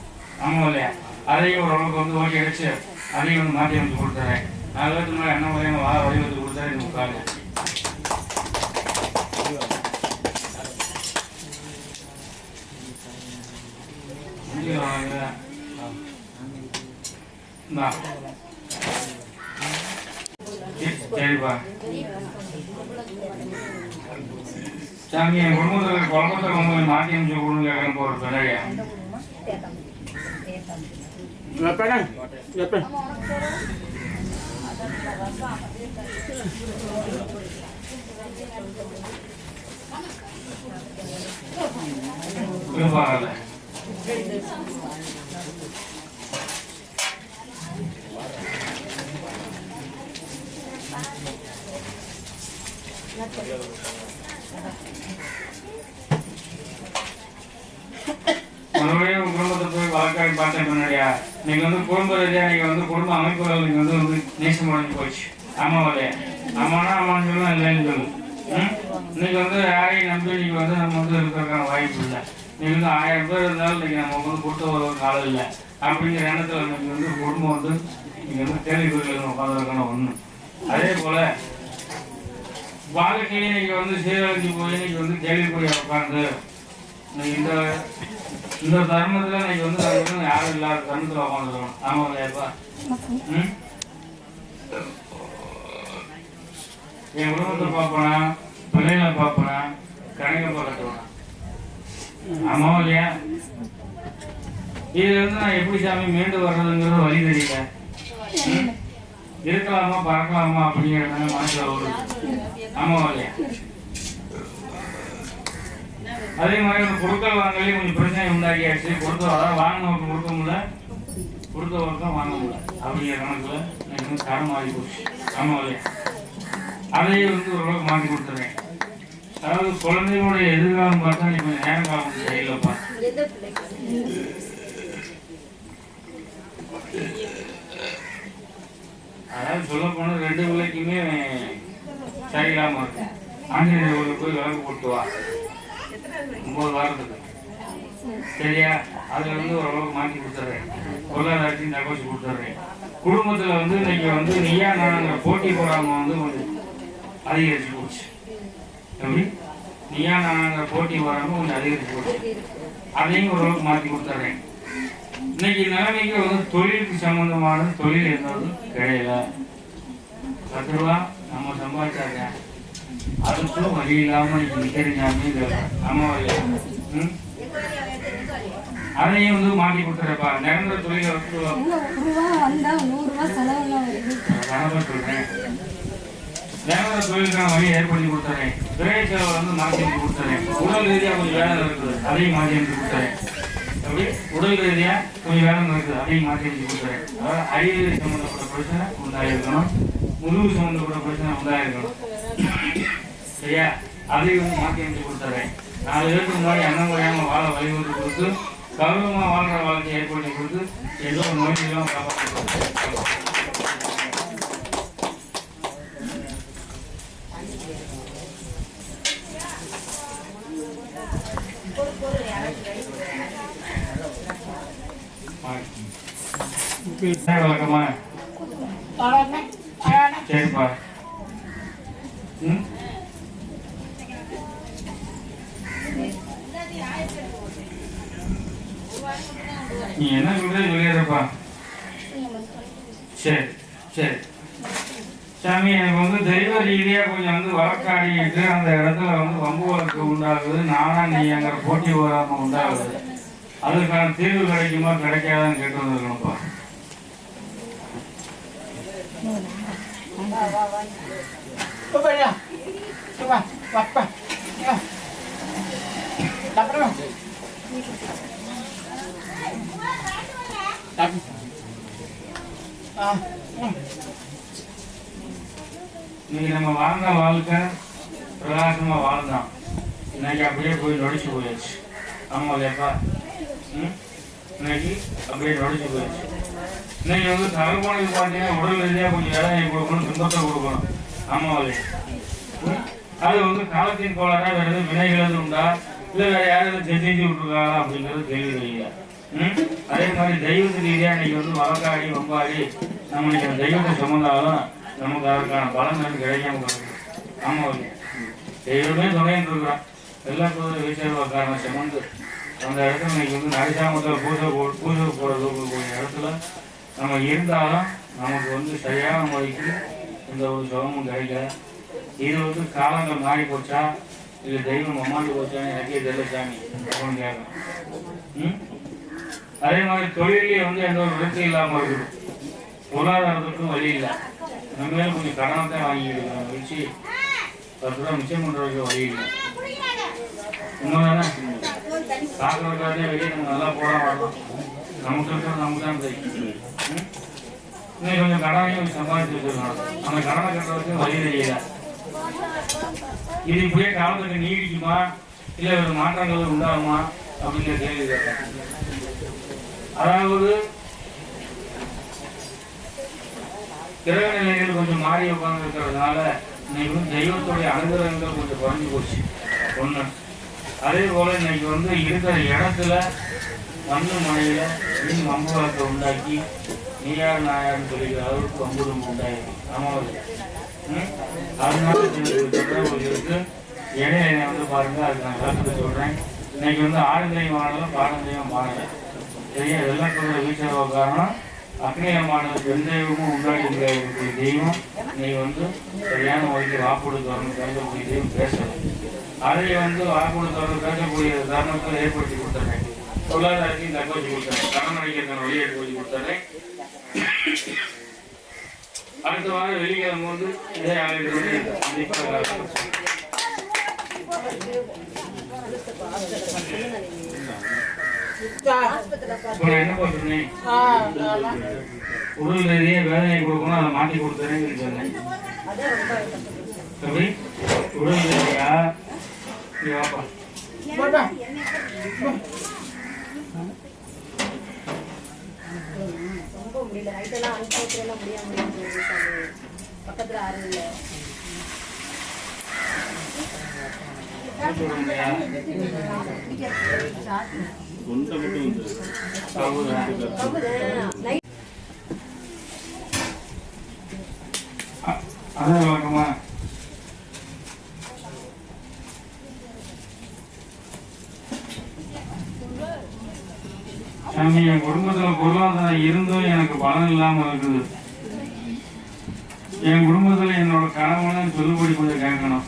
ஆமாம் இல்லையா? அதையும் ஓரளவுக்கு வந்து ஓகே வச்சு அதையும் வந்து மாற்றி அமைச்சு கொடுத்துட்றேன். 4 வருஷத்துக்கு மேலே என்ன முறையான வடிவத்து கொடுத்தாரு. இந்த முக்கால் சரிப்பா. சாமி என் குடும்பத்தில் குழம்பத்தை வந்து மாற்றி அமைச்சு கொடுங்க கேட்கறப்ப ஒரு பிள்ளையா பரவாயில்ல. மறுபடியும் குடும்பத்தை போய் வழக்காடி பார்த்தேன் முன்னாடியா நீங்க வந்து குடும்ப ரீதியா நீங்க வந்து குடும்ப அமைப்புகள் நீங்க வந்து நேசம் முடிஞ்சு போச்சு. ஆமாவாலே ஆமானா ஆமான்னு சொல்லலாம் இல்லைன்னு சொல்லு. இன்னைக்கு வந்து யாரையும் நம்பி நீங்க வந்து நம்ம வந்து இருக்கிறதுக்கான வாய்ப்பு இல்லை. நீங்க வந்து 1000 பேர் இருந்தாலும் இன்னைக்கு நம்ம வந்து கொடுத்த ஒரு காலம் இல்லை அப்படிங்கிற எண்ணத்துல இன்னைக்கு வந்து குடும்பம் வந்து நீங்க வந்து கேள்விக்குறிகள் உட்காந்துருக்கான ஒண்ணு. அதே போல வாழ்க்கையை இன்னைக்கு வந்து சீரழிஞ்சு போய் இன்னைக்கு வந்து கேள்விக்குறியா உட்காந்து இந்த தர்மத்துல இன்னைக்கு வந்து யாரும் இல்லாத தர்மத்துல உட்காந்துருக்கணும். ஆமா இல்லையாப்பா? என் குடும்பத்தை பார்ப்பனா, பிள்ளைகளை பார்ப்பனா, கணக்கை பார்க்கட்டுவேன். ஆமாவா இல்லையா? இதுல இருந்து நான் எப்படி சாமி மீண்டு வர்றதுங்கிறது வழி தெரியல. இருக்கலாமா பறக்கலாமா அப்படிங்கிற மனசுல ஒரு ஆமாவா இல்லையா? அதே மாதிரி ஒரு பொருட்கள் வாங்கலே கொஞ்சம் பிரச்சனை உண்டாக்கியாச்சு. அதாவது வாங்கினவருக்கு கொடுக்க முடியல, கொடுத்தவருக்கும் வாங்க முடியல அப்படிங்கிற கணக்குல எனக்கு வந்து தரம் மாறி போச்சு. ஆமாவா இல்லையா? அதையே வந்து ஓரளவுக்கு மாற்றி கொடுத்துருவேன். அதாவது குழந்தைகளுடைய எதிர்காலம் பார்த்தா நீ கொஞ்சம் நேரம் காலம் சரியில்லைப்பா. அதாவது சொல்ல போனா 2 பிள்ளைக்குமே சரியில்லாம இருக்கு. ஆஞ்சநேயர் போய் விளக்கு போட்டு வா 9 வாரத்துக்கு சரியா? அதுல வந்து ஓரளவுக்கு மாற்றி கொடுத்துட்றேன். பொருளாதாரத்தையும் தகவச்சு கொடுத்துட்றேன். குடும்பத்துல வந்து இன்னைக்கு வந்து நீயா நான் போட்டி போடாம வந்து கொஞ்சம் அதிகரிச்சு போச்சு. எப்படி நீயா நான் போட்டி போடாம கொஞ்சம் அதிகரிச்சு போச்சு. அதையும் ஓரளவுக்கு மாற்றி கொடுத்துட்றேன். இன்னைக்கு நிலைமைக்கு வந்து தொழிலுக்கு சம்பந்தமான தொழில் என்னது கிடையல. 10 ரூபா நம்ம சம்பாதிச்சாங்க அதுக்கும் வழி இல்லாம நிக்கிறீங்க. ஆமா இல்லையா? அதையும் வந்து மாற்றி கொடுத்துறப்பா. நிரந்தர தொழில சொல்றேன். நிரந்தர தொழிலுக்கான வழியை ஏற்படுத்தி கொடுத்துறேன். விரை செலவை வந்து மாற்றி கொடுத்துறேன். உடல் ரீதியா கொஞ்சம் வேலை இருக்குது அதையும் மாற்றி கொடுத்துறேன். அப்படி உடல் ரீதியா கொஞ்சம் வேலை இருக்குது அதையும் மாற்றி கொடுத்துறேன். அதாவது அறிவியல் சம்பந்தப்பட்ட பிரச்சனை உண்டாயிருக்கணும், முதுகு சம்பந்தப்பட்ட பிரச்சனை உண்டாயிருக்கணும். சரியா? அதையும் வந்து மாற்றி அமைச்சு கொடுத்துறேன். 4 பேருக்கு முன்னாடி அண்ணன் குறையாம வாழ வழிவகுத்து கொடுத்து கௌரவமா வாழ்ற வாழ்க்கையை ஏற்படுத்தி கொடுத்து ஏதோ ஒரு நோய்களாம் காப்பாற்ற வழக்கமா சரிப்பா. நீ என்ன சொல்றது சொல்லிடுறப்பா. சரி சரி சாமி, எனக்கு வந்து தெய்வ ரீதியா கொஞ்சம் வந்து வழக்காடிட்டு அந்த இடத்துல வந்து வம்பு வழக்கு உண்டாகுது. நானா நீங்கிற போட்டி வராம உண்டாகுது. அதுக்கான தீர்வு கிடைக்குமா கிடைக்காதான்னு கேட்டு வந்துருக்கணும்ப்பா. இன்னைக்கு நம்ம வாழ்ந்த வாழ்க்கை பிரகாசமா வாழ்ந்தான். இன்னைக்கு அப்படியே போய் நொடிச்சு போயாச்சு. ஆமா இல்லையாப்பா? இன்னைக்கு அப்படியே நொடிச்சு போயாச்சு. இன்னைக்கு வந்து தலைமுறைக்கு பார்த்தீங்கன்னா உடல் ரீதியாக கொஞ்சம் வேலையை கொடுக்கணும், துன்பத்தை கொடுக்கணும். ஆமா இல்லையா? அது வந்து காலத்தின் கோளாறா வேற எதுவும் வினைகள் உண்டா இல்லை வேற யாரும் செஞ்சு விட்டுருக்காங்களா அப்படிங்கிறது கேள்வி இல்லையா? அதே மாதிரி தெய்வத்து ரீதியா இன்னைக்கு வந்து வழக்காடி வம்பாடி நம்ம இன்னைக்கு தெய்வத்தை சுமந்தாலும் நமக்கு அதற்கான பலன் கிடைக்காம கிடக்கு. ஆமா இல்லையா? தெய்வமே துணைன்னு இருக்கிறோம். எல்லா வீச்சேர்வாக்காரன சுமந்து அந்த இடத்துல இன்னைக்கு வந்து நரிசாமத்தில் பூஜை போடுறது இடத்துல நம்ம இருந்தாலும் நமக்கு வந்து சரியான முறைக்கு எந்த ஒரு சுகமும் கிடைக்கல. இது வந்து காலங்கள் மாறி போச்சா இல்லை தெய்வம் அம்மாண்டு போச்சான்னு எனக்கே தெரியல சாமி அப்படின்னு கேட்கணும். அதே மாதிரி தொழிலே வந்து எந்த ஒரு விருத்தி இல்லாமல் இருக்குது. பொருளாதாரத்துக்கும் வழி இல்லை. நம்மளே கொஞ்சம் கடனை தான் வாங்கிக்கலாம் வச்சு 10 ரூபா மிச்சம் பண்ணுறதுக்கு வழி இல்லை. உண்மைதானே? சாக்கிறதுக்காக வெளியே நம்ம நல்லா போட வரலாம். நமக்கு இருக்கிறது நமக்கு தான் தெரியும். இன்னைக்கு கொஞ்சம் கடனையும் சம்பாதிச்சு வச்சிருக்கணும். அந்த கடனை கட்டுறதுக்கு வழி தெரியல. இது இப்படியே காலத்துக்கு நீடிக்குமா இல்லை ஒரு மாற்றங்கள் உண்டாகுமா அப்படிங்கிற கேள்வி கேட்டேன். அதாவது கிரக நிலைகள் கொஞ்சம் மாறி உட்கார்ந்து இருக்கிறதுனால இன்னைக்கு வந்து தெய்வத்துடைய அனுகிரகங்கள் கொஞ்சம் குறைஞ்சி போச்சு ஒன்று. அதே போல இன்னைக்கு வந்து இருக்கிற இடத்துல மண்ணு மழையில மீன் வம்புவாக்கை உண்டாக்கி நீயார் நாயார்னு சொல்லிக்கிற அளவுக்கு வம்புதம் உண்டாயிருக்கு. அமாவாசை அதனால இருக்கு. இடையில வந்து பாருங்க, அதுக்கு நான் விளக்கத்தை சொல்றேன். இன்னைக்கு வந்து ஆடுதெய்வம் ஆடலாம், பாடந்தெய்வம் பாடலை. சரியா? வெள்ளத்தோட வீச்சரவ காரணம் அக்னிய மாடல் பெண் தெய்வமும் உண்டாடி இருக்கக்கூடிய தெய்வம் இன்னைக்கு வந்து சரியான வழிக்கு வாக்குடு தோறணும் பேசக்கூடிய தெய்வம் பேசலை. அதை வந்து வாக்குடு தோறணும் பேசக்கூடிய தருணத்தில் ஏற்படுத்தி கொடுத்துறேன். பொருளாதாரத்தையும் தக்க வச்சு கொடுத்துறேன். கடன் அடைக்கிறதுக்கான வழியை ஏற்படுத்தி கொடுத்துறேன். அடுத்த வாரம் வெள்ளிக்கிழமை வந்து இதே ஆளுநர் என்ன பண்றேன், உடல் ரீதியா வேதனை கொடுக்கணும், அதை மாற்றி கொடுத்துறேன்னு சொன்னேன். எப்படி உடல் ரீதியா ரொம்ப முடியல. நைட்டெல்லாம் அனுப்பிச்சுலாம் முடியாது. பக்கத்தில் யாரும் இல்லை. அதான் வழக்கமா சாமி, என் குடும்பத்துல பொருளாதாரம் இருந்தும் எனக்கு பலன் இல்லாம இருக்குது. என் குடும்பத்துல என்னோட கணவனை சொல்லுபடி கொஞ்சம் கேட்கணும்.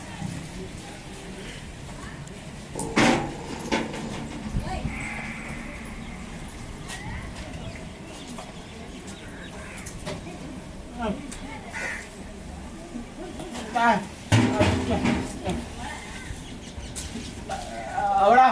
ahora